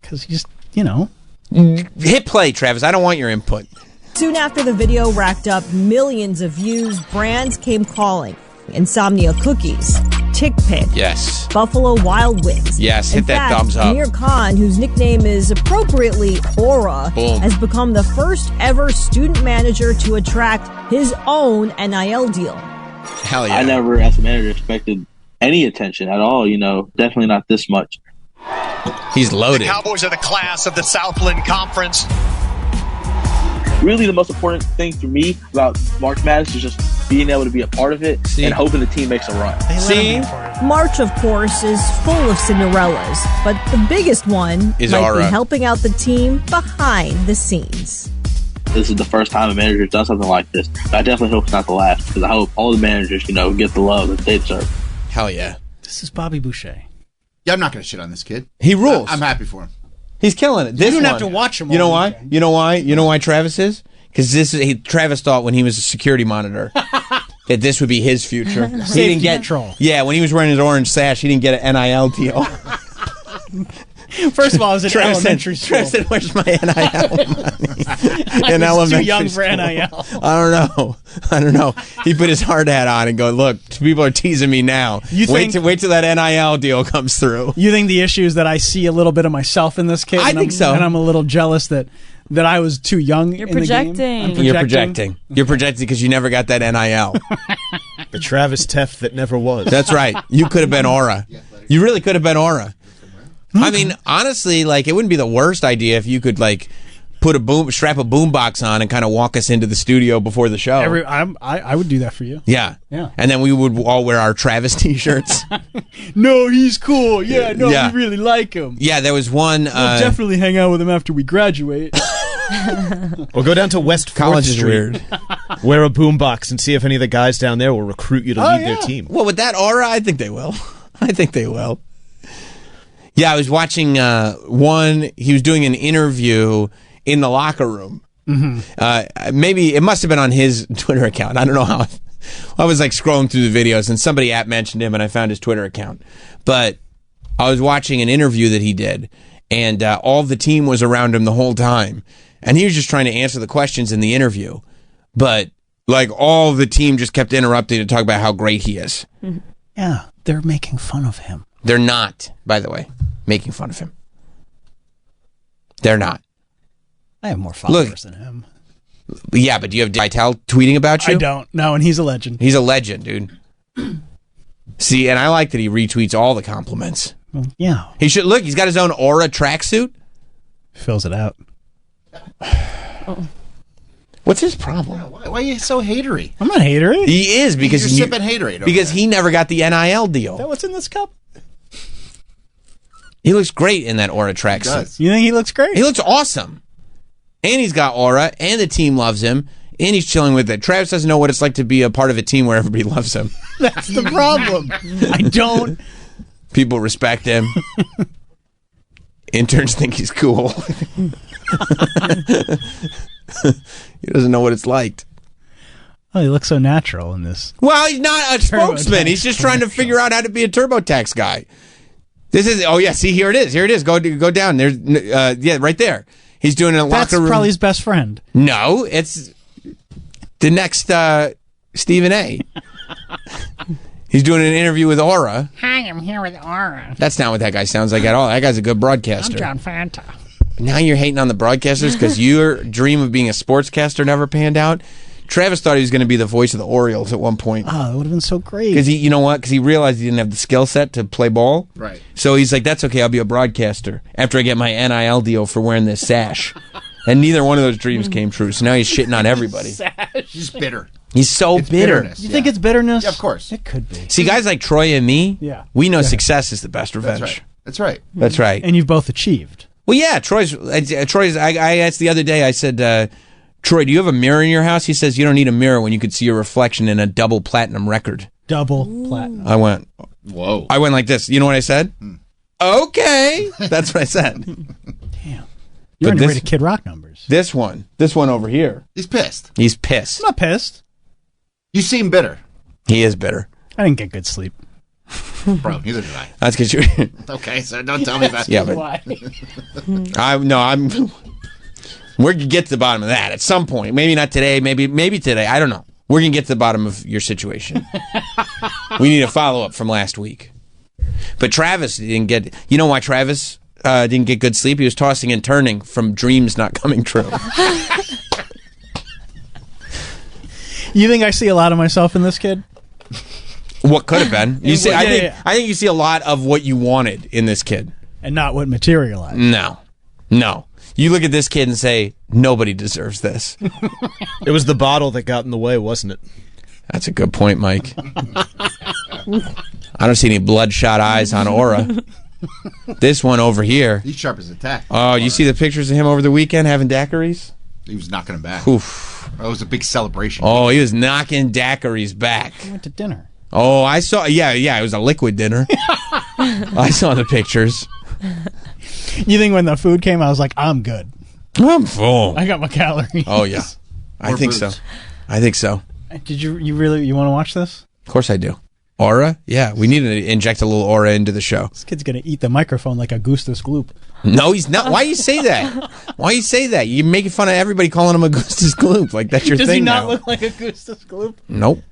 Because he's, you know. Hit play, Travis. I don't want your input. Soon after the video racked up millions of views, brands came calling. Insomnia Cookies, Tick Pick, Yes. Buffalo Wild Wings. Yes, hit In that fact, thumbs up. Amir Khan, whose nickname is appropriately Aura, Boom. has become the first ever student manager to attract his own NIL deal. Hell yeah. I never, as a manager, expected any attention at all. You know, definitely not this much. He's loaded. The Cowboys are the class of the Southland Conference. Really, the most important thing for me about March Madness is just being able to be a part of it and hoping the team makes a run. See? March, of course, is full of Cinderellas, but the biggest one Is might Aura. be helping out the team behind the scenes. This is the first time a manager's done something like this. But I definitely hope it's not the last, because I hope all the managers, you know, get the love that they deserve. Hell yeah. This is Bobby Boucher. Yeah, I'm not going to shit on this kid. He rules. I'm happy for him. He's killing it. This You don't one, have to watch him You know all why? weekend. You know why? You know why Travis is? Because Travis thought when he was a security monitor that this would be his future. He Safety didn't get control. Yeah, when he was wearing his orange sash, he didn't get an NIL deal. First of all, I was in Travis said, elementary school. Travis said, "Where's my NIL money?" I In was elementary too young for school. NIL. I don't know. He put his hard hat on and go, "Look, people are teasing me now. You wait think- till that NIL deal comes through." You think the issue is that I see a little bit of myself in this kid? I and think I'm, so. And I'm a little jealous that I was too young You're in the game. projecting. I'm You're projecting. You're projecting because you never got that NIL. The Travis Teff that never was. That's right. You could have been Aura. You really could have been Aura. I mean, honestly, like, it wouldn't be the worst idea if you could, like, strap a boombox on and kind of walk us into the studio before the show. I would do that for you. Yeah. Yeah. And then we would all wear our Travis t-shirts. No, he's cool. Yeah, no, Yeah. we really like him. Yeah, there was one. We'll definitely hang out with him after we graduate. Or go down to West 4th College is Street, weird. wear a boombox, and see if any of the guys down there will recruit you to lead their team. Well, with that Aura, I think they will. I think they will. Yeah, I was watching one. He was doing an interview in the locker room. Mm-hmm. Maybe it must have been on his Twitter account. I don't know how. I was like scrolling through the videos, and somebody mentioned him, and I found his Twitter account. But I was watching an interview that he did, and all the team was around him the whole time, and he was just trying to answer the questions in the interview. But like all the team just kept interrupting to talk about how great he is. Yeah, they're making fun of him. They're not, by the way, making fun of him. They're not. I have more followers than him. Yeah, but do you have Vitale tweeting about you? I don't. No, and he's a legend. He's a legend, dude. See, and I like that he retweets all the compliments. Well, yeah. He should look. He's got his own Aura tracksuit. Fills it out. What's his problem? Why are you so hatery? I'm not hatery. He is because You're sipping haterade over because there. he never got the NIL deal. Is that what's in this cup? He looks great in that Aura tracksuit. does. You think he looks great? He looks awesome. And he's got Aura, and the team loves him, and he's chilling with it. Travis doesn't know what it's like to be a part of a team where everybody loves him. That's the problem. I don't. People respect him. Interns think he's cool. He doesn't know what it's like. Oh, he looks so natural in this. Well, he's not a spokesman. He's just trying to figure out how to be a TurboTax guy. This is. Oh yeah, see, here it is. Here it is. Go down. There's yeah, right there. He's doing a locker room. That's probably his best friend. No, it's the next Stephen A. He's doing an interview with Aura. Hi, I'm here with Aura. That's not what that guy sounds like at all. That guy's a good broadcaster. I'm John Fanta. Now you're hating on the broadcasters because your dream of being a sportscaster never panned out. Travis thought he was going to be the voice of the Orioles at one point. Oh, that would have been so great. Because you know what? Because he realized he didn't have the skill set to play ball. Right. So he's like, that's okay, I'll be a broadcaster after I get my NIL deal for wearing this sash. And neither one of those dreams came true. So now he's shitting on everybody. He's bitter. He's so bitter. You think it's bitterness? Yeah, of course. It could be. See, guys like Troy and me, we know Yeah. success is the best revenge. That's right. That's right. And you've both achieved. Well, yeah, Troy's. I asked the other day. I said, "Troy, do you have a mirror in your house?" He says, "You don't need a mirror when you could see your reflection in a double platinum record." Double platinum. I went, whoa. I went like this. You know what I said? Okay, that's what I said. Damn. You're on your way to Kid Rock numbers. This one over here. He's pissed. He's pissed. I'm not pissed. You seem bitter. He is bitter. I didn't get good sleep. Bro, neither did I. That's because you. Okay, so don't tell me that. Yeah, but I'm. We're gonna get to the bottom of that at some point. Maybe not today. Maybe today. I don't know. We're gonna get to the bottom of your situation. We need a follow up from last week. But Travis didn't get. You know why Travis didn't get good sleep? He was tossing and turning from dreams not coming true. You think I see a lot of myself in this kid? What could have been? You see, Yeah. I think you see a lot of what you wanted in this kid, and not what materialized. No. You look at this kid and say, nobody deserves this. It was the bottle that got in the way, wasn't it? That's a good point, Mike. I don't see any bloodshot eyes on Aura. This one over here. He's sharp as a tack. Oh, you see the pictures of him over the weekend having daiquiris? He was knocking him back. Oof. That was a big celebration. Oh, he was knocking daiquiris back. I went to dinner. Oh, I saw. Yeah, it was a liquid dinner. I saw the pictures. You think when the food came, I was like, I'm good. I'm full. I got my calories. Oh, yeah. I think so. Did you want to watch this? Of course I do. Aura? Yeah, we need to inject a little aura into the show. This kid's going to eat the microphone like Augustus Gloop. No, he's not. Why you say that? You're making fun of everybody calling him Augustus Gloop. Like, that's your Does thing he not now. look like Augustus Gloop? Nope.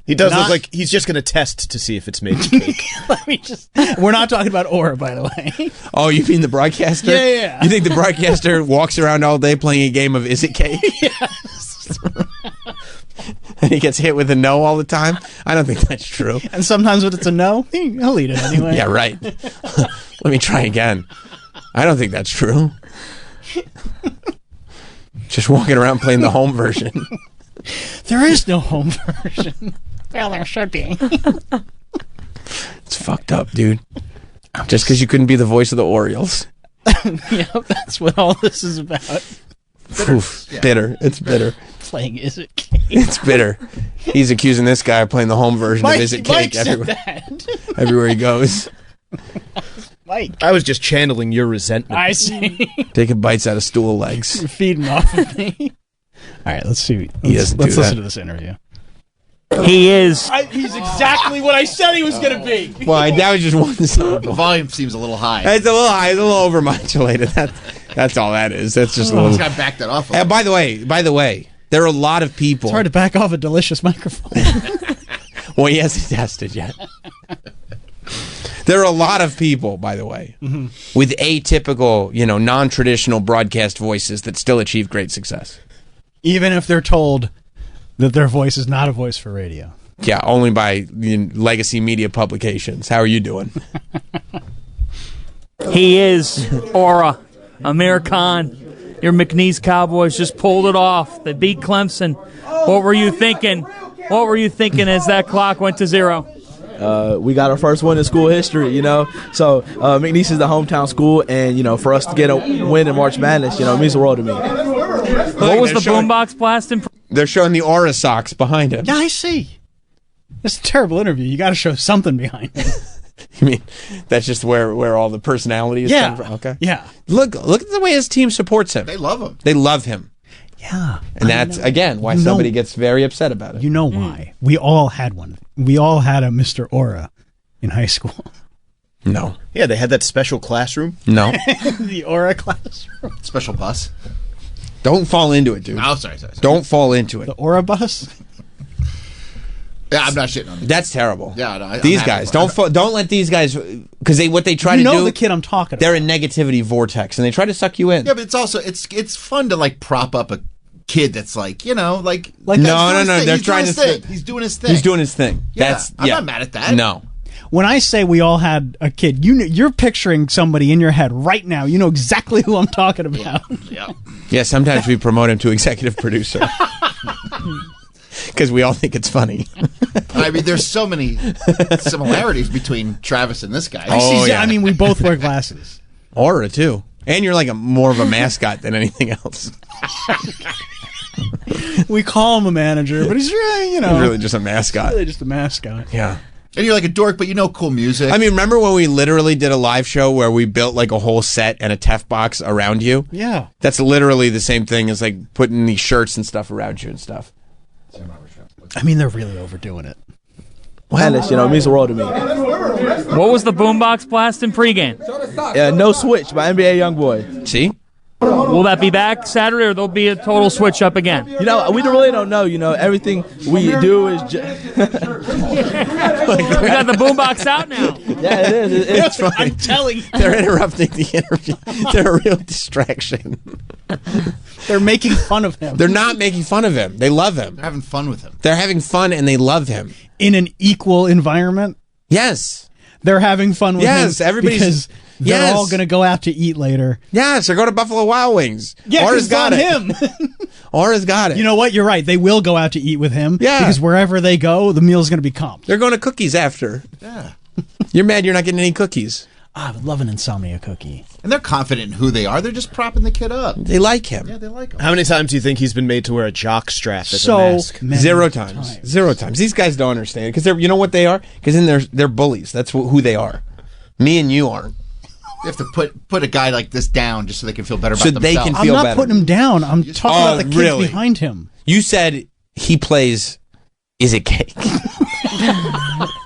He does look like he's just going to test to see if it's made cake. Let me just. We're not talking about Aura, by the way. Oh, you mean the broadcaster? Yeah. You think the broadcaster walks around all day playing a game of Is It Cake? Yes. And he gets hit with a no all the time? I don't think that's true. And sometimes when it's a no, he'll eat it anyway. Yeah, right. Let me try again. I don't think that's true. Just walking around playing the home version. There is no home version. Well, there should be. It's fucked up, dude. Just because you couldn't be the voice of the Orioles. Yep, that's what all this is about. Oof, bitter. It's bitter. Playing Is It Cake? It's bitter. He's accusing this guy of playing the home version of Is It Cake said everywhere, that. everywhere he goes. Mike. I was just channeling your resentment. I see. Taking bites out of stool legs. You're feeding off of me. All right, let's see. Let's listen to this interview. He is. He's exactly what I said he was going to be. Well, that was just one song. The volume seems a little high. It's a little high. It's a little overmodulated. That's all that is. That's just a little. This guy backed that off. By the way, there are a lot of people. It's hard to back off a delicious microphone. Well, he hasn't tested yet. There are a lot of people, by the way, with atypical, non-traditional broadcast voices that still achieve great success. Even if they're told that their voice is not a voice for radio. Yeah, only by legacy media publications. How are you doing? He is Aura. Amir Khan. Your McNeese Cowboys just pulled it off. They beat Clemson. What were you thinking? What were you thinking as that clock went to 0? We got our first win in school history, So McNeese is the hometown school, and for us to get a win in March Madness, it means the world to me. What was the boombox blasting? They're showing the Aura socks behind him. Yeah, I see. It's a terrible interview. You got to show something behind it. You mean that's just where all the personality is coming from? Okay. Yeah. Look at the way his team supports him. They love him. They love him. Yeah. And that's, again, why somebody gets very upset about it. You know why? We all had one. We all had a Mr. Aura in high school. No. Yeah, they had that special classroom. No. The Aura classroom. Special bus. Don't fall into it, dude. Oh, sorry. Don't fall into it. The Aura bus? Yeah, I'm not shitting on it. That's terrible. Yeah, no, these guys don't let these guys, because what they try You to know do. the kid I'm talking They're a negativity vortex, and they try to suck you in. Yeah, but it's also it's fun to like prop up a kid that's like no. They're They're trying to. He's doing his thing. He's doing his thing. Yeah, I'm not mad at that. No. When I say we all had a kid, you're picturing somebody in your head right now. You know exactly who I'm talking about. Yeah. Yeah. Sometimes we promote him to executive producer because we all think it's funny. I mean, there's so many similarities between Travis and this guy. I mean, we both wear glasses. Aura too, and you're like more of a mascot than anything else. We call him a manager, but he's really, He's really just a mascot. Really just a mascot. Yeah. And you're like a dork, but you know cool music. I mean, remember when we literally did a live show where we built like a whole set and a Tef box around you? Yeah. That's literally the same thing as like putting these shirts and stuff around you and stuff. I mean, they're really overdoing it. Madness, it means the world to me. What was the boombox blast in pregame? No Switch by NBA Youngboy. See? Will that be back Saturday, or there'll be a total switch up again? We really don't know. Everything we do is we got the boombox out now. Yeah, it is. It's fine. I'm telling you. They're interrupting the interview. They're a real distraction. They're making fun of him. They're not making fun of him. They love him. They're having fun with him. They're having fun and they love him. In an equal environment? Yes. They're having fun with him. Yes, everybody's... Because they're all going to go out to eat later. Yes, or go to Buffalo Wild Wings. Yeah, Aura's got it. him. Aura's got it. You know what? You're right. They will go out to eat with him. Yeah. Because wherever they go, the meal's going to be comped. They're going to cookies after. Yeah. You're mad you're not getting any cookies. I would love an insomnia cookie. And they're confident in who they are. They're just propping the kid up. They like him. Yeah, they like him. How many times do you think he's been made to wear a jock strap as a So mask? many Zero times. Zero times. These guys don't understand because you know what they are? Because they're bullies. That's who they are. Me and you aren't. You have to put a guy like this down just so they can feel better about So themselves. they can I'm feel not better. putting him down. I'm talking about the kids really? behind him. You said he plays Is It Cake?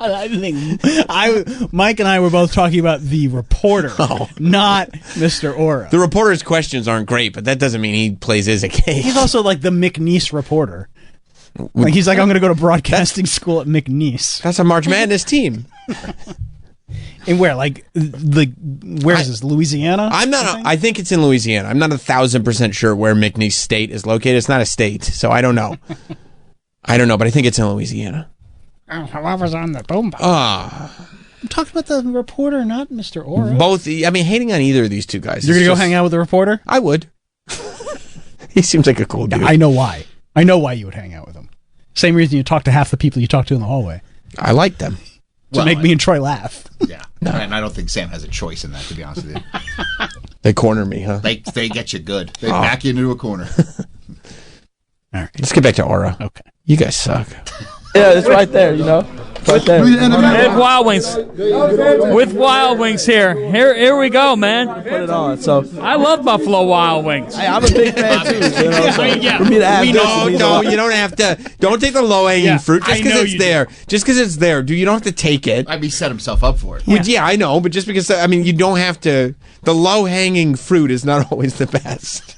I think Mike and I were both talking about the reporter, not Mr. Aura. The reporter's questions aren't great, but that doesn't mean he plays Is It Cake. He's also like the McNeese reporter. Like he's like, I'm going to go to broadcasting school at McNeese. That's a March Madness team. And where? Where is this? Louisiana? I think it's in Louisiana. I'm not 1,000% sure where McNeese State is located. It's not a state, so I don't know. But I think it's in Louisiana. Whoever's on the boombox. I'm talking about the reporter, not Mr. Aura. Both. I mean, hating on either of these two guys. You're going to go hang out with the reporter? I would. He seems like a cool dude. I know why. I know why you would hang out with him. Same reason you talk to half the people you talk to in the hallway. I like them. To make me and Troy laugh. Yeah. No. And I don't think Sam has a choice in that, to be honest with you. They corner me, huh? They get you good. They back you into a corner. All right. Let's get back to Aura. Okay. You guys suck. Yeah, it's right there, Right there. With Wild Wings. With Wild Wings here. Here we go, man. Put it on. So I love Buffalo Wild Wings. Hey, I'm a big fan too. For me to have you don't have to. Don't take the low hanging fruit just because it's there. Just because it's there, you don't have to take it. I mean, he set himself up for it. Yeah, I know, but just because you don't have to. The low hanging fruit is not always the best.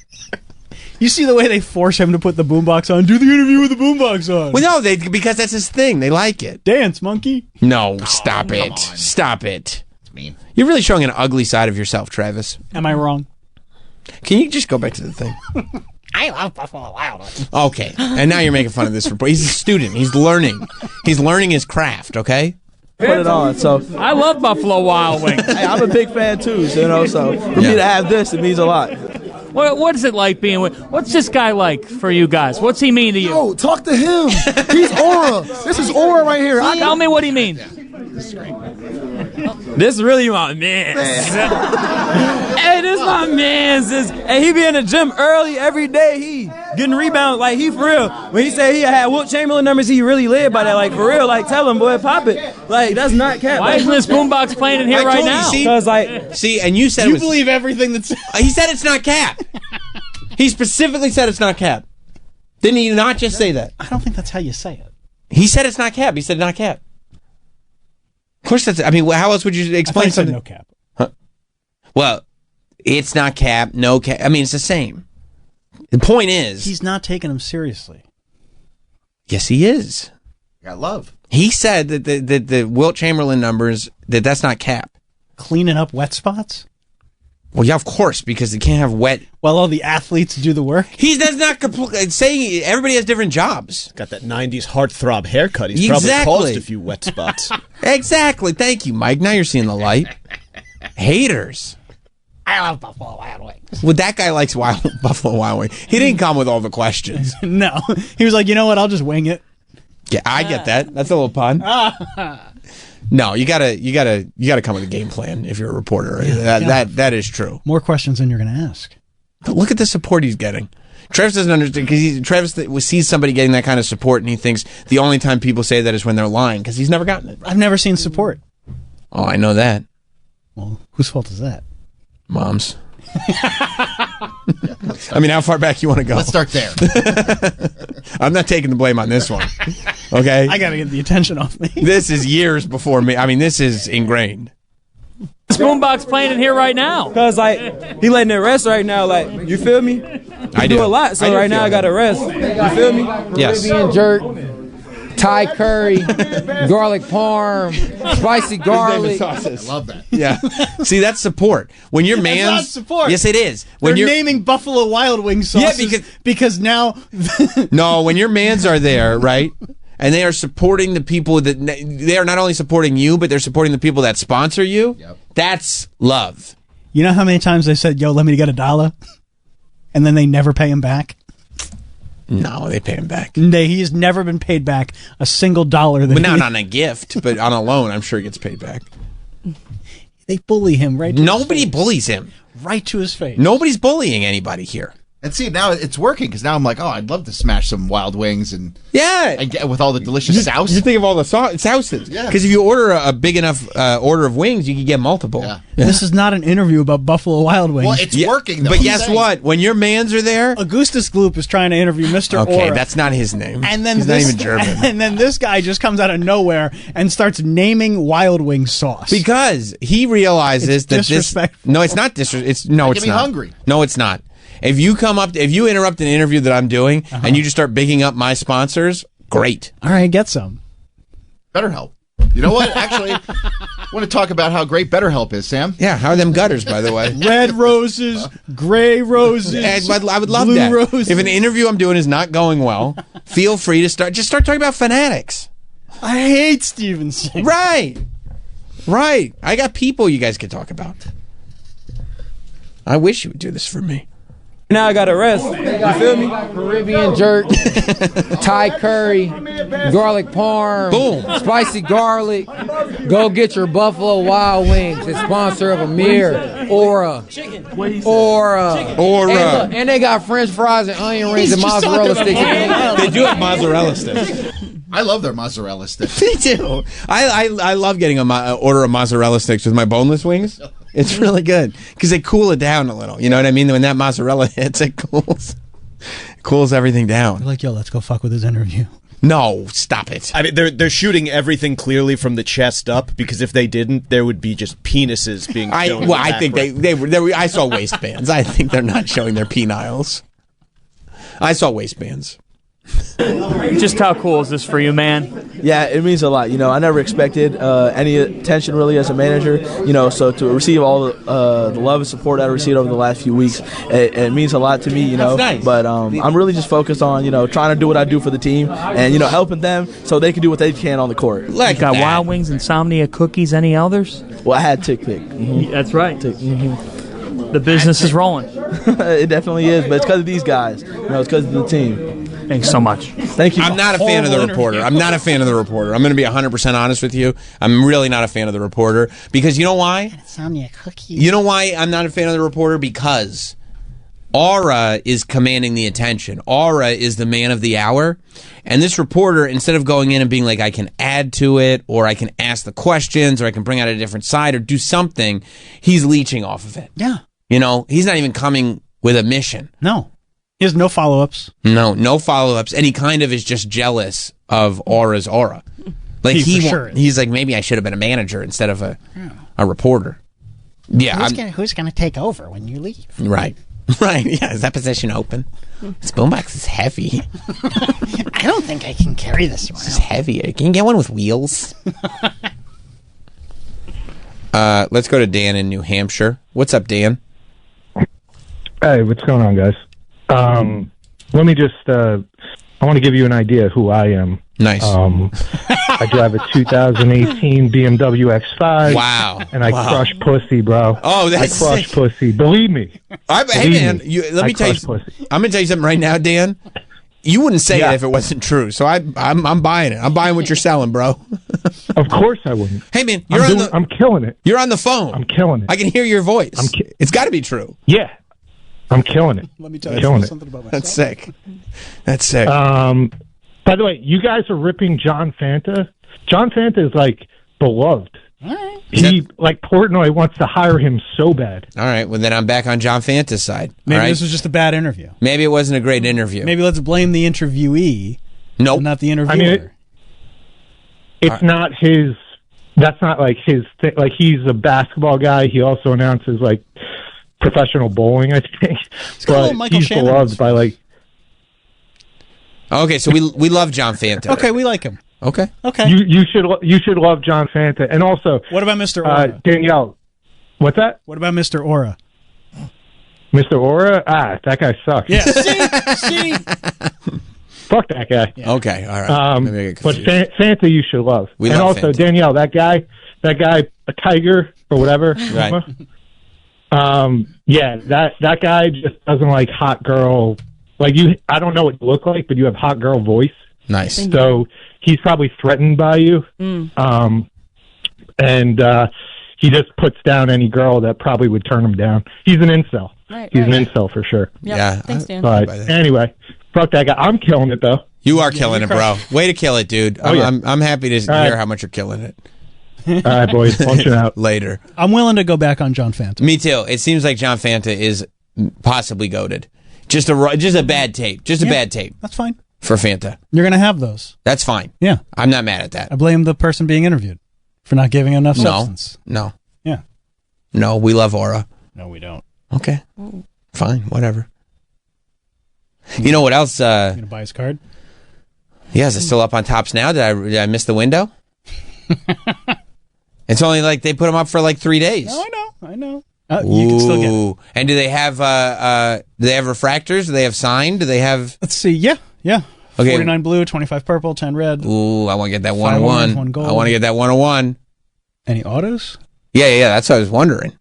You see the way they force him to put the boombox on? Do the interview with the boombox on. Well, no, because that's his thing. They like it. Dance, monkey. No, stop it. Stop it. It's mean. You're really showing an ugly side of yourself, Travis. Am I wrong? Can you just go back to the thing? I love Buffalo Wild Wings. Okay, and now you're making fun of this report. He's a student. He's learning. He's learning his craft, okay? Put it on. So I love Buffalo Wild Wings. Hey, I'm a big fan too, so for me to have this, it means a lot. What is it like being with? What's this guy like for you guys? What's he mean to you? Yo, talk to him. He's Aura. This is Aura right here. Tell me what he means. This is really my man. Hey, this my man. Hey, he be in the gym early every day. He getting rebounds. Like, he for real. When he said he had Wilt Chamberlain numbers, he really lived by that. Like, for real. Like, tell him, boy, pop it. Like, that's not cap. Why isn't this boombox playing in here right now? Because, like... See, and you said you believe everything that's... He said it's not cap. He specifically said it's not cap. Didn't he not just say that? I don't think that's how you say it. He said it's not cap. He said not cap. Of course that's... I mean, how else would you explain something? No cap. Huh? Well, it's not cap, no cap. I mean, it's the same. The point is... He's not taking him seriously. Yes, he is. Got love. He said that the Wilt Chamberlain numbers, that's not cap. Cleaning up wet spots? Well, yeah, of course, because they can't have wet... Well, all the athletes do the work? That's not saying everybody has different jobs. Got that 90s heartthrob haircut. He's probably caused a few wet spots. Exactly. Thank you, Mike. Now you're seeing the light. Haters. I love Buffalo Wild Wings. Well, that guy likes Buffalo Wild Wings. He didn't come with all the questions. No. He was like, you know what? I'll just wing it. Yeah, I get that. That's a little pun. No, you gotta come with a game plan if you're a reporter. That is true. More questions than you're going to ask. But look at the support he's getting. Travis doesn't understand because Travis sees somebody getting that kind of support and he thinks the only time people say that is when they're lying because he's never gotten it. I've never seen support. Oh, I know that. Well, whose fault is that? Mom's. I mean, how far back you want to go? Let's start there. I'm not taking the blame on this one. Okay? I got to get the attention off me. This is years before me. I mean, this is ingrained. Spoonbox playing in here right now. Cause like he letting it rest right now. Like you feel me? I do a lot. So right now I gotta rest. You feel me? Yes. Caribbean jerk, Thai curry, garlic parm, spicy garlic. I love that. Yeah. See, that's support. When your man's not support. Yes, it is. When They're you're naming Buffalo Wild Wings sauces because now no, when your mans are there, right? And they are supporting the people that they are not only supporting you, but they're supporting the people that sponsor you. Yep. That's love. You know how many times they said, "Yo, let me get $1," and then they never pay him back. No, they pay him back. He's never been paid back a single dollar. But not on a gift, but on a loan, I'm sure he gets paid back. They bully him right. Nobody bullies him. Right to his face. Nobody's bullying anybody here. And see, now it's working because now I'm like, oh, I'd love to smash some wild wings and get with all the delicious sauce. You think of all the sauces, Yeah. Because if you order a big enough order of wings, you can get multiple. Yeah. This is not an interview about Buffalo Wild Wings. Well, it's working, though. But guess what? When your mans are there, Augustus Gloop is trying to interview Mr. Okay, Ora. that's not his name. And then he's not even German. And then this guy just comes out of nowhere and starts naming Wild Wing sauce Because he realizes that disrespectful. No, it's not disrespectful. No, it's Get me not. hungry. No, it's not. If you interrupt an interview that I'm doing and you just start bigging up my sponsors, great. All right, get some. BetterHelp. You know what? Actually, I want to talk about how great BetterHelp is, Sam. Yeah, how are them gutters, by the way? Red roses, gray roses. I would love blue that. Roses. If an interview I'm doing is not going well, feel free to start talking about fanatics. I hate Stevenson. Right. I got people you guys could talk about. I wish you would do this for me. Now I gotta rest. You feel me? Caribbean jerk, Thai curry, garlic parm, boom, spicy garlic. Go get your Buffalo Wild Wings. It's sponsor of Amir, Ora. And they got French fries and onion rings and mozzarella sticks. They do have mozzarella sticks. I love their mozzarella sticks. Me too. I love getting order of mozzarella sticks with my boneless wings. It's really good because they cool it down a little. You know what I mean? When that mozzarella hits, it cools everything down. You're like, yo, let's go fuck with his interview. No, stop it. I mean, they're shooting everything clearly from the chest up because if they didn't, there would be just penises being shown. I think they were. I saw waistbands. I think they're not showing their peniles. I saw waistbands. Just how cool is this for you, man? Yeah, it means a lot. You know, I never expected any attention really as a manager. You know, so to receive all the love and support I received over the last few weeks, it means a lot to me. You know, That's nice. But I'm really just focused on trying to do what I do for the team and helping them so they can do what they can on the court. You got Wild Wings, Insomnia cookies, any others? Well, I had Tick Pick. Mm-hmm. That's right. The business is rolling. It definitely is, but it's because of these guys. It's because of the team. Thanks so much. Thank you. I'm not a fan of the reporter. I'm not a fan of the reporter. I'm going to be 100% honest with you. I'm really not a fan of the reporter because you know why? Insomnia cookies. You know why I'm not a fan of the reporter? Because Aura is commanding the attention. Aura is the man of the hour. And this reporter, instead of going in and being like, I can add to it, or I can ask the questions, or I can bring out a different side, or do something, he's leeching off of it. Yeah. He's not even coming with a mission. No. He has no follow-ups. No follow-ups, and he kind of is just jealous of Aura's aura. Like he's like, maybe I should have been a manager instead of a reporter. Yeah, who's gonna take over when you leave? Right. Yeah, is that position open? This boombox is heavy. I don't think I can carry this one. It's heavy. Can you get one with wheels? Let's go to Dan in New Hampshire. What's up, Dan? Hey, what's going on, guys? Let me just, I want to give you an idea of who I am. Nice. I drive a 2018 BMW X5. Wow. And I crush pussy, bro. Oh, that's I crush sick. pussy. Believe me. Hey, man, let me tell you. I'm going to tell you something right now, Dan. You wouldn't say it if it wasn't true. So I'm buying it. I'm buying what you're selling, bro. Of course I wouldn't. Hey, man, I'm killing it. You're on the phone. I'm killing it. I can hear your voice. It's got to be true. Yeah. I'm killing it. Let me tell you something about myself. That's sick. That's sick. By the way, you guys are ripping John Fanta. John Fanta is like beloved. All right. He like Portnoy wants to hire him so bad. All right, well then I'm back on John Fanta's side. Maybe this was just a bad interview. Maybe it wasn't a great interview. Maybe let's blame the interviewee. Nope. Not the interviewer. I mean, it's not his. That's not like his thing. Like he's a basketball guy. He also announces like professional bowling, I think. But he's beloved by like. Okay, so we love John Fanta. Okay, we like him. Okay. You should love John Fanta, and also what about Mr. Aura? Danielle? What's that? What about Mr. Aura? Mr. Aura? That guy sucks. Yeah. See. Fuck that guy. Yeah. Okay, all right. Maybe I get but confused. Fanta, you should love. We and love also Fanta. Danielle, that guy, a tiger or whatever. Right. Yeah, that guy just doesn't like hot girl. Like you, I don't know what you look like, but you have hot girl voice. Nice. So he's probably threatened by you. And he just puts down any girl that probably would turn him down. He's an incel. He's an incel for sure. Yep. Yeah. Thanks, Dan. But anyway, fuck that guy. I'm killing it though. You are killing it, bro. Way to kill it, dude. Oh, yeah. I'm happy to All hear right. how much you're killing it. All right, boys, punching out later. I'm willing to go back on John Fanta. Me too. It seems like John Fanta is possibly goated. Just a bad tape. Just a bad tape. That's fine. For Fanta. You're going to have those. That's fine. Yeah. I'm not mad at that. I blame the person being interviewed for not giving enough substance. No. Yeah. No, we love Aura. No, we don't. Okay. Fine. Whatever. You know what else? You going to buy his card? Yeah, is it still up on Tops now? Did I miss the window? It's only like they put them up for like 3 days. No, I know. You can still get it. And do they have refractors? Do they have signed? Do they have? Let's see. Yeah. Okay. 49 blue, 25 purple, 10 red. Ooh, I want to get that 5 101. orange, 1 gold. I want to get that 101. Any autos? Yeah. That's what I was wondering.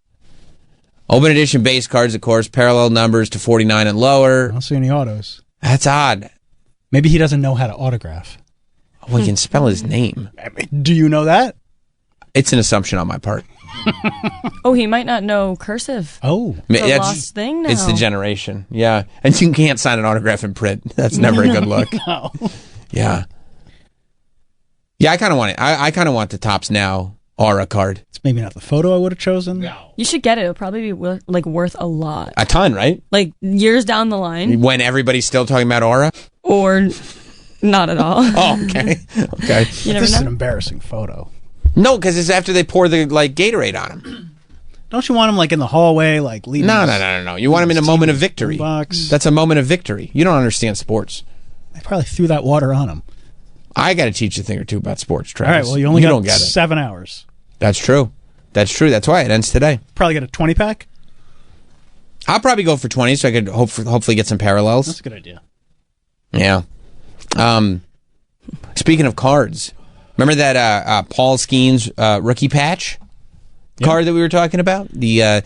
Open edition base cards, of course, parallel numbers to 49 and lower. I don't see any autos. That's odd. Maybe he doesn't know how to autograph. Well, he can spell his name. Do you know that? It's an assumption on my part. Oh, he might not know cursive. Oh. It's a lost thing now. It's the generation. Yeah. And you can't sign an autograph in print. That's never a good look. No. Yeah. Yeah, I kind of want it. I kind of want the Tops Now Aura card. It's maybe not the photo I would have chosen. No. You should get it. It'll probably be worth a lot. A ton, right? Like years down the line. When everybody's still talking about Aura? Or not at all. Oh, okay. Okay. You never This is know. an embarrassing photo. No, because it's after they pour the Gatorade on him. Don't you want him like in the hallway, like leading? No. You want him in a moment of victory. Box. That's a moment of victory. You don't understand sports. They probably threw that water on him. I got to teach you a thing or two about sports, All Travis. right. Well, you only don't got get it. 7 hours. That's true. That's why it ends today. Probably get a 20-pack. I'll probably go for 20 so I could hopefully get some parallels. That's a good idea. Yeah. Speaking of cards, remember that Paul Skeens rookie patch card that we were talking about? The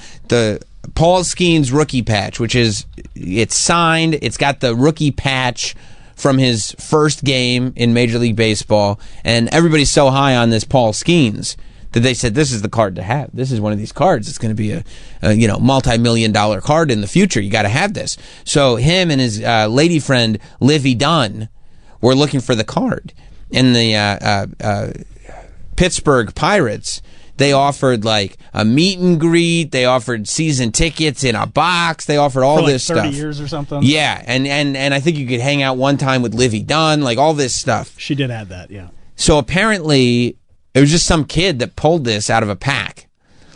Paul Skeens rookie patch, which is it's signed. It's got the rookie patch from his first game in Major League Baseball, and everybody's so high on this Paul Skeens that they said this is the card to have. This is one of these cards. It's going to be a multi-million-dollar card in the future. You got to have this. So him and his lady friend Livy Dunn were looking for the card, and the Pittsburgh Pirates They offered like a meet and greet. They offered season tickets in a box. They offered all For like this 30 stuff. years or something. Yeah, and I think you could hang out one time with Livy Dunn, like all this stuff. She did add that, yeah. So apparently, it was just some kid that pulled this out of a pack.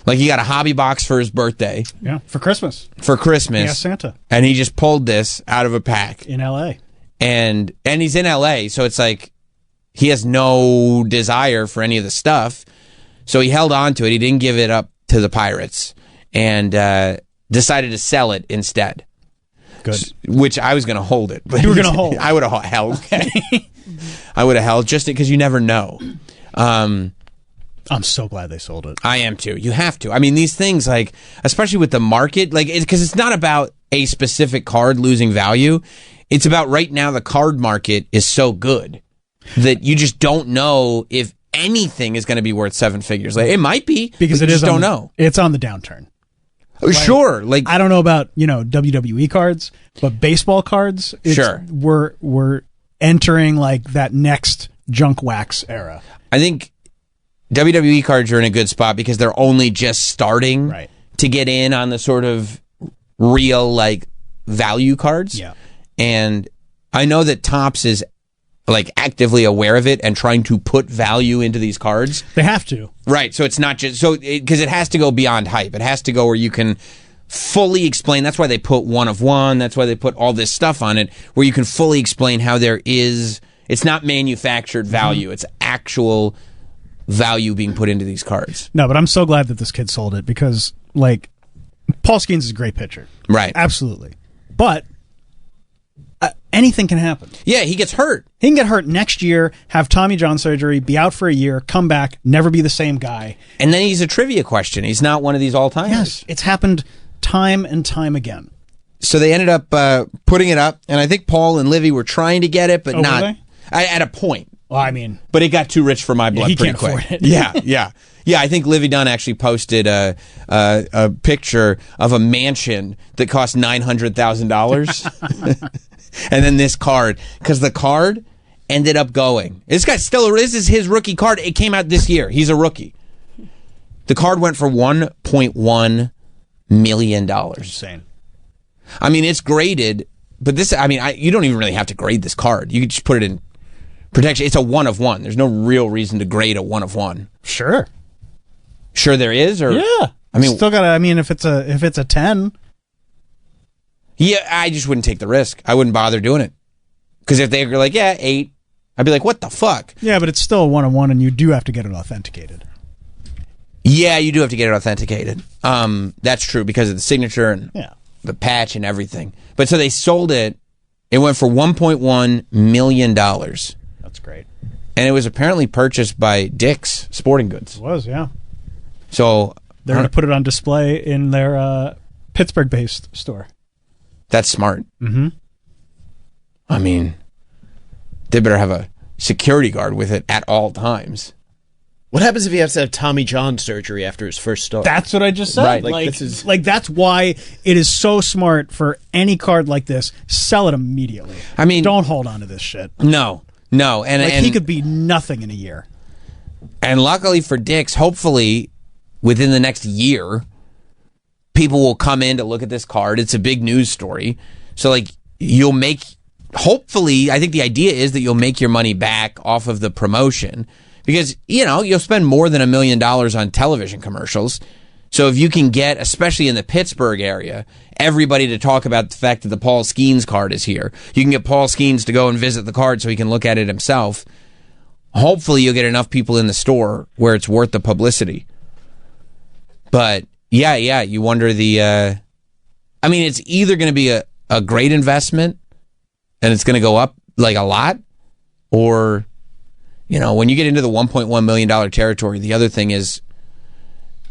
Like he got a hobby box for his birthday. Yeah, for Christmas. For Christmas. Yeah, Santa. And he just pulled this out of a pack. In L.A. And he's in L.A., so it's like he has no desire for any of the stuff. So he held on to it. He didn't give it up to the Pirates and decided to sell it instead. Good. Which I was going to hold it. But You were going to hold it. I would have held. Okay. I would have held just because you never know. I'm so glad they sold it. I am too. You have to. I mean, these things, like, especially with the market, like, because it's not about a specific card losing value. It's about right now the card market is so good that you just don't know if anything is going to be worth seven figures. Like, it might be Because but it you is just don't know. It's on the downturn. Sure. Like, I don't know about, WWE cards, but baseball cards, Sure. we're entering like that next junk wax era. I think WWE cards are in a good spot because they're only just starting to get in on the sort of real, like, value cards. Yeah. And I know that Topps is like actively aware of it and trying to put value into these cards. They have to. Right. So it's not just because it has to go beyond hype. It has to go where you can fully explain. That's why they put one of one. That's why they put all this stuff on it where you can fully explain how it's not manufactured value. It's actual value being put into these cards. No, but I'm so glad that this kid sold it because, like, Paul Skeens is a great pitcher. Right. Absolutely. But anything can happen. Yeah, he gets hurt. He can get hurt next year, have Tommy John surgery, be out for a year, come back, never be the same guy. And then he's a trivia question. He's not one of these all-timers. Yes, it's happened time and time again. So they ended up putting it up, and I think Paul and Livy were trying to get it, but Oh, not were they? at a point. Well, I mean, But it got too rich for my blood he pretty can't quick. afford it. Yeah. I think Livy Dunn actually posted a picture of a mansion that cost $900,000, and then this card, because the card ended up going. This is his rookie card. It came out this year. He's a rookie. The card went for $1.1 million. Insane. I mean, it's graded, but you don't even really have to grade this card. You can just put it in protection. It's a one of one. There's no real reason to grade a one of one. Sure there is, or yeah. I mean, still gotta. I mean, if it's a 10, yeah, I just wouldn't take the risk. I wouldn't bother doing it because if they were like, 8, I'd be like, what the fuck? Yeah, but it's still a 1-on-1, and you do have to get it authenticated. Yeah, you do have to get it authenticated. That's true because of the signature and the patch and everything. But so they sold it. It went for $1.1 million. That's great. And it was apparently purchased by Dick's Sporting Goods. It was, yeah. So they're going to put it on display in their Pittsburgh-based store. That's smart. Mm-hmm. I mean, they better have a security guard with it at all times. What happens if he has to have Tommy John surgery after his first start? That's what I just said. Right. Like that's why it is so smart for any card like this, sell it immediately. I mean, don't hold on to this shit. No. And he could be nothing in a year. And luckily for Dick's, hopefully within the next year, people will come in to look at this card. It's a big news story. So, like, hopefully, I think the idea is that you'll make your money back off of the promotion because, you'll spend more than $1 million on television commercials. So if you can get, especially in the Pittsburgh area, everybody to talk about the fact that the Paul Skeens card is here. You can get Paul Skeens to go and visit the card so he can look at it himself. Hopefully you'll get enough people in the store where it's worth the publicity. But yeah, you wonder it's either going to be a great investment and it's going to go up like a lot, or, when you get into the $1.1 million territory, the other thing is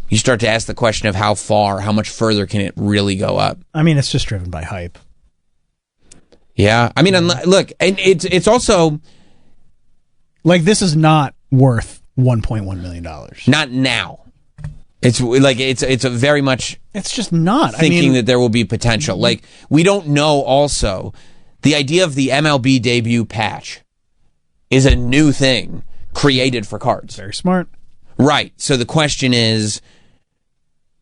you start to ask the question of how much further can it really go up? I mean, it's just driven by hype. Yeah. I mean, look, and it's also like this is not worth $1.1 million. Not now. It's like it's a very much. It's just not thinking that there will be potential. Like we don't know. Also, the idea of the MLB debut patch is a new thing created for cards. Very smart. Right. So the question is,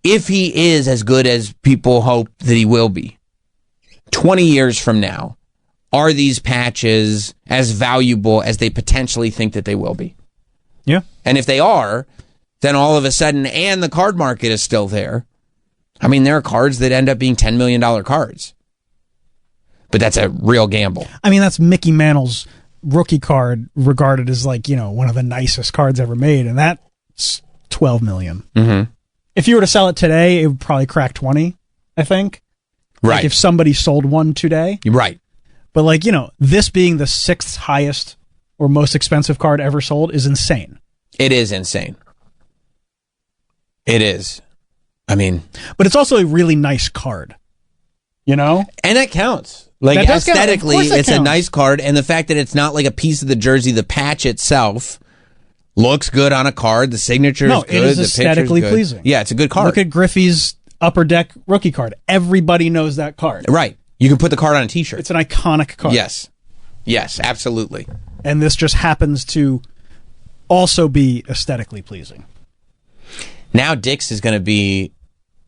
if he is as good as people hope that he will be, 20 years from now, are these patches as valuable as they potentially think that they will be? Yeah. And if they are, then all of a sudden, and the card market is still there. I mean, there are cards that end up being $10 million cards. But that's a real gamble. I mean, that's Mickey Mantle's rookie card, regarded as like, one of the nicest cards ever made, and that's $12 million. Mm-hmm. If you were to sell it today, it would probably crack 20, I think. Right. Like if somebody sold one today. Right. But like, this being the 6th highest or most expensive card ever sold is insane. It is insane. It is. I mean, but it's also a really nice card. And that counts. Like, that does aesthetically, count. it's a nice card, and the fact that it's not like a piece of the jersey, the patch itself looks good on a card. The signature is good. It is the aesthetically picture's good. pleasing. Yeah, it's a good card. Look at Griffey's Upper Deck rookie card. Everybody knows that card. Right. You can put the card on a t-shirt. It's an iconic card. Yes. Yes, absolutely. And this just happens to also be aesthetically pleasing. Now Dick's is going to be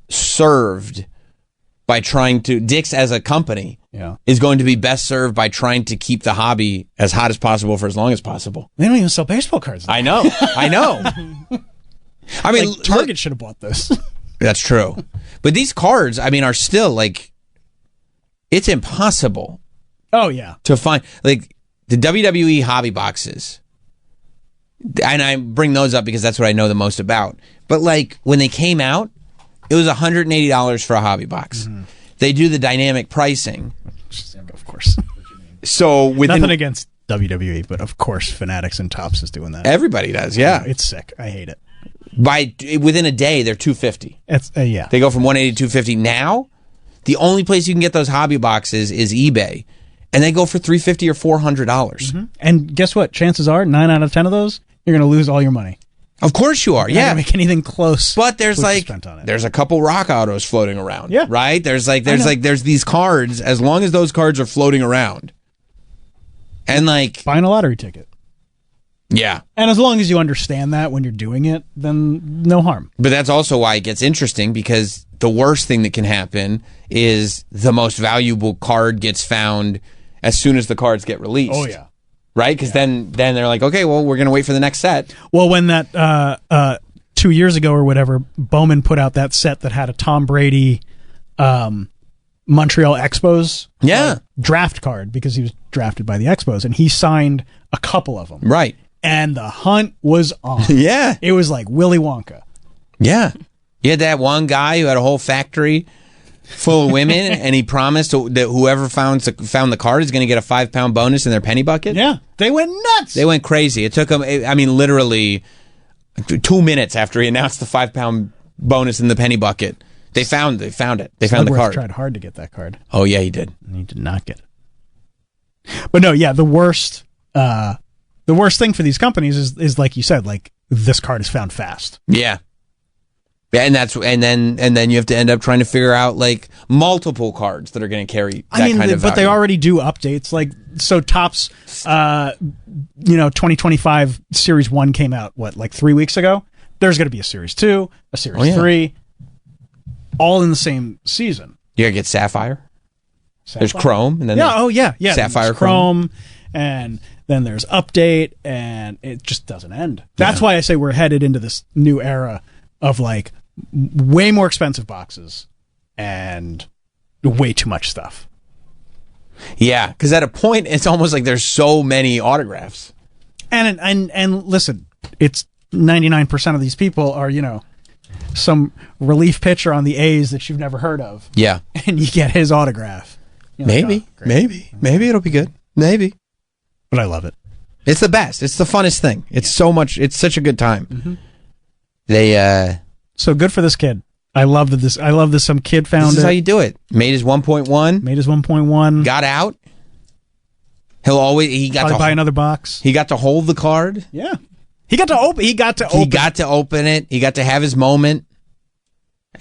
served by trying to... Dick's as a company is going to be best served by trying to keep the hobby as hot as possible for as long as possible. They don't even sell baseball cards now. I know. I know. I mean, like, Target should have bought this. That's true. But these cards, I mean, are still like... It's impossible. Oh, yeah. To find... Like, the WWE hobby boxes... And I bring those up because that's what I know the most about. But like when they came out, it was $180 for a hobby box. Mm-hmm. They do the dynamic pricing, of course. So within nothing against WWE, but of course, Fanatics and Topps is doing that. Everybody does, yeah. It's sick. I hate it. Within a day, they're $250. It's yeah. They go from $180 to $250. Now, the only place you can get those hobby boxes is eBay, and they go for $350 or $400. Mm-hmm. And guess what? Chances are 9 out of 10 of those, you're going to lose all your money. Of course you are. You're yeah, not gonna make anything close. But there's there's a couple rock autos floating around. Yeah, right. There's these cards. As long as those cards are floating around, and like buying a lottery ticket. Yeah, and as long as you understand that when you're doing it, then no harm. But that's also why it gets interesting, because the worst thing that can happen is the most valuable card gets found as soon as the cards get released. Oh yeah. Right? Because then they're like, okay, well, we're going to wait for the next set. Well, when that 2 years ago or whatever, Bowman put out that set that had a Tom Brady Montreal Expos draft card, because he was drafted by the Expos, and he signed a couple of them. Right. And the hunt was on. Yeah. It was like Willy Wonka. Yeah. You had that one guy who had a whole factory full of women, and he promised that whoever found the card is going to get a 5-pound bonus in their penny bucket. Yeah, they went nuts. They went crazy. It took them, I mean, literally 2 minutes after he announced the 5-pound bonus in the penny bucket. They found it. They found the card. Tried hard to get that card. Oh yeah, he did. And he did not get it. But no, yeah, the worst thing for these companies is like you said, like this card is found fast. Yeah. And then you have to end up trying to figure out like multiple cards that are going to carry that kind of value. But they already do updates. Like, so Topps 2025 Series 1 came out like 3 weeks ago. There's going to be a Series 2, a Series 3, all in the same season. You got to get Sapphire. There's Chrome, and then Sapphire Chrome, and then there's Update, and it just doesn't end. That's why I say we're headed into this new era of like way more expensive boxes and way too much stuff. Yeah, because at a point it's almost like there's so many autographs. And listen, it's 99% of these people are, some relief pitcher on the A's that you've never heard of. Yeah. And you get his autograph. Maybe it'll be good. Maybe. But I love it. It's the best. It's the funnest thing. It's it's such a good time. Mm-hmm. So good for this kid. I love that some kid found it. This is how you do it. Made his 1.1. Got out. He got to buy another box. He got to hold the card. Yeah. He got to open it. He got to have his moment.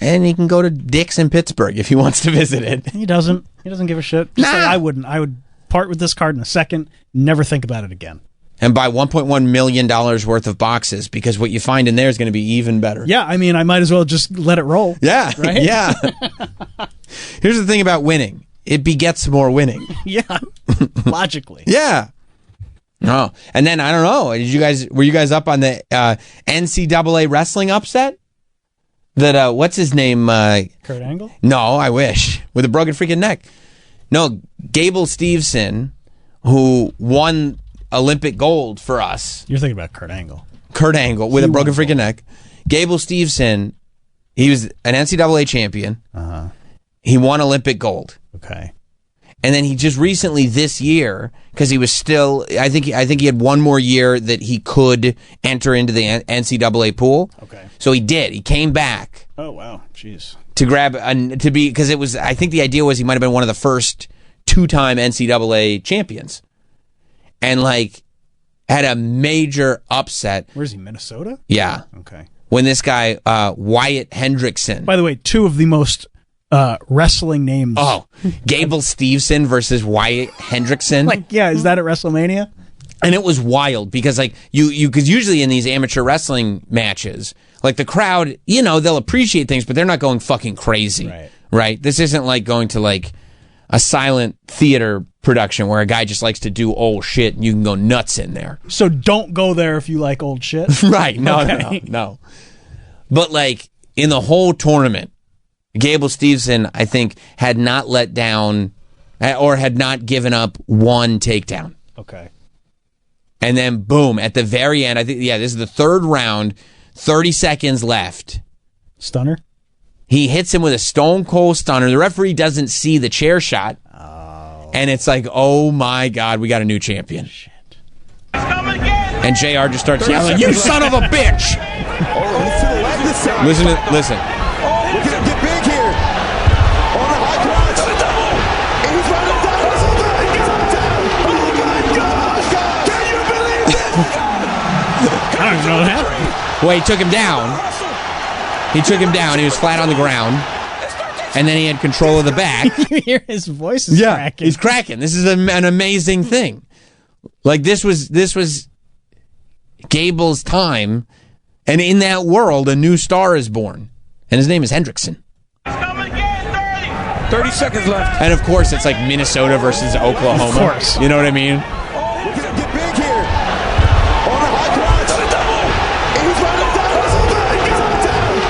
And he can go to Dick's in Pittsburgh if he wants to visit it. He doesn't give a shit. Just like I wouldn't. I would part with this card in a second, never think about it again. and buy $1.1 million worth of boxes because what you find in there is going to be even better. Yeah, I mean, I might as well just let it roll. Yeah, right? Yeah. Here's the thing about winning. It begets more winning. Yeah, logically. Yeah. Oh, and then I don't know. Were you guys up on the NCAA wrestling upset? That what's his name? Kurt Angle? No, I wish with a broken freaking neck. No, Gable Steveson, who won Olympic gold for us. You're thinking about Kurt Angle. Kurt Angle with a broken freaking neck. Gable Steveson, he was an NCAA champion. He won Olympic gold. Okay. And then he just recently this year, because he was still, I think he had one more year that he could enter into the NCAA pool. Okay. So he did. He came back. Oh wow, jeez. To grab because it was. I think the idea was he might have been one of the first 2-time NCAA champions, and like had a major upset. Where's he? Minnesota? Yeah. Okay. When this guy Wyatt Hendrickson. By the way, two of the most wrestling names. Oh, Gable Steveson versus Wyatt Hendrickson. Like, yeah, is that at WrestleMania? And it was wild because like because usually in these amateur wrestling matches, like the crowd, they'll appreciate things, but they're not going fucking crazy. Right? This isn't like going to like a silent theater production where a guy just likes to do old shit and you can go nuts in there. So don't go there if you like old shit. Right. No. But like in the whole tournament, Gable Steveson, I think, had not let down or had not given up one takedown. Okay. And then, boom, at the very end, I think, this is the third round, 30 seconds left. Stunner? He hits him with a stone cold stunner. The referee doesn't see the chair shot. Oh. And it's like, oh my God, we got a new champion. Shit. And JR just starts yelling, you son of a bitch! Listen. Get big here. On the high crotch. And he's right on top. Oh my God. Can you believe this? I don't even know what happened. Well, he took him down. He was flat on the ground. And then he had control of the back. You hear his voice is cracking. He's cracking. This is an amazing thing. Like, this was Gable's time. And in that world, a new star is born. And his name is Hendrickson. 30 seconds left. And of course, it's like Minnesota versus Oklahoma. Of course. You know what I mean? Get big here. On the high crotch. And he's right on top.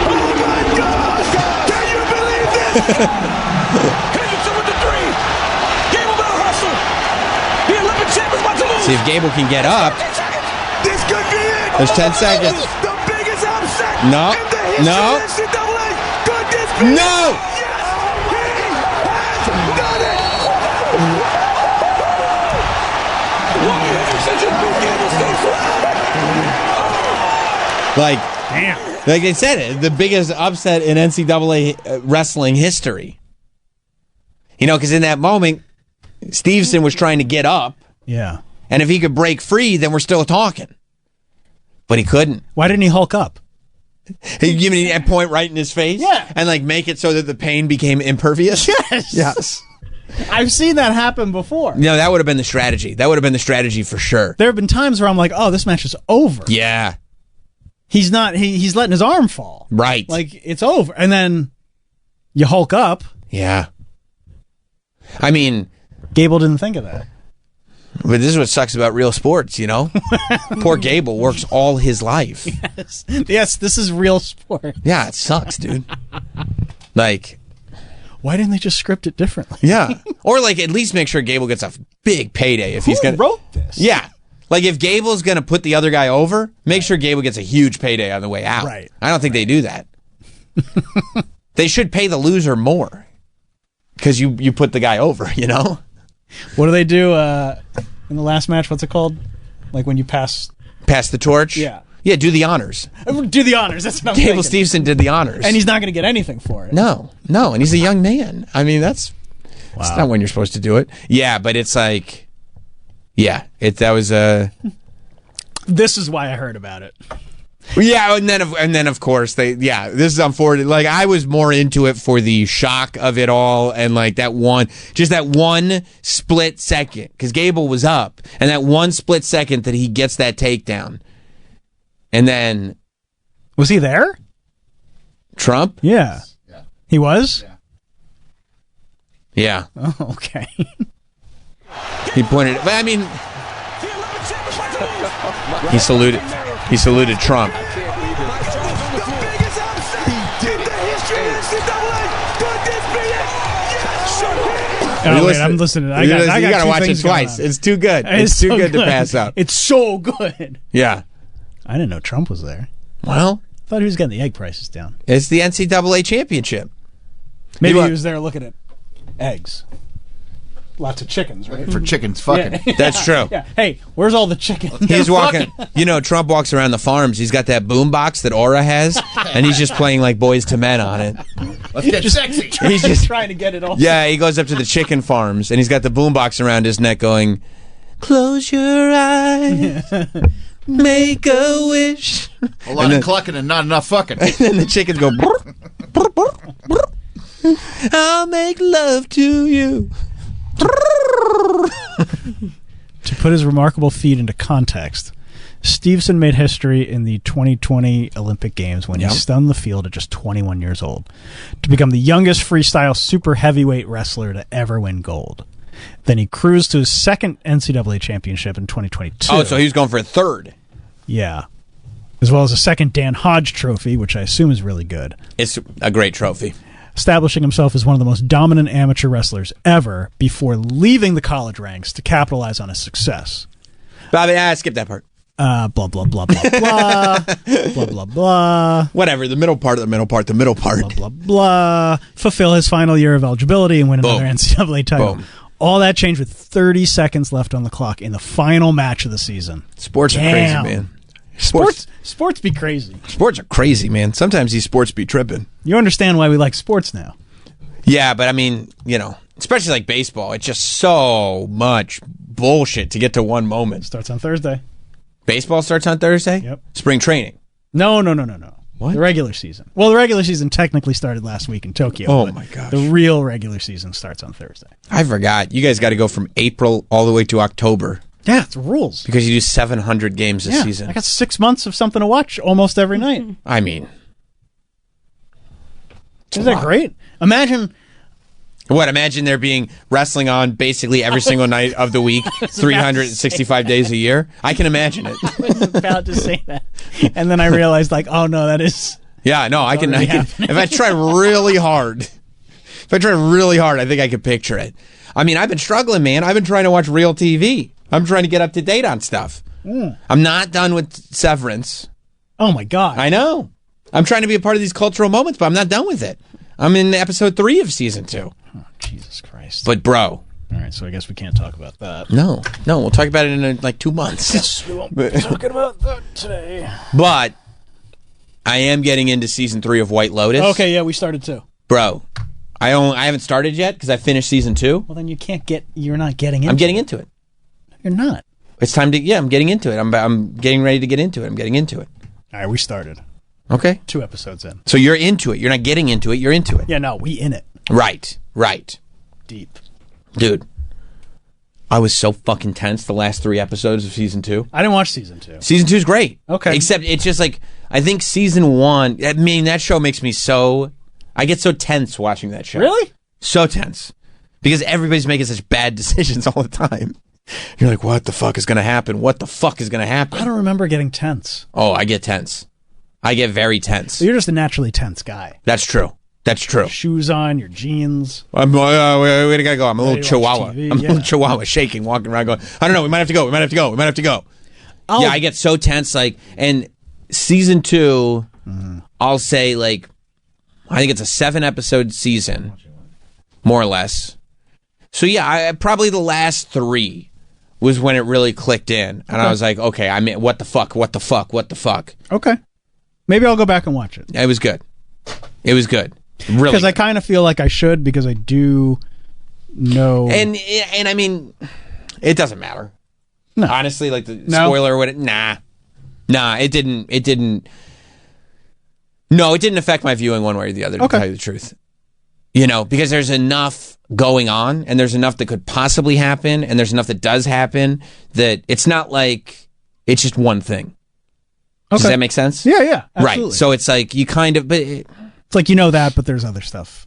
Oh my God. Can you believe this? Hendrickson with the 3. Gable better hustle. The Olympic champ is about to lose. See if Gable can get up. This could be it. There's 10 seconds. The biggest upset. No. In the No. history of NCAA. Could this be No. it? Done it! Like, damn. Like they said, the biggest upset in NCAA wrestling history. Because in that moment, Steveson was trying to get up. Yeah. And if he could break free, then we're still talking. But he couldn't. Why didn't he Hulk up? He give me a point right in his face? Yeah. And like make it so that the pain became impervious? Yes. I've seen that happen before. No, that would have been the strategy. That would have been the strategy for sure. There have been times where I'm like, oh, this match is over. Yeah. He's not, he's letting his arm fall. Right. Like, it's over. And then you Hulk up. Yeah. I mean, Gable didn't think of that. But this is what sucks about real sports, Poor Gable works all his life. Yes, this is real sport. Yeah, it sucks, dude. Like, why didn't they just script it differently? Yeah. Or like at least make sure Gable gets a big payday if he's Who gonna wrote this? Yeah. Like if Gable's gonna put the other guy over, make sure Gable gets a huge payday on the way out. Right. I don't think they do that. They should pay the loser more. Because you put the guy over, What do they do in the last match? What's it called? Like when you pass the torch? Yeah. Yeah, do the honors. Do the honors. That's what I'm Gable thinking. Steveson did the honors. And he's not going to get anything for it. No, and he's a young man. I mean, that's not when you're supposed to do it. Yeah, but it's like, that was This is why I heard about it. Yeah, and then of course this is unfortunate. Like I was more into it for the shock of it all, and like that one split second, because Gable was up, and that one split second that he gets that takedown, and then was he there? Trump? Yeah, he was. Yeah. Oh, okay. He pointed. But I mean, he saluted. He saluted Trump. Oh, wait, I'm listening. I got you gotta two watch it things going twice. on. It's too good. It's too so good to pass up. It's so good. Yeah. I didn't know Trump was there. Well, I thought he was getting the egg prices down. It's the NCAA championship. Maybe he was there looking at eggs. Lots of chickens, right? For chickens fucking. Yeah. That's true. Yeah. Hey, where's all the chickens? He's walking. You know, Trump walks around the farms. He's got that boom box that Aura has, and he's just playing like Boys to Men on it. Let's get sexy. He's just trying to get it all. Yeah, he goes up to the chicken farms, and he's got the boom box around his neck going, "Close your eyes, make a wish." A lot of clucking and not enough fucking. And then the chickens go, "Brr, brr, brr, brr. I'll make love to you." To put his remarkable feat into context, Stevenson made history in the 2020 Olympic Games when he stunned the field at just 21 years old to become the youngest freestyle super heavyweight wrestler to ever win gold. Then he cruised to his second NCAA championship in 2022. Oh, so he was going for a third. Yeah. As well as a second Dan Hodge trophy, which I assume is really good. It's a great trophy. Establishing himself as one of the most dominant amateur wrestlers ever before leaving the college ranks to capitalize on his success. Bobby, skip that part. Blah, blah, blah, blah, blah. Blah, blah, blah. Whatever, the middle part. Blah, blah, blah. Fulfill his final year of eligibility and win another NCAA title. Boom. All that changed with 30 seconds left on the clock in the final match of the season. Sports are crazy, man. Sports be crazy. Sports are crazy, man. Sometimes these sports be tripping. You understand why we like sports now. Yeah, but I mean, you know, especially like baseball, it's just so much bullshit to get to one moment. Starts on Thursday. Baseball starts on Thursday? Yep. Spring training. No. What? The regular season. Well, the regular season technically started last week in Tokyo. Oh, but my gosh. The real regular season starts on Thursday. I forgot. You guys got to go from April all the way to October. Yeah, it's rules. Because you do 700 games this season. I got 6 months of something to watch almost every night. I mean. Isn't that great? Imagine there being wrestling on basically every single night of the week, 365 days a year? I can imagine it. I was about to say that. And then I realized, like, oh, no, that is... Yeah, no, I can if I try really hard, I think I could picture it. I mean, I've been struggling, man. I've been trying to watch real TV. I'm trying to get up to date on stuff. I'm not done with Severance. Oh, my God. I know. I'm trying to be a part of these cultural moments, but I'm not done with it. I'm in episode 3 of season 2. Oh, Jesus Christ. But, bro. All right, so I guess we can't talk about that. No, we'll talk about it in like 2 months. We won't be talking about that today. But I am getting into season 3 of White Lotus. Okay, yeah, we started too. Bro, I haven't started yet because I finished season 2. Well, then you're not getting into it. I'm getting into it. You're not. It's time to, I'm getting into it. I'm getting ready to get into it. I'm getting into it. All right, we started. Okay. 2 episodes in. So you're into it. You're not getting into it. You're into it. Yeah, no, we in it. Right. Deep. Dude, I was so fucking tense the last 3 episodes of season 2. I didn't watch season 2. Season 2 is great. Okay. Except it's just like, I think season 1, I mean, that show makes me I get so tense watching that show. Really? So tense. Because everybody's making such bad decisions all the time. You're like, what the fuck is going to happen? What the fuck is going to happen? I don't remember getting tense. Oh, I get tense. I get very tense. So you're just a naturally tense guy. That's true. Shoes on, your jeans. We gotta go. I'm a little chihuahua. TV, I'm a little chihuahua shaking, walking around going, I don't know, we might have to go. Yeah, I get so tense, like, and season 2, I'll say, like, I think it's a 7-episode season, more or less. So yeah, probably the last 3 was when it really clicked in, and I was like, okay, I mean, what the fuck? Okay. Maybe I'll go back and watch it. It was good. Really. Because I kind of feel like I should, because I do know. And I mean, it doesn't matter. No. Honestly, like the spoiler or whatever, nah. Nah, it didn't. No, it didn't affect my viewing one way or the other, to tell you the truth. Because there's enough going on, and there's enough that could possibly happen, and there's enough that does happen, that it's not like it's just one thing. Does that make sense? Yeah, absolutely. Right. So it's like you kind of... It's like that, but there's other stuff.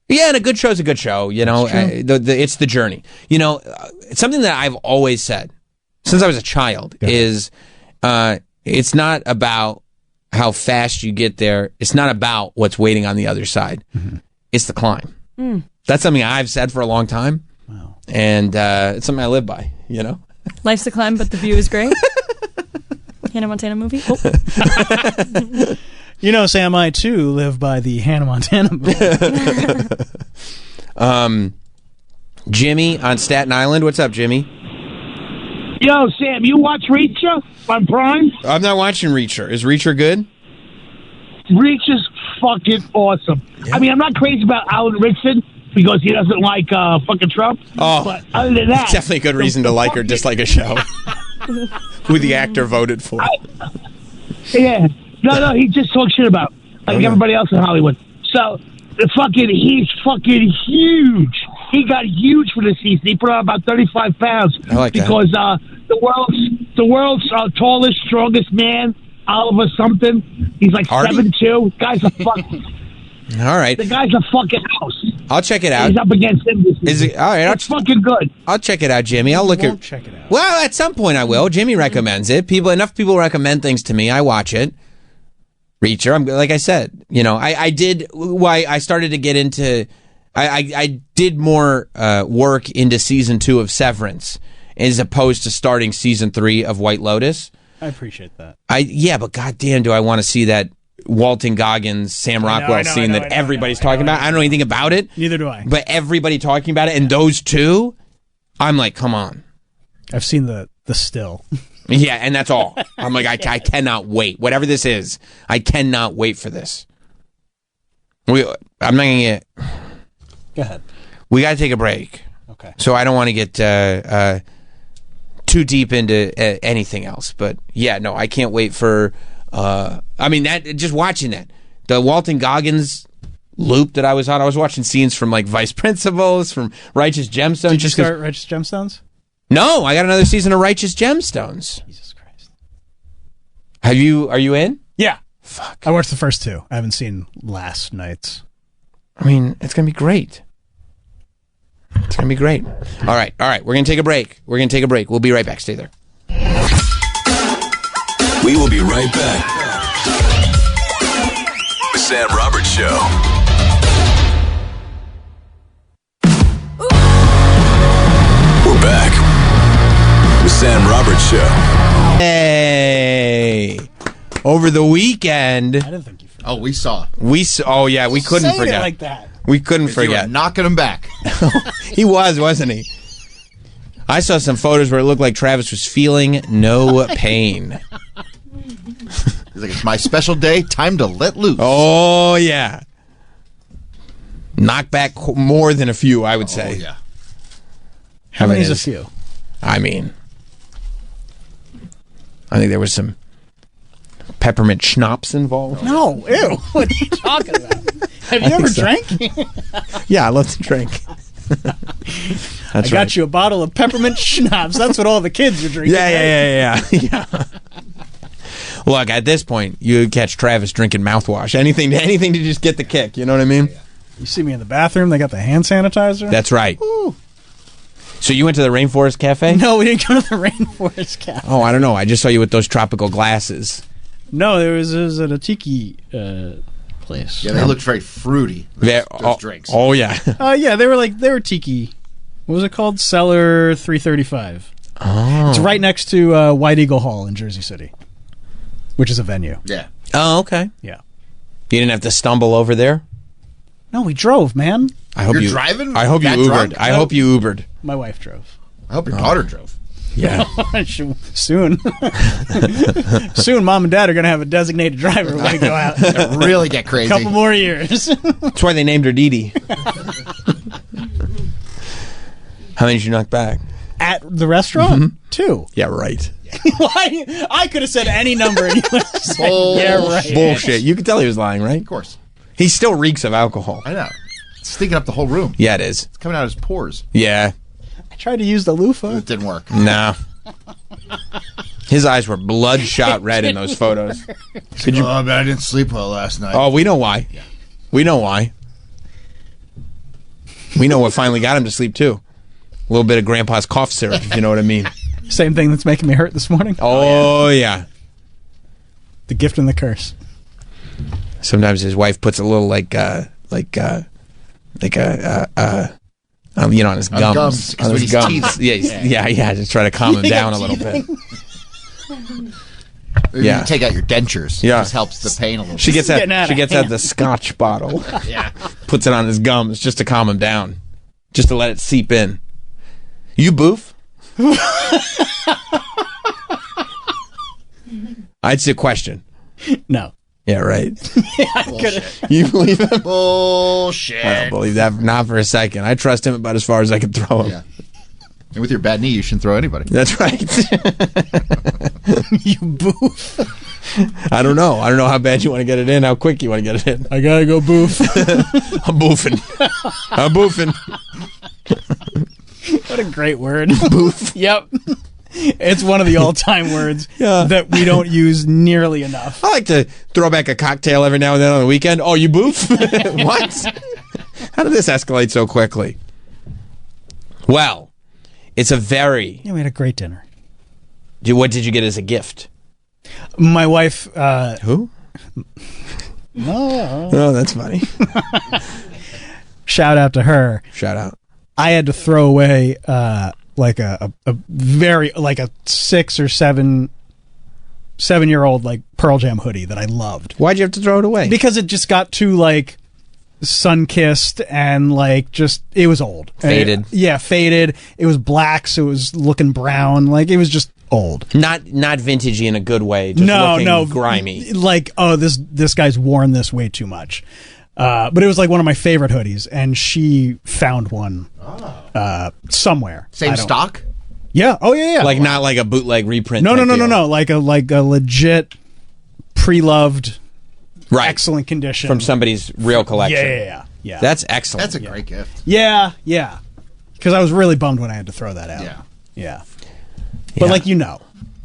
Yeah, and a good show's a good show, it's the journey. Something that I've always said, since I was a child, is it's not about how fast you get there. It's not about what's waiting on the other side. Mm-hmm. It's the climb. That's something I've said for a long time. Wow. And it's something I live by, Life's a climb, but the view is great. Hannah Montana movie. Oh. Sam, I too live by the Hannah Montana movie. Jimmy on Staten Island. What's up, Jimmy? Yo, Sam, you watch Reacher on Prime? I'm not watching Reacher. Is Reacher good? Reacher's fucking awesome. Yeah. I mean, I'm not crazy about Alan Rickson because he doesn't like fucking Trump. Oh, but other than that, definitely a good reason to like or dislike a show. Who the actor voted for? Yeah. No, he just talks shit about everybody else in Hollywood. So he's fucking huge. He got huge for this season. He put on about 35 pounds. I like that. Because the world's tallest, strongest man, Oliver something. He's like 7'2". Guy's a fucking. All right. The guy's a fucking house. I'll check it out. He's up against him. Is it all right? It's fucking good. I'll check it out, Jimmy. I'll look at. Check it out. Well, at some point I will. Jimmy recommends it. Enough people recommend things to me. I watch it. Reacher. Like I said, I did. Why I started to get into. I did more work into season 2 of Severance as opposed to starting season 3 of White Lotus. I appreciate that. But goddamn, do I want to see that Walton Goggins, Sam Rockwell scene that everybody's talking about? I don't know anything about it. Neither do I. But everybody talking about it, and those two, I'm like, come on. I've seen the still. Yeah, and that's all. I'm like, I cannot wait. Whatever this is, I cannot wait for this. I'm not going to get... Go ahead. We got to take a break. Okay. So I don't want to get too deep into anything else. But yeah, no, I can't wait for... just watching that. The Walton Goggins loop that I was on, I was watching scenes from like Vice Principals, from Righteous Gemstones. Did you start Righteous Gemstones? No, I got another season of Righteous Gemstones. Jesus Christ. Are you in? Yeah. Fuck. I watched the first 2. I haven't seen last night's. I mean, it's going to be great. It's going to be great. All right. We're going to take a break. We'll be right back. Stay there. We will be right back. The Sam Roberts Show. We're back. The Sam Roberts Show. Hey. Over the weekend. I didn't think you forgot. Oh, we saw. Oh, yeah, we couldn't Say forget. it like that. We couldn't forget. You were knocking him back. He wasn't he? I saw some photos where it looked like Travis was feeling no pain. He's like, it's my special day. Time to let loose. Oh, yeah. Knock back more than a few, I would say. Oh, yeah. How many's a few? I mean, I think there was some peppermint schnapps involved. No, ew. What are you talking about? Have you ever drank? Yeah, I love to drink. I got you a bottle of peppermint schnapps. That's what all the kids are drinking. Yeah. Look, at this point, you catch Travis drinking mouthwash. Anything to just get the kick. You know what I mean? You see me in the bathroom. They got the hand sanitizer. That's right. Ooh. So you went to the Rainforest Cafe? No, we didn't go to the Rainforest Cafe. Oh, I don't know. I just saw you with those tropical glasses. No, it was at a tiki place. Yeah, they looked very fruity. Those drinks. Oh yeah. Yeah, they were tiki. What was it called? Cellar 335. Oh. It's right next to White Eagle Hall in Jersey City, which is a venue. Yeah. Oh, okay. Yeah. You didn't have to stumble over there? No, we drove, man. You're driving? I hope you That Ubered. drunk? I hope you Ubered. My wife drove. I hope your daughter drove. Yeah. Soon. Soon, Mom and Dad are going to have a designated driver when we go out. Really get crazy. A couple more years. That's why they named her Dee Dee. How many did you knock back? At the restaurant? 2. Yeah, right. I could have said any number and you would have said, yeah, right. Bullshit. You could tell he was lying, right? Of course. He still reeks of alcohol. I know. It's stinking up the whole room. Yeah, it is. It's coming out of his pores. Yeah. I tried to use the loofah. It didn't work. No. His eyes were bloodshot red in those photos. Could you? Oh, man, I didn't sleep well last night. Oh, we know why. Yeah. We know why. We know what finally got him to sleep, too. A little bit of Grandpa's cough syrup, if you know what I mean. Same thing that's making me hurt this morning. Oh, yeah. The gift and the curse. Sometimes his wife puts a little, on his gums. On his gums. Yeah, just try to calm him down a little bit. You take out your dentures. Yeah. It just helps the pain a little bit. She gets out the scotch bottle. Yeah. Puts it on his gums just to calm him down. Just to let it seep in. You boof? It's a question. No. Yeah, right. Bullshit. You believe him? Bullshit. I don't believe that, not for a second. I trust him about as far as I can throw him. Yeah. And with your bad knee, you shouldn't throw anybody. That's right. You boof. I don't know. I don't know how bad you want to get it in, how quick you want to get it in. I gotta go boof. I'm boofing. I'm boofing. What a great word. Boof. Yep. It's one of the all-time words that we don't use nearly enough. I like to throw back a cocktail every now and then on the weekend. Oh, you boof? What? How did this escalate so quickly? Well, it's a very... Yeah, we had a great dinner. What did you get as a gift? My wife... Who? No. Oh, that's funny. Shout out to her. Shout out. I had to throw away like a 6 or 7-year-old like Pearl Jam hoodie that I loved. Why'd you have to throw it away? Because it just got too like sun-kissed and like just it was old. Faded. Faded. It was black, so it was looking brown. Like it was just old. Not vintagey in a good way. Just looking grimy. Like, oh, this guy's worn this way too much. But it was like one of my favorite hoodies, and she found one somewhere. Same stock? Yeah. Oh, yeah. Like not like a bootleg reprint. No. Like a legit, pre-loved, excellent condition from somebody's real collection. Yeah. That's excellent. That's a great gift. Yeah. Because I was really bummed when I had to throw that out. Yeah. But like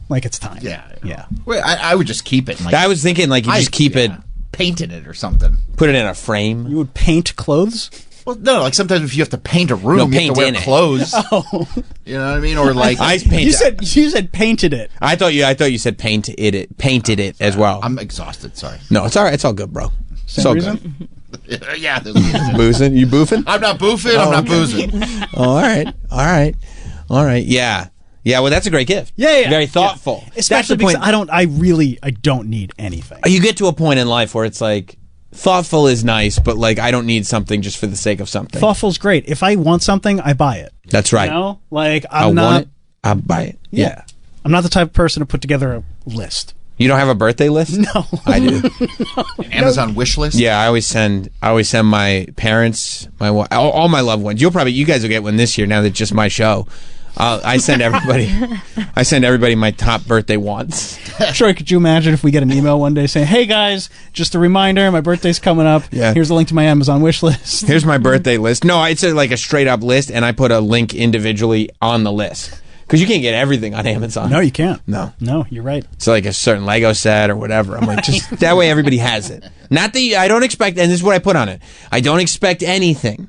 like it's time. Yeah. Wait, I would just keep it. Like, I was thinking like you just keep it. Painted it or something. Put it in a frame. You would paint clothes? Well, no, like sometimes if you have to paint a room, you have to wear clothes. Oh. You know what I mean? Or like you said painted it. I thought you said painted it as well. I'm exhausted, sorry. No, it's all right. It's all good, bro. Same reason? Yeah. Boozing? You boofing? I'm not boofing. I'm not boozing. All right. Yeah, well, that's a great gift. Yeah. Very thoughtful. Yeah. Especially because I don't need anything. You get to a point in life where it's like, thoughtful is nice, but like, I don't need something just for the sake of something. Thoughtful's great. If I want something, I buy it. That's right. You know? Like, I want it, I'll buy it. Yeah. I'm not the type of person to put together a list. You don't have a birthday list? No. I do. Amazon wish list? Yeah, I always send my parents, all my loved ones. You guys will get one this year now that it's just my show. I send everybody my top birthday wants. Troy, could you imagine if we get an email one day saying, "Hey guys, just a reminder, my birthday's coming up. Yeah. Here's a link to my Amazon wish list." Here's my birthday list. No, it's like a straight up list, and I put a link individually on the list because you can't get everything on Amazon. No, you can't. No, you're right. It's like a certain Lego set or whatever. I'm like, just that way everybody has it. Not that I don't expect, and this is what I put on it. I don't expect anything.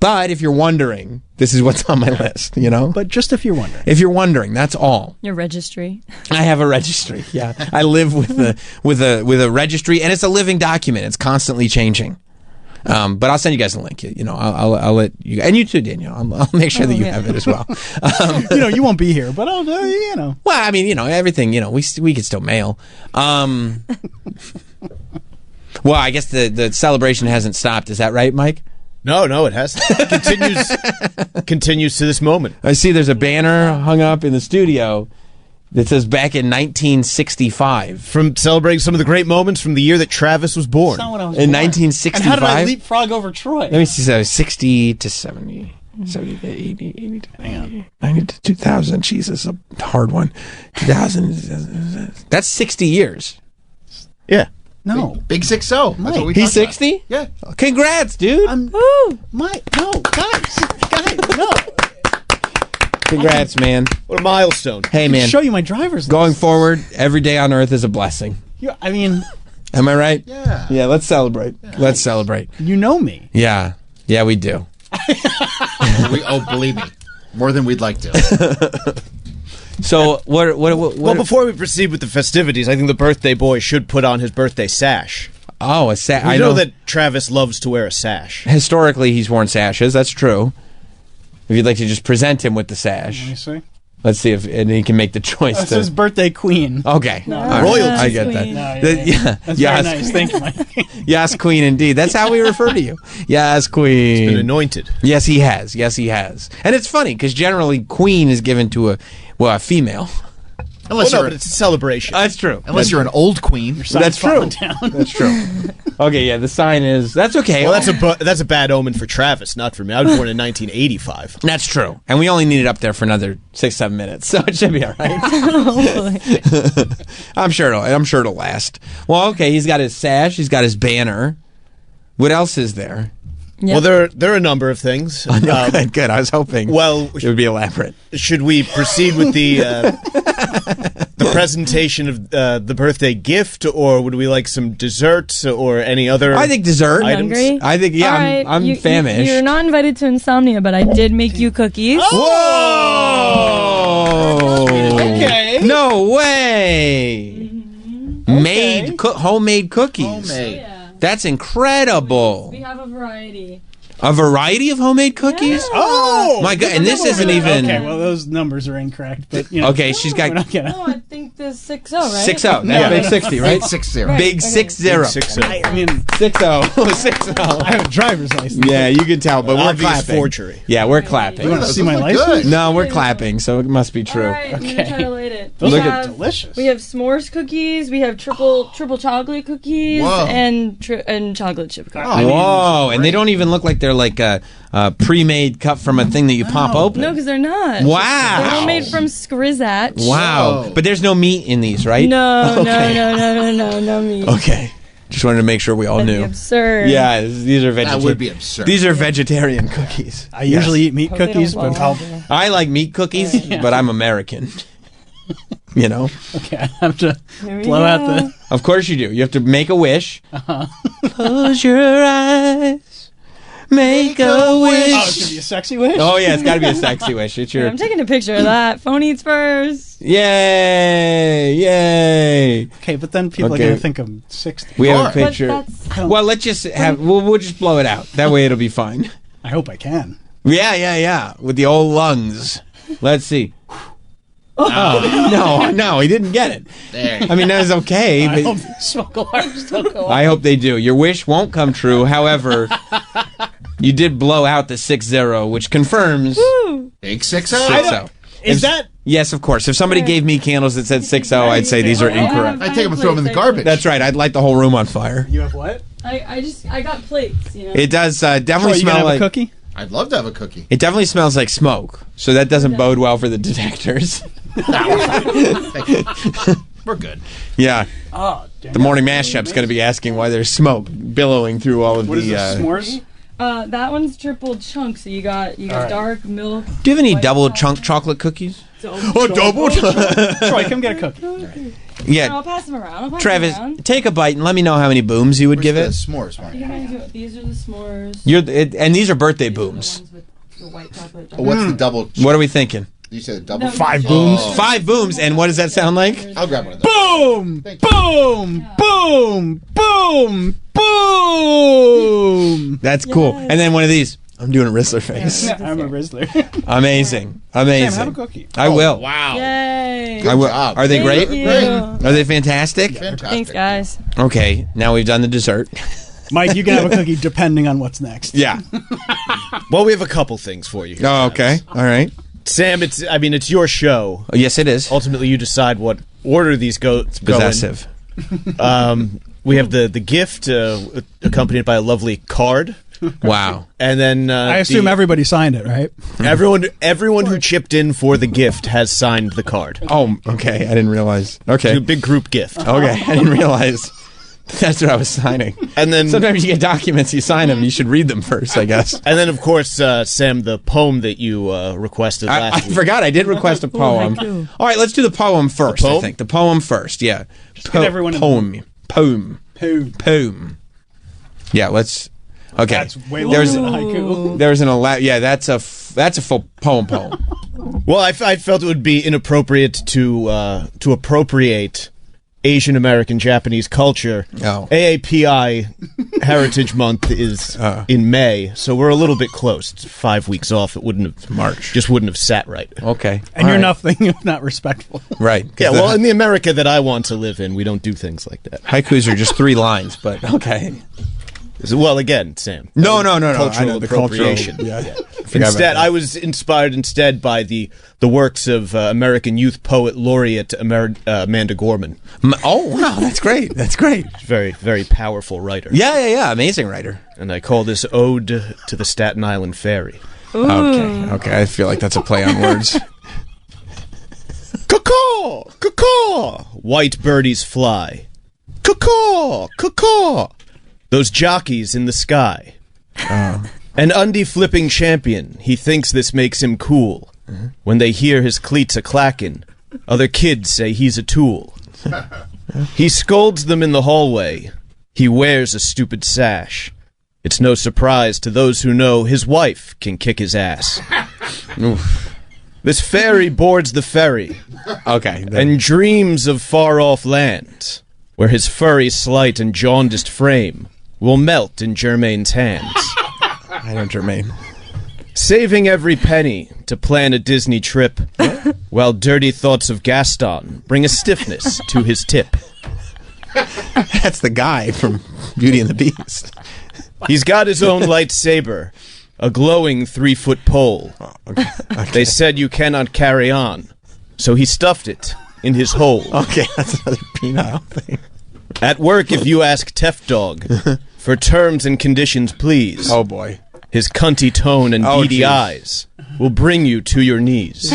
But if you're wondering, this is what's on my list, you know? But just if you're wondering. If you're wondering, that's all. Your registry. I have a registry, yeah. I live with a registry, and it's a living document. It's constantly changing. But I'll send you guys a link. You know, I'll let you, and you too, Danielle. I'll make sure that you have it as well. You won't be here, but I'll, Well, I mean, everything, we could still mail. Well, I guess the celebration hasn't stopped. Is that right, Mike? No, it hasn't. It continues to this moment. I see there's a banner hung up in the studio that says back in 1965. From celebrating some of the great moments from the year that Travis was born. That's not what I was in born. 1965? And how did I leapfrog over Troy? Let me see, so 60 to 70. 70 to 80, 80 to 90 to 2000. Jesus, a hard one. 2000. That's 60 years. Yeah. No. Big 6-0. That's what we He's talked about. 60? Yeah. Congrats, dude. Woo! Guys, no. Congrats, man. What a milestone. Hey, man. Show you my driver's Going forward, every day on Earth is a blessing. I mean, Am I right? Yeah. Yeah, let's celebrate. Let's celebrate. you know me. Yeah. Yeah, we do. Believe me, more than we'd like to. So, what Well, before we proceed with the festivities, I think the birthday boy should put on his birthday sash. Oh, a sash. I know that Travis loves to wear a sash. Historically, he's worn sashes. That's true. If you'd like to just present him with the sash. Let me see. Let's see if and he can make the choice. This is birthday queen. Okay. No. All right. Royalty I get that. queen. No, Yeah. That's Yes. very nice. Thank you, Mike. Yes, queen, indeed. That's how we refer to you. Yes, queen. He's been anointed. Yes, he has. Yes, he has. And it's funny because generally queen is given to a female. Unless but it's a celebration. That's true. Unless you're an old queen. That's true. That's true. Okay, yeah, the sign is that's okay. Well, that's a bad omen for Travis, not for me. I was born in 1985. That's true. And we only need it up there for another 6-7 minutes, so it should be all right. I'm sure it'll last. Well, okay, he's got his sash, he's got his banner. What else is there? Well, there are a number of things. Good. I was hoping. Well, it would be elaborate. Should we proceed with the presentation of the birthday gift, or would we like some desserts or any other? I think dessert. items? Hungry? I think All right, I'm famished. You're not invited to Insomnia, but I did make you cookies. Whoa! Okay. No way. Made homemade cookies. Homemade. That's incredible. We have a variety. A variety of homemade cookies? Oh my God! And this isn't even. Okay, well, those numbers are incorrect, but you know. Okay, she's got we're not gonna- No, I think the 6-0, right? 6-0. That's big 60, right? Big 6-0. Right, Big okay. 6-0. 6-0. I mean, 6-0. 6-0. I have a driver's license. Yeah, you can tell, but we're Obvious clapping. forgery. Yeah, we're clapping. You want to see my look license? good. No, we're clapping, so it must be true. All right, I'm gonna try to light it. Those We are have- delicious. We have s'mores cookies. We have triple chocolate cookies Whoa. and chocolate chip cookies. Whoa, and they don't even look like they're like a pre-made cup from a thing that you pop open. No, because they're not. Wow. They're all made from Skrizat. Wow. But there's no meat in these, right? No, Okay. no meat. Okay. Just wanted to make sure we all That'd be knew. absurd. Yeah, these are vegetarian. That would be absurd. These are vegetarian cookies. I usually eat meat Hope they don't cookies, blow but up. I like meat cookies, but I'm American. You know? okay, I have to Here we blow out go. the. Of course you do. You have to make a wish. Uh-huh. Close your eyes. Make a Oh, wish. it's gonna be a sexy wish. Oh, yeah, it's got to be a sexy wish. It's Yeah, your. I'm taking a picture of that. Phone eats first. Yay! Yay! Okay, but then people Okay. are gonna think I'm 60. We have a But picture. that's- Well, let's just have. We'll just blow it out. That way it'll be fine. I hope I can. Yeah. With the old lungs. Let's see. Oh, no, he didn't get it. There. I mean, that was okay. I But hope the smoke alarms don't go off. I hope they do. Your wish won't come true. However, you did blow out the 6-0, which confirms Big 6-0. 6-0. Is that? Yes, of course. If somebody gave me candles that said 6-0, I'd say these are incorrect. I take them and throw them in the garbage. That's right. I'd light the whole room on fire. You have what? I got plates, you know. It does definitely Troy, you smell gonna have like. a cookie? I'd love to have a cookie. It definitely smells like smoke, so that doesn't bode well for the detectors. We're good. Yeah. Oh, damn. The morning mashup's going to be asking why there's smoke billowing through all of What is the. this? S'mores? That one's triple chunk, so you got right. dark milk. Do you have any double chunk chocolate cookies? Oh, double Troy, come get a cookie. Yeah. I'll pass them around. Travis, take a bite and let me know how many booms you would give The it. s'mores, Mark. These are the s'mores. And these are birthday booms. Ones with the white chocolate. Oh, what's the double? What are we thinking? You said double? No, 5 booms. 5 booms, and what does that sound like? I'll grab one of those. Boom! Boom! Boom! Boom! Boom! That's cool. And then one of these. I'm doing a Rizzler face. I'm a Rizzler. Amazing. Sam, Amazing. have a cookie. I will. Wow. Yay! I will. job. Are they Thank great? you. Are they fantastic? Fantastic. Thanks, guys. Okay, now we've done the dessert. Mike, you can have a cookie depending on what's next. Yeah. Well, we have a couple things for you. Oh, okay. All right. Sam, it's your show. Oh, yes, it is. Ultimately, you decide what order these go in. Possessive. We have the gift accompanied by a lovely card. Wow. And then I assume everybody signed it, right? everyone who chipped in for the gift has signed the card. Oh, okay. I didn't realize. Okay. It's a big group gift. Okay, I didn't realize. That's what I was signing. And then sometimes you get documents, you sign them, you should read them first, I guess. And then, of course, Sam, the poem that you requested last week. I forgot I did request a poem. All right, let's do the poem first, I think. The poem first, yeah. Get everyone in Poem. Yeah, let's... Okay. That's way longer than a haiku. There's an... Yeah, that's a full poem. Well, I felt it would be inappropriate to appropriate Asian American Japanese culture. Oh. AAPI Heritage Month is in May, so we're a little bit close. It's 5 weeks off. It wouldn't have March. Just wouldn't have sat right. Okay. And you're nothing if not respectful. Right. Yeah, well, in the America that I want to live in, we don't do things like that. Haikus are just 3 lines, but okay. Well, again, Sam. No. Cultural I know, the appropriation. Yeah. Instead, I was inspired by the works of American Youth Poet Laureate Amanda Gorman. Oh, wow, that's great. That's great. Very, very powerful writer. Yeah, amazing writer. And I call this Ode to the Staten Island Ferry. Okay, I feel like that's a play on words. Caw-caw, caw-caw, white birdies fly. Caw-caw, caw-caw, those jockeys in the sky. An undie-flipping champion, he thinks this makes him cool. When they hear his cleats a-clackin', other kids say he's a tool. He scolds them in the hallway. He wears a stupid sash. It's no surprise to those who know his wife can kick his ass. This fairy boards the ferry. Okay. And dreams of far-off lands, where his furry, slight, and jaundiced frame will melt in Germain's hands. I know Germain. Saving every penny to plan a Disney trip, while dirty thoughts of Gaston bring a stiffness to his tip. That's the guy from Beauty and the Beast. He's got his own lightsaber, a glowing 3-foot pole. Okay. They said you cannot carry on, so he stuffed it in his hole. Okay, that's another penile thing. At work, if you ask Tef Dog for terms and conditions, please. Oh, boy. His cunty tone and beady eyes will bring you to your knees.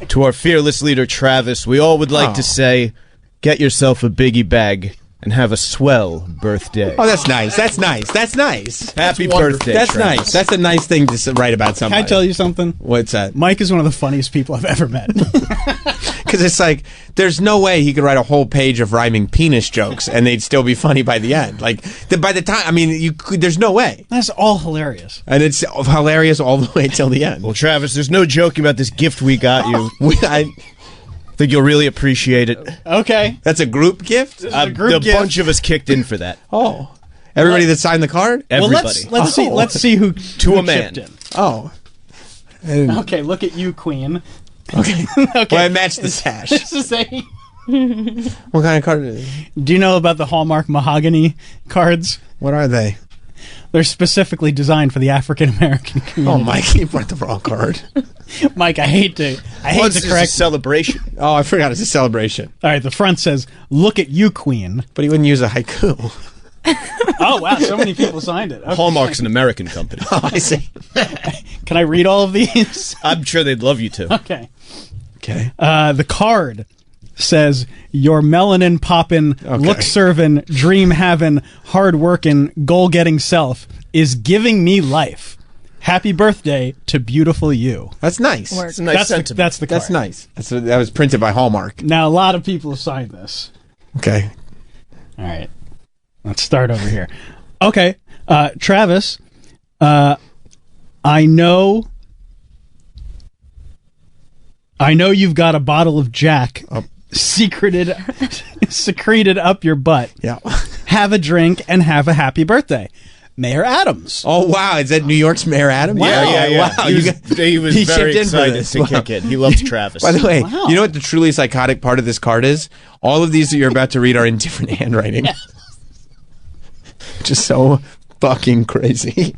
To our fearless leader, Travis, we all would like to say, get yourself a biggie bag and have a swell birthday. Oh, that's nice. That's nice. That's nice. Happy birthday, That's Travis. nice. That's a nice thing to write about somebody. Can I tell you something? What's that? Mike is one of the funniest people I've ever met. Because it's like, there's no way he could write a whole page of rhyming penis jokes and they'd still be funny by the end. Like, by the time, I mean, there's no way. That's all hilarious. And it's hilarious all the way till the end. Well, Travis, there's no joking about this gift we got you. I think you'll really appreciate it. Okay. That's a group gift? A group gift. Bunch of us kicked in for that. Oh. Everybody that signed the card? Everybody. Well, let's see who to a man. chipped in. Oh. Okay, look at you, Queen. Okay. Okay. Well, I matched the sash. This is a... What kind of card is it? Do you know about the Hallmark mahogany cards? What are they? They're specifically designed for the African American community. Oh, Mike, you brought the wrong card. Mike, I hate to It's a correct. celebration. Oh, I forgot. It's a celebration. All right, the front says, "Look at you, Queen." But he wouldn't use a haiku. Oh wow, so many people signed it. Okay. Hallmark's an American company. Oh, I see. Can I read all of these? I'm sure they'd love you to. Okay. Okay. The card says, "Your melanin poppin', look serving, dream having, hard working, goal getting self is giving me life. Happy birthday to beautiful you." That's nice. It's a nice sentiment. That's the card. That's nice. That was printed by Hallmark. Now a lot of people have signed this. Okay. All right. Let's start over here. Okay. Travis, I know you've got a bottle of Jack secreted up your butt. Yeah. Have a drink and have a happy birthday. Mayor Adams. Oh, wow. Is that New York's Mayor Adams? Wow. Yeah. Wow. He was he very shipped in for excited this. to kick it. He loves Travis. By the way, Wow. you know what the truly psychotic part of this card is? All of these that you're about to read are in different handwriting. Yeah. Just so fucking crazy.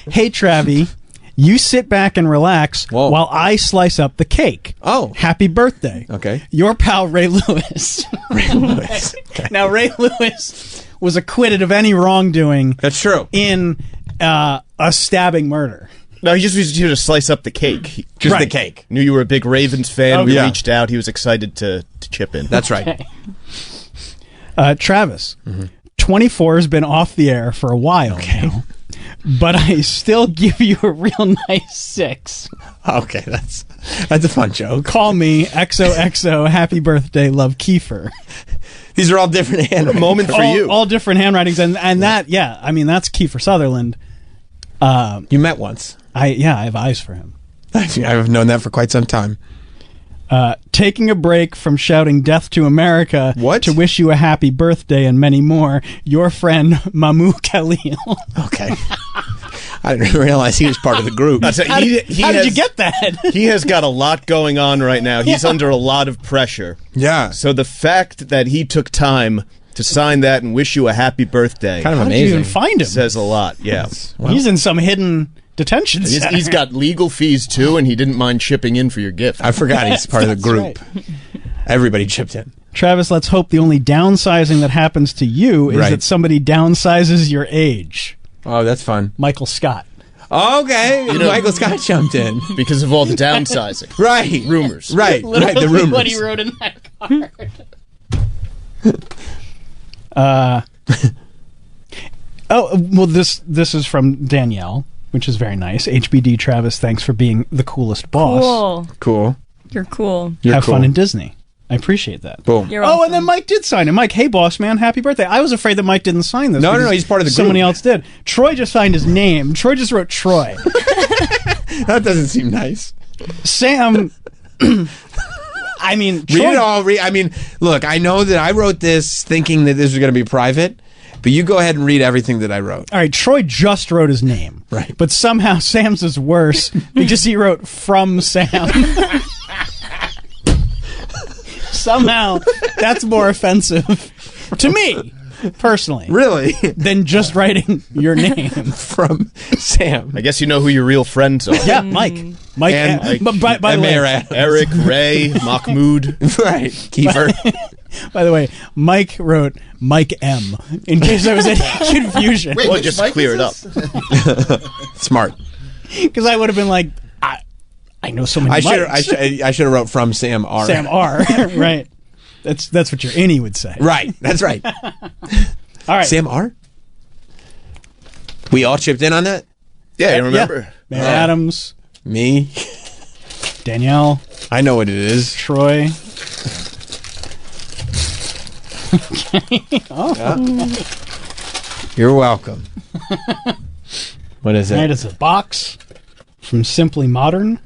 Hey, Travi, you sit back and relax while I slice up the cake. Oh. Happy birthday. Okay. Your pal Ray Lewis. Ray Lewis. Okay. Now, Ray Lewis was acquitted of any wrongdoing. That's true. In a stabbing murder. No, he just was here to slice up the cake. Just the cake. Knew you were a big Ravens fan. Okay. We Yeah. reached out. He was excited to chip in. That's right. Travis, 24 has been off the air for a while now, but I still give you a real nice 6. Okay, that's a fun joke. Call me XOXO. Happy birthday, love Kiefer. These are all different handwritings. Moment for you. All different handwritings, and that, yeah, I mean, that's Kiefer Sutherland. You met once. I have eyes for him. I've known that for quite some time. Taking a break from shouting death to America to wish you a happy birthday and many more, your friend Mamu Khalil. Okay. I didn't realize he was part of the group. How did you get that? He has got a lot going on right now. He's under a lot of pressure. Yeah. So the fact that he took time to sign that and wish you a happy birthday, Kind of How did you amazing. even find him? says a lot. Yeah. He's in some hidden detention center. He's got legal fees too, and he didn't mind chipping in for your gift. I forgot he's part of the That's group. right. Everybody chipped in. Travis, let's hope the only downsizing that happens to you is Right. that somebody downsizes your age. Oh, that's fun. Michael Scott. Okay, Michael Scott jumped in. Because of all the downsizing. Right. Rumors. Right, right, the rumors. What he wrote in that card. Well, this is from Danielle, which is very nice. HBD Travis, thanks for being the coolest boss. Cool. Cool. You're cool. Have fun in Disney. I appreciate that. Boom. You're And then Mike did sign it. Mike, hey, boss man, happy birthday. I was afraid that Mike didn't sign this. No, because he's part of the group. Somebody else did. Troy just signed his name. Troy just wrote Troy. That doesn't seem nice. Sam, I mean, Read it all. I mean, look, I know that I wrote this thinking that this was going to be private, but you go ahead and read everything that I wrote. All right, Troy just wrote his name. Right. But somehow Sam's is worse because he wrote from Sam. Somehow that's more offensive to me, personally. Really? Than just writing your name. From Sam. I guess you know who your real friends are. Yeah, Mike. Mike. And- by the and way, Mayor Adams. Eric, Ray, Mahmoud. Right. Kiefer. by the way, Mike wrote Mike M. In case there was any confusion. Wait, Well, which just Mike clear is it this? up. Smart. Because I would have been like, I know so many I Mikes. should have wrote from Sam R. Sam R. Right. That's what your innie would say. Right. That's right. All right. Sam R. We all chipped in on that. Yeah, you remember? Mayor Adams, Me. Danielle, I know what it is. Troy. You're welcome. What is Tonight it? is a box from Simply Modern.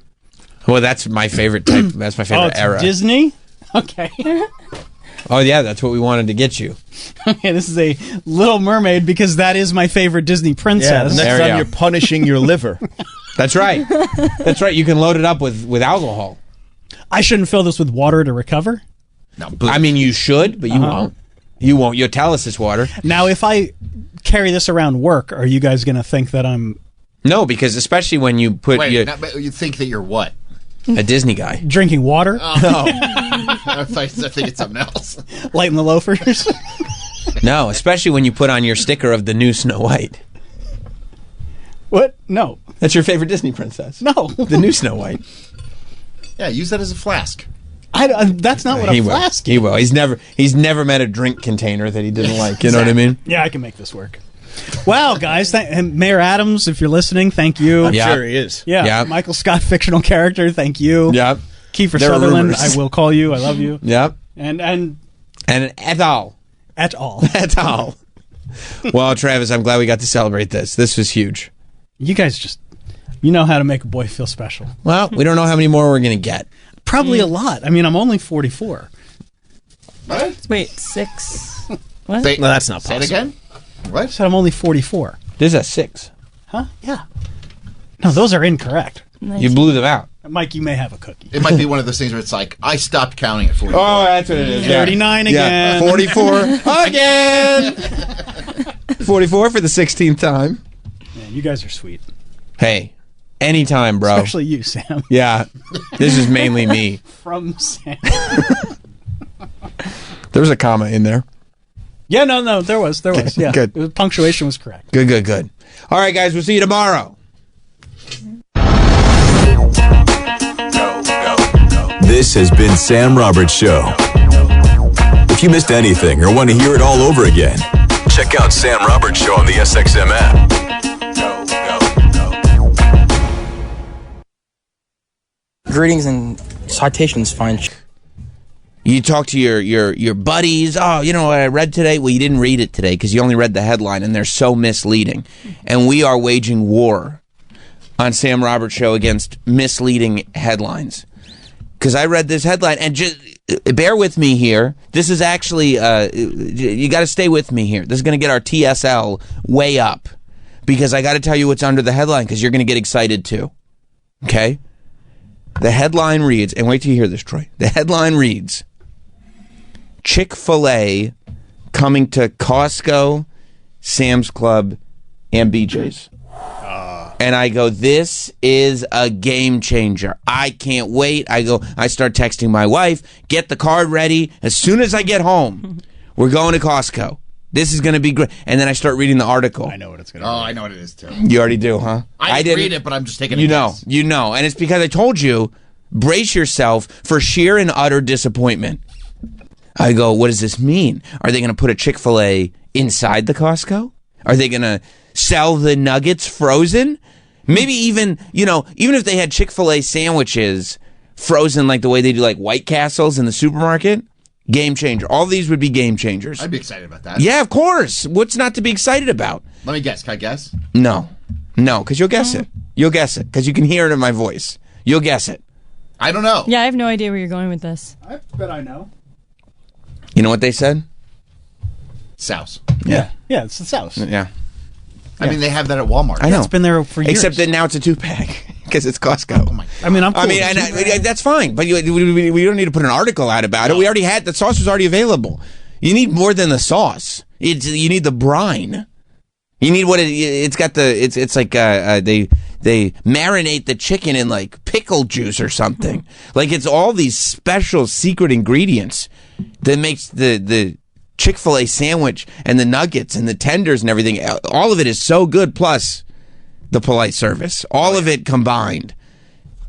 Well, that's my favorite type. That's my Oh, favorite it's era. Disney? Okay. Oh yeah, that's what we wanted to get you. Okay, this is a Little Mermaid because that is my favorite Disney Yeah, princess. the next There you time go. you're punishing your liver. That's right. That's right. You can load it up with alcohol. I shouldn't fill this with water to recover. No, I mean, you should, but you won't. You won't. You'll tell us it's water. Now, if I carry this around work, are you guys going to think that I'm No, because especially when you put Wait, but you think that you're what? a Disney guy. drinking water, I think it's something else. lighting the loafers? No, especially when you put on your sticker of the new Snow White. What? No. That's your favorite Disney princess. No. The new Snow White. Yeah, use that as a flask. That's not what He a will. flask He is. will. He's never met a drink container that he didn't like. You know what I mean? Yeah, I can make this work. Wow, guys. And Mayor Adams, if you're listening, thank you. I'm Yeah. sure he is. Yeah. Yeah. Michael Scott, fictional character, thank you. Yep. Kiefer There are Sutherland, rumors. I will call you. I love you. Yep. And And et al. et al. Et al. Well, Travis, I'm glad we got to celebrate this. This was huge. You guys just, you know how to make a boy feel special. Well, we don't know how many more we're going to get. Probably a lot. I mean, I'm only 44. Wait, 6. What? Say, No, that's not say it possible. again. What? I said I'm only 44. This is a 6. Huh? Yeah. No, those are incorrect. You blew them out. Mike, you may have a cookie. It might be one of those things where it's like I stopped counting at 44. Oh, that's what it is. 39 again. 44 again. 44 for the 16th time. Man, you guys are sweet. Hey, anytime, bro. Especially you, Sam. Yeah, this is mainly me. From Sam. There was a comma in there. Yeah, no, there was. Yeah, Good. Punctuation was correct. Good. All right, guys, we'll see you tomorrow. This has been Sam Roberts Show. If you missed anything or want to hear it all over again, check out Sam Roberts Show on the SXM app. Greetings and citations, fine. You talk to your buddies. Oh, you know what I read today? Well, you didn't read it today because you only read the headline, and they're so misleading. And we are waging war on Sam Roberts Show against misleading headlines. Because I read this headline, and just bear with me here. This is actually, you got to stay with me here. This is going to get our TSL way up. Because I got to tell you what's under the headline, because you're going to get excited too. Okay? The headline reads, and wait till you hear this, Troy. The headline reads, Chick-fil-A coming to Costco, Sam's Club, and BJ's. And I go, this is a game changer. I can't wait. I start texting my wife, get the card ready. As soon as I get home, we're going to Costco. This is going to be great. And then I start reading the article. I know what it's going to be. Oh, I know what it is, too. You already do, huh? I didn't read it, but I'm just taking a guess. You know. And it's because I told you, brace yourself for sheer and utter disappointment. I go, what does this mean? Are they going to put a Chick-fil-A inside the Costco? Are they going to sell the nuggets frozen? Maybe even if they had Chick-fil-A sandwiches frozen like the way they do like White Castles in the supermarket, game changer. All these would be game changers. I'd be excited about that. Yeah, of course. What's not to be excited about? Let me guess. Can I guess? No, because you'll guess it. You'll guess it because you can hear it in my voice. You'll guess it. I don't know. Yeah, I have no idea where you're going with this. I bet I know. You know what they said? Souse. Yeah, it's the Souse. Yeah. I mean, they have that at Walmart. I know. It's been there for years. Except that now it's a 2-pack because it's Costco. Oh my I mean, I'm cool that's fine, but we don't need to put an article out about it. We already had the sauce was already available. You need more than the sauce. You need the brine. You need what it's got. It's like they marinate the chicken in like pickle juice or something. Like it's all these special secret ingredients that makes the Chick-fil-A sandwich and the nuggets and the tenders and everything, all of it is so good, plus the polite service. All of it combined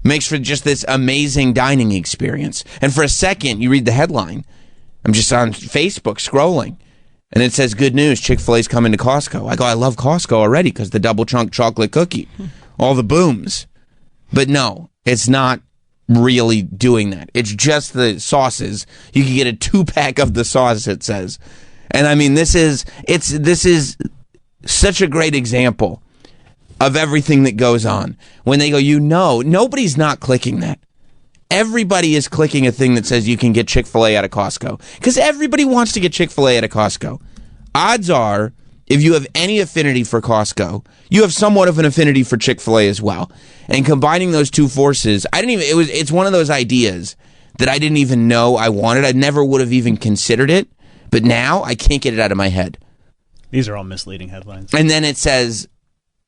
makes for just this amazing dining experience. And for a second, you read the headline. I'm just on Facebook scrolling, and it says, good news, Chick-fil-A's coming to Costco. I go, I love Costco already because the double chunk chocolate cookie, all the booms. But no, it's not really doing that. It's just the sauces. You can get a 2-pack of the sauce, it says. And I mean, this is such a great example of everything that goes on. When they go, nobody's not clicking that. Everybody is clicking a thing that says you can get Chick-fil-A out of Costco. Because everybody wants to get Chick-fil-A out of Costco. Odds are, if you have any affinity for Costco, you have somewhat of an affinity for Chick-fil-A as well. And combining those two forces, it's one of those ideas that I didn't even know I wanted. I never would have even considered it. But now I can't get it out of my head. These are all misleading headlines. And then it says,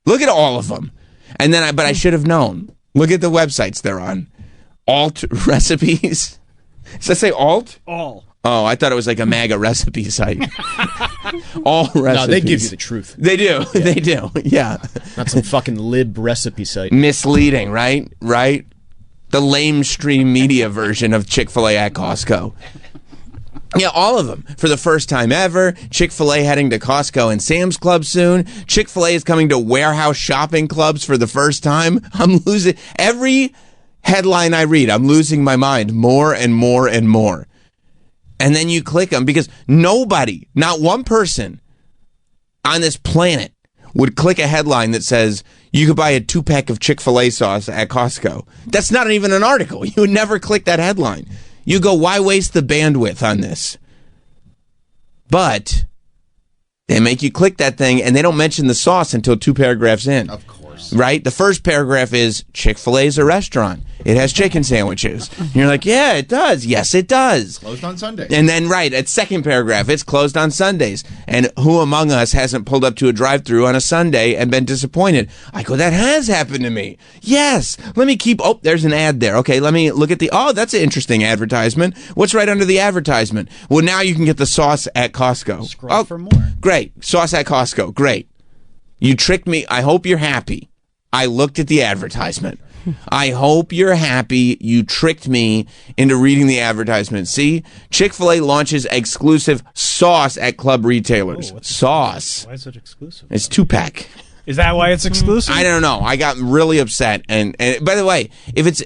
look at all of them. And then but I should have known. Look at the websites they're on. Alt recipes. Does that say alt? All. Oh, I thought it was like a MAGA recipe site. All recipes. No, they give you the truth. They do. Yeah. They do. Yeah. Not some fucking lib recipe site. Misleading, right? Right? The lamestream media version of Chick-fil-A at Costco. Yeah, all of them. For the first time ever, Chick-fil-A heading to Costco and Sam's Club soon. Chick-fil-A is coming to warehouse shopping clubs for the first time. I'm losing every headline I read. I'm losing my mind more and more and more. And then you click them because nobody, not one person on this planet would click a headline that says you could buy a 2-pack of Chick-fil-A sauce at Costco. That's not even an article. You would never click that headline. You go, why waste the bandwidth on this? But they make you click that thing, and they don't mention the sauce until 2 paragraphs in. Of course. course. Right? The first paragraph is Chick-fil-A is a restaurant. It has chicken sandwiches. And you're like, yeah, it does. Yes, it does. Closed on Sundays. And then, right, at second paragraph, it's closed on Sundays. And who among us hasn't pulled up to a drive-thru on a Sunday and been disappointed? I go, that has happened to me. Yes. Let me keep, oh, there's an ad there. Okay, let me look at oh, that's an interesting advertisement. What's right under the advertisement? Well, now you can get the sauce at Costco. Scroll for more. Great. Sauce at Costco. Great. You tricked me. I hope you're happy. I looked at the advertisement. I hope you're happy. You tricked me into reading the advertisement. See? Chick-fil-A launches exclusive sauce at club retailers. Sauce. Why is it exclusive? It's 2-pack. Is that why it's exclusive? I don't know. I got really upset. And by the way, if it's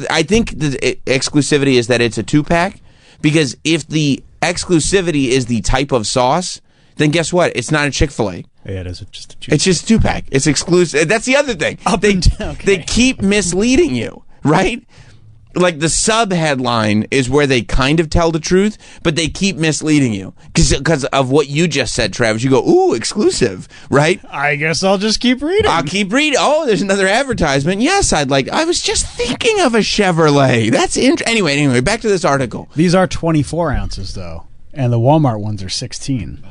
I think the exclusivity is that it's a 2-pack, because if the exclusivity is the type of sauce, then guess what? It's not a Chick-fil-A. Yeah, it is just a 2-pack. It's just a 2-pack. It's exclusive. That's the other thing. They keep misleading you, right? Like the sub headline is where they kind of tell the truth, but they keep misleading you because of what you just said, Travis. You go, ooh, exclusive, right? I guess I'll just keep reading. I'll keep reading. Oh, there's another advertisement. Yes, I was just thinking of a Chevrolet. That's interesting. Anyway, back to this article. These are 24 ounces though, and the Walmart ones are 16.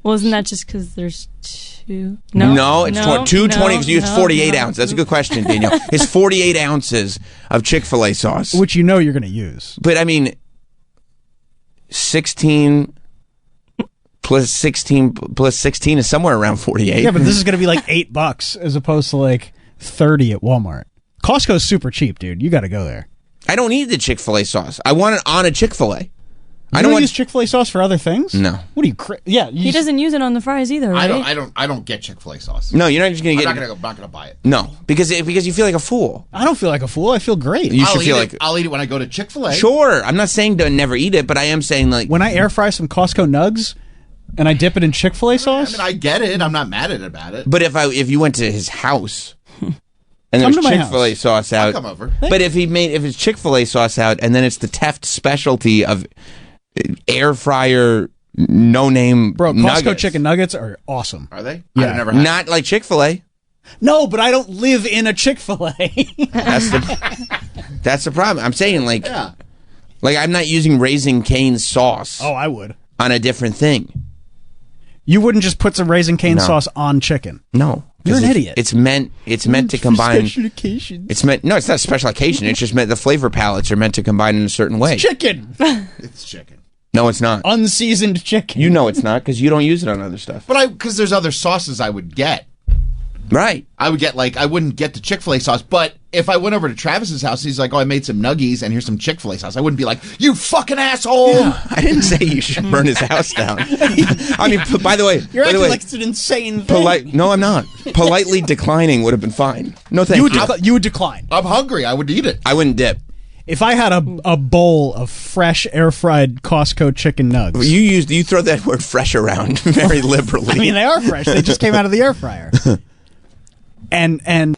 Well, isn't that just because there's two? No, it's 220 because it's 48 ounces. That's a good question, Daniel. It's 48 ounces of Chick-fil-A sauce. Which you know you're going to use. But, I mean, 16 plus 16 is somewhere around 48. Yeah, but this is going to be like $8 as opposed to like 30 at Walmart. Costco's super cheap, dude. You got to go there. I don't need the Chick-fil-A sauce. I want it on a Chick-fil-A. I don't use Chick-fil-A sauce for other things. No. What do you? He doesn't use it on the fries either, right? I don't get Chick-fil-A sauce. No, you're not just gonna get. I'm not gonna buy it. No, because you feel like a fool. I don't feel like a fool. I feel great. You should feel like I'll eat it when I go to Chick-fil-A. Sure, I'm not saying to never eat it, but I am saying like when I air fry some Costco nugs and I dip it in Chick-fil-A sauce. I mean, I get it. I'm not mad at it about it. But if you went to his house. And there's Chick-fil-A sauce out. I'll come over. But if it's Chick-fil-A sauce out, and then it's the Teft specialty of air fryer no name Bro, Costco nuggets. chicken nuggets are awesome. Are they? Yeah. I've never had Not like Chick-fil-A. No, but I don't live in a Chick-fil-A. That's the problem. I'm saying like I'm not using Raising Cane sauce. Oh, I would. On a different thing. You wouldn't just put some Raising Cane sauce on chicken. No. You're an idiot. It's meant to combine. Special occasions. It's meant. No, it's not a special occasion. It's just meant the flavor palettes are meant to combine in a certain way. It's chicken. It's chicken. No, it's not. Unseasoned chicken. You know it's not because you don't use it on other stuff. But because there's other sauces I would get. Right. I would get I wouldn't get the Chick-fil-A sauce, but if I went over to Travis's house, he's like, "Oh, I made some nuggies, and here's some Chick-fil-A sauce." I wouldn't be like, "You fucking asshole!" Yeah, I didn't say you should burn his house down. I mean, by the way, you're acting like it's an insane thing. No, I'm not. Politely declining would have been fine. No, thank you. You would decline. I'm hungry. I would eat it. I wouldn't dip. If I had a bowl of fresh air fried Costco chicken nugs, you throw that word "fresh" around very liberally. I mean, they are fresh. They just came out of the air fryer. And